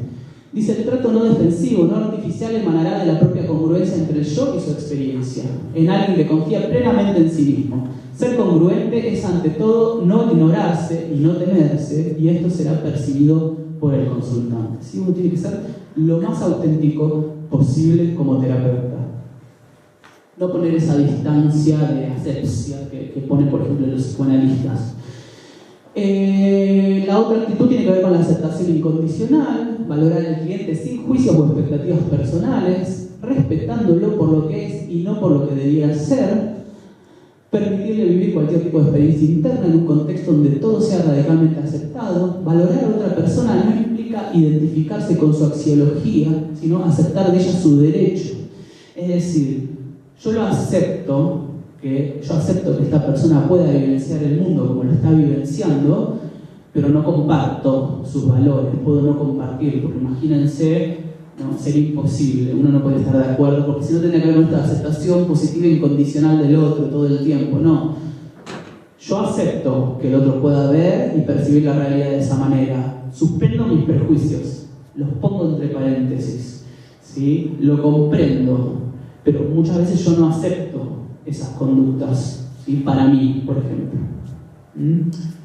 Dice, el trato no defensivo, no artificial, emanará de la propia congruencia entre el yo y su experiencia, en alguien que confía plenamente en sí mismo. Ser congruente es ante todo no ignorarse y no temerse, y esto será percibido por el consultante. ¿Sí? Uno tiene que ser lo más auténtico posible como terapeuta. no poner esa distancia de asepsia que ponen, por ejemplo, los psicoanalistas. La otra actitud tiene que ver con la aceptación incondicional, valorar al cliente sin juicios o expectativas personales, respetándolo por lo que es y no por lo que debiera ser, permitirle vivir cualquier tipo de experiencia interna en un contexto donde todo sea radicalmente aceptado. Valorar a otra persona no implica identificarse con su axiología, sino aceptar de ella su derecho. Es decir, yo acepto que esta persona pueda vivenciar el mundo como lo está vivenciando, pero no comparto sus valores, puedo no compartir, porque imagínense, no, sería imposible, uno no puede estar de acuerdo, porque si no tendría que haber esta aceptación positiva e incondicional del otro todo el tiempo, no. Yo acepto que el otro pueda ver y percibir la realidad de esa manera, suspendo mis prejuicios, los pongo entre paréntesis, ¿sí? Lo comprendo, pero muchas veces yo no acepto esas conductas, ¿sí? Para mí, por ejemplo.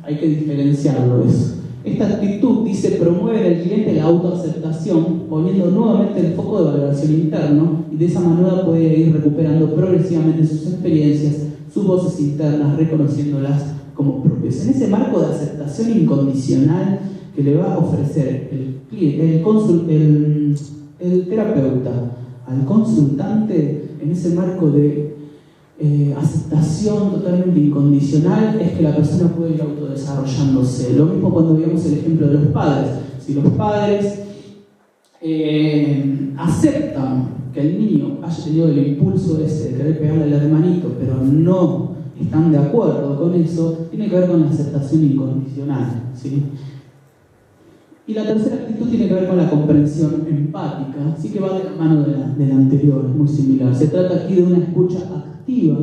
Hay que diferenciarlo eso. Esta actitud, dice, promueve en el cliente la autoaceptación, poniendo nuevamente el foco de valoración interno, y de esa manera puede ir recuperando progresivamente sus experiencias, sus voces internas, reconociéndolas como propias. En ese marco de aceptación incondicional que le va a ofrecer el terapeuta al consultante, en ese marco de aceptación totalmente incondicional, es que la persona puede ir autodesarrollándose. Lo mismo cuando veamos el ejemplo de los padres. Si los padres aceptan que el niño haya tenido el impulso ese de querer pegarle al hermanito, pero no están de acuerdo con eso, tiene que ver con la aceptación incondicional, ¿sí? Y la tercera actitud tiene que ver con la comprensión empática, así que va de la mano de la anterior, muy similar. Se trata aquí de una escucha activa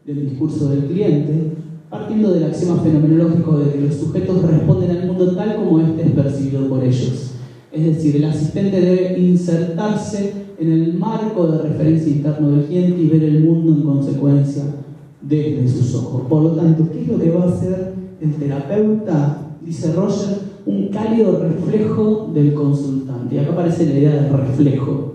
del discurso del cliente, partiendo del axioma fenomenológico de que los sujetos responden al mundo tal como éste es percibido por ellos. Es decir, el asistente debe insertarse en el marco de referencia interno del cliente y ver el mundo en consecuencia desde sus ojos. Por lo tanto, ¿qué es lo que va a hacer el terapeuta? Dice Roger, un cálido reflejo del consultante. Y acá aparece la idea del reflejo.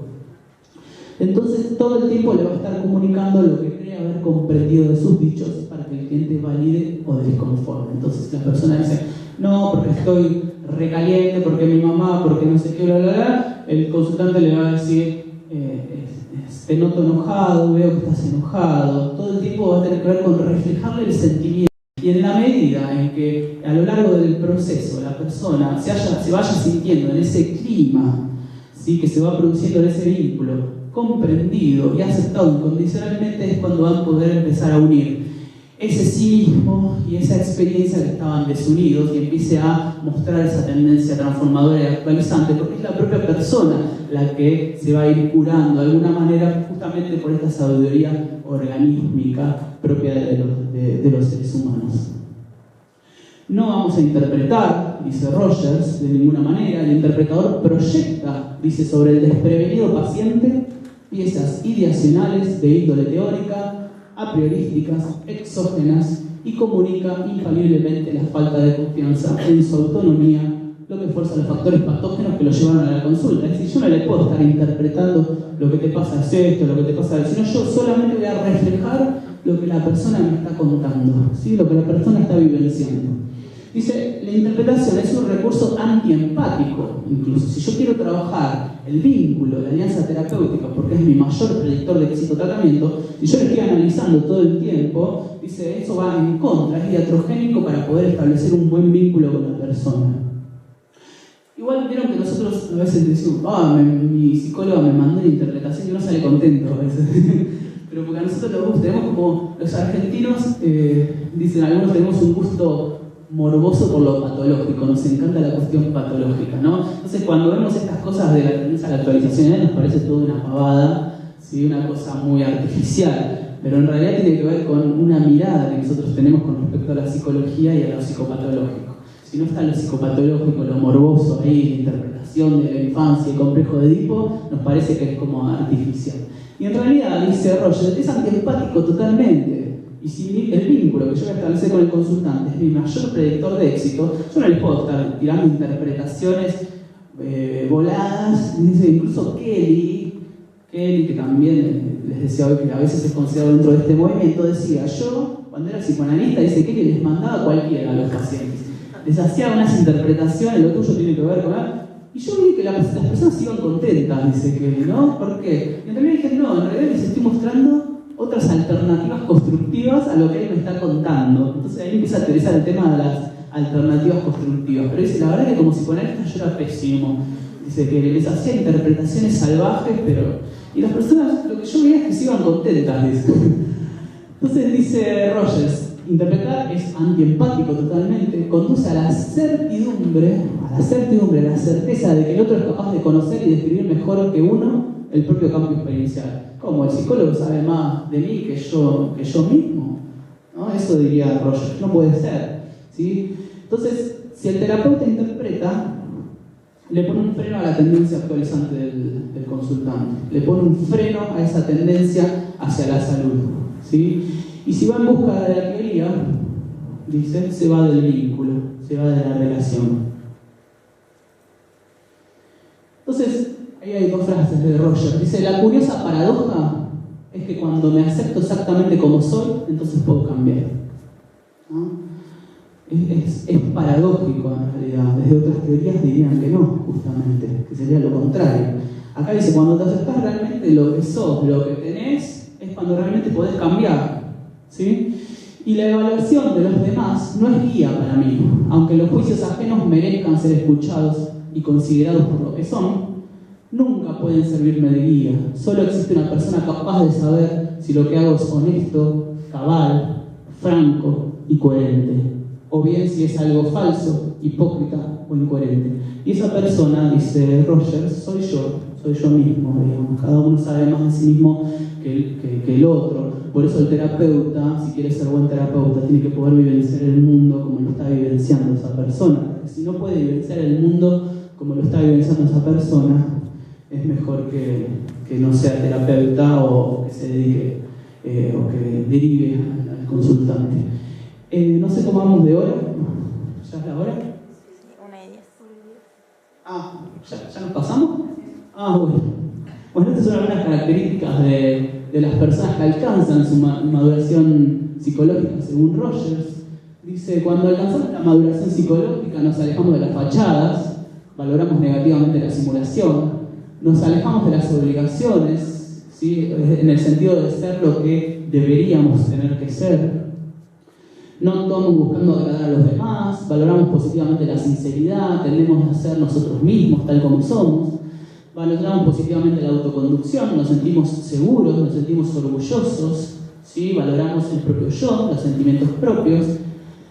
Entonces, todo el tiempo le va a estar comunicando lo que cree haber comprendido de sus dichos para que el cliente valide o desconforme. Entonces, la persona dice, no, porque estoy recaliente, porque mi mamá, porque no sé qué, bla, bla, bla. El consultante le va a decir, te noto enojado, veo que estás enojado. Todo el tiempo va a tener que ver con reflejarle el sentimiento. Y en la medida en que a lo largo del proceso la persona se vaya sintiendo en ese clima, ¿sí? Que se va produciendo en ese vínculo, comprendido y aceptado incondicionalmente, es cuando van a poder empezar a unir ese sí mismo y esa experiencia que estaban desunidos, y empiece a mostrar esa tendencia transformadora y actualizante, porque es la propia persona la que se va a ir curando de alguna manera, justamente por esta sabiduría organísmica propia de los seres humanos. No vamos a interpretar, dice Rogers, de ninguna manera. El interpretador proyecta, dice, sobre el desprevenido paciente piezas ideacionales de índole teórica, a priorísticas, exógenas, y comunica infaliblemente la falta de confianza en su autonomía, lo que fuerza los factores patógenos que lo llevaron a la consulta. Es decir, yo no le puedo estar interpretando lo que te pasa es esto, lo que te pasa es, sino yo solamente voy a reflejar lo que la persona me está contando, ¿sí? Lo que la persona está vivenciando. Dice, la interpretación es un recurso antiempático, incluso. Si yo quiero trabajar el vínculo, la alianza terapéutica, porque es mi mayor predictor de éxito tratamiento, si yo lo estoy analizando todo el tiempo, dice, eso va en contra, es iatrogénico para poder establecer un buen vínculo con la persona. Igual vieron que nosotros a veces decimos, mi psicóloga me mandó la interpretación y uno sale contento a veces. Pero porque a nosotros tenemos como, los argentinos, dicen algunos, tenemos un gusto morboso por lo patológico, nos encanta la cuestión patológica, ¿no? Entonces cuando vemos estas cosas de la tendencia a la actualización nos parece toda una pavada, ¿sí? Una cosa muy artificial, pero en realidad tiene que ver con una mirada que nosotros tenemos con respecto a la psicología y a lo psicopatológico. Si no está lo psicopatológico, lo morboso ahí, la interpretación de la infancia, el complejo de Edipo, nos parece que es como artificial. Y en realidad, dice Roger, es antiempático totalmente. Y si el vínculo que yo voy a establecer con el consultante es mi mayor predictor de éxito, yo no le puedo estar tirando interpretaciones voladas. Dice incluso Kelly Kelly, que también les decía hoy que a veces es considerado dentro de este movimiento, decía: yo, cuando era psicoanalista, dice Kelly, les mandaba a cualquiera a los pacientes. Les hacía unas interpretaciones, lo tuyo tiene que ver con algo. Y yo vi que las personas iban contentas, dice Kelly, ¿no? ¿Por qué? Y en realidad dije: no, en realidad les estoy mostrando otras alternativas constructivas a lo que él me está contando. Entonces ahí empieza a teorizar el tema de las alternativas constructivas. Pero dice: la verdad que como psicoanalista yo era pésimo. Dice que les hacía interpretaciones salvajes, pero... Y las personas, lo que yo veía es que se iban contentas, dice. Entonces dice Rogers: interpretar es antiempático totalmente, conduce a la certidumbre, a la certeza de que el otro es capaz de conocer y describir mejor que uno el propio campo experiencial. ¿Cómo? ¿El psicólogo sabe más de mí que yo mismo? ¿No? Eso diría Rogers, no puede ser, ¿sí? Entonces, si el terapeuta interpreta, le pone un freno a la tendencia actualizante del consultante, le pone un freno a esa tendencia hacia la salud, ¿sí? Y si va en busca de la teoría, dice, se va del vínculo, se va de la relación. Entonces, ahí hay dos frases de Rogers. Dice: la curiosa paradoja es que cuando me acepto exactamente como soy, entonces puedo cambiar, ¿no? Es paradójico en realidad. Desde otras teorías dirían que no, justamente, que sería lo contrario. Acá dice: cuando te aceptás realmente lo que sos, lo que tenés, es cuando realmente podés cambiar, ¿sí? Y la evaluación de los demás no es guía para mí. Aunque los juicios ajenos merezcan ser escuchados y considerados por lo que son, nunca pueden servirme de guía. Solo existe una persona capaz de saber si lo que hago es honesto, cabal, franco y coherente, o bien si es algo falso, hipócrita o incoherente. Y esa persona, dice Rogers, soy yo mismo, digamos. Cada uno sabe más de sí mismo que el otro. Por eso el terapeuta, si quiere ser buen terapeuta, tiene que poder vivenciar el mundo como lo está vivenciando esa persona. Porque si no puede vivenciar el mundo como lo está vivenciando esa persona, es mejor que no sea terapeuta o que se dedique o que derive al consultante. No sé cómo vamos de hora. ¿Ya es la hora? 1:10. Ah, ¿ya nos pasamos? Ah, bueno. Bueno, estas son algunas características de las personas que alcanzan su maduración psicológica según Rogers. Dice: cuando alcanzamos la maduración psicológica nos alejamos de las fachadas, valoramos negativamente la simulación, nos alejamos de las obligaciones, ¿sí? En el sentido de ser lo que deberíamos tener que ser. No actuamos buscando agradar a los demás, valoramos positivamente la sinceridad, tendemos a ser nosotros mismos tal como somos, valoramos positivamente la autoconducción, nos sentimos seguros, nos sentimos orgullosos, ¿sí? Valoramos el propio yo, los sentimientos propios,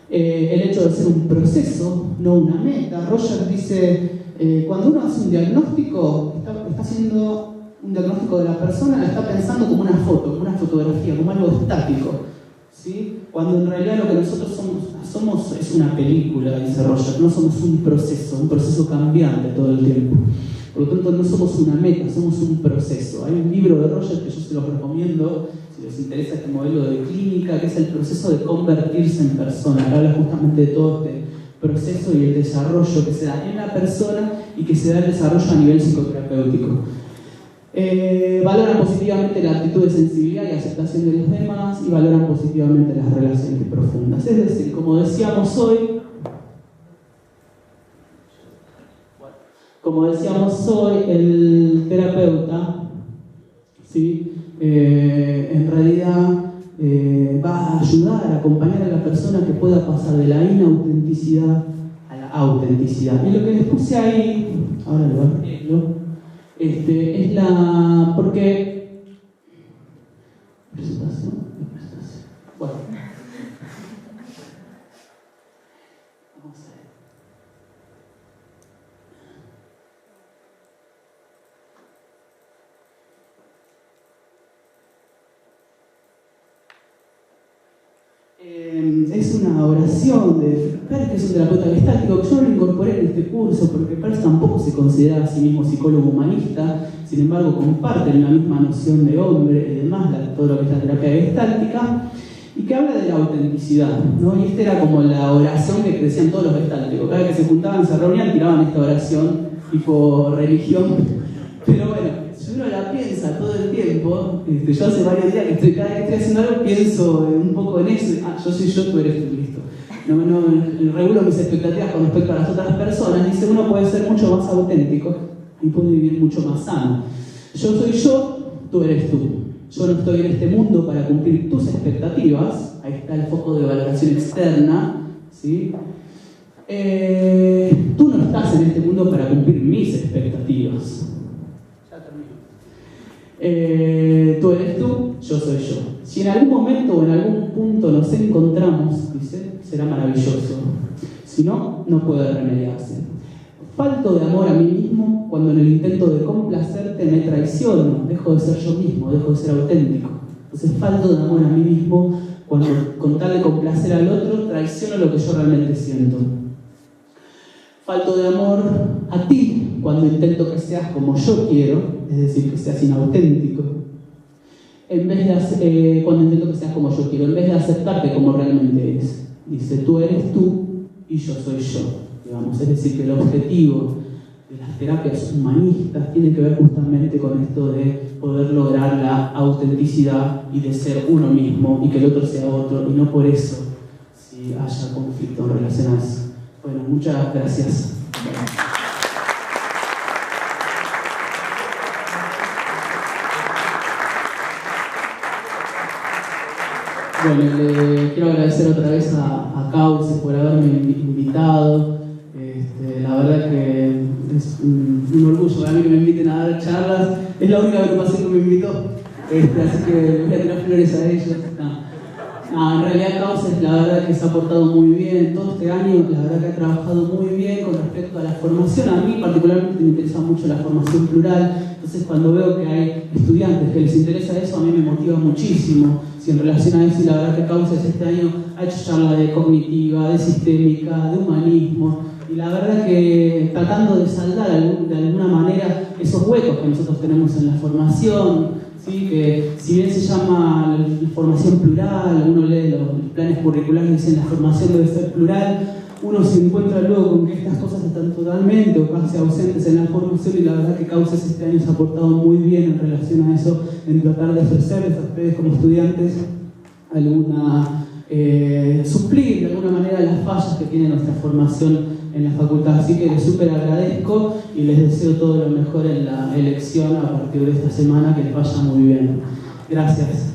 el hecho de ser un proceso, no una meta. Rogers dice: cuando uno hace un diagnóstico, está haciendo un diagnóstico de la persona, la está pensando como una foto, como una fotografía, como algo estático, ¿sí? Cuando en realidad lo que nosotros somos es una película, dice Rogers, no somos un proceso cambiante todo el tiempo. Por lo tanto, no somos una meta, somos un proceso. Hay un libro de Rogers que yo se los recomiendo, si les interesa este modelo de clínica, que es el proceso de convertirse en persona, que habla justamente de todo este proceso y el desarrollo que se da en la persona y que se da el desarrollo a nivel psicoterapéutico. Valoran positivamente la actitud de sensibilidad y aceptación de los demás y valoran positivamente las relaciones profundas. Es decir, como decíamos hoy, el terapeuta, ¿sí? En realidad va a ayudar a acompañar a la persona que pueda pasar de la inautenticidad a la autenticidad. Y lo que les puse ahí, ahora lo arreglo, es porque presentación. Bueno, vamos a ver. Es una oración de Perls, que es un terapeuta gestáltico, que yo lo incorporé en este curso porque Perls tampoco se considera a sí mismo psicólogo humanista, sin embargo comparten la misma noción de hombre y demás, todo lo que es la terapia gestáltica, y que habla de la autenticidad, ¿no? Y esta era como la oración que decían todos los gestálticos. Cada vez que se juntaban, se reunían, tiraban esta oración tipo religión. Pero bueno, si uno la piensa todo el tiempo, yo hace varios días que cada vez que estoy haciendo algo pienso un poco en eso, yo soy yo, tú eres tú, listo. No regulo mis expectativas con respecto a las otras personas, dice uno puede ser mucho más auténtico y puede vivir mucho más sano. Yo soy yo, tú eres tú. Yo no estoy en este mundo para cumplir tus expectativas, ahí está el foco de valoración externa, ¿sí? Tú no estás en este mundo para cumplir mis expectativas. Ya termino. Tú eres tú, yo soy yo. Si en algún momento o en algún punto nos encontramos, dice, será maravilloso. Si no, no puede remediarse. Falto de amor a mí mismo cuando en el intento de complacerte me traiciono, dejo de ser yo mismo, dejo de ser auténtico. Entonces falto de amor a mí mismo cuando con tal de complacer al otro traiciono lo que yo realmente siento. Falto de amor a ti cuando intento que seas como yo quiero, es decir, que seas inauténtico. Cuando intento que seas como yo quiero, en vez de aceptarte como realmente eres. Dice, tú eres tú y yo soy yo. Digamos. Es decir, que el objetivo de las terapias humanistas tiene que ver justamente con esto de poder lograr la autenticidad y de ser uno mismo y que el otro sea otro, y no por eso si haya conflicto en relación a eso. Bueno, muchas gracias. Bueno, le quiero agradecer otra vez a Cauce por haberme invitado. La verdad que es un orgullo para mí que me inviten a dar charlas. Es la única agrupación que me invitó, así que le voy a tirar flores a ellos. En realidad Cauce la verdad que se ha portado muy bien todo este año, la verdad que ha trabajado muy bien con respecto a la formación. A mí particularmente me interesa mucho la formación plural, entonces cuando veo que hay estudiantes que les interesa eso, a mí me motiva muchísimo. Si en relación a eso, y la verdad que Cauce este año ha hecho charla de cognitiva, de sistémica, de humanismo, y la verdad que tratando de saldar de alguna manera esos huecos que nosotros tenemos en la formación, ¿sí? Que si bien se llama formación plural, uno lee los planes curriculares y dicen la formación debe ser plural, uno se encuentra luego con que estas cosas están totalmente o casi ausentes en la formación, y la verdad que Cauce este año se ha portado muy bien en relación a eso, en tratar de ofrecerles a ustedes como estudiantes suplir de alguna manera las fallas que tiene nuestra formación en la facultad. Así que les súper agradezco y les deseo todo lo mejor en la elección a partir de esta semana, que les vaya muy bien. Gracias.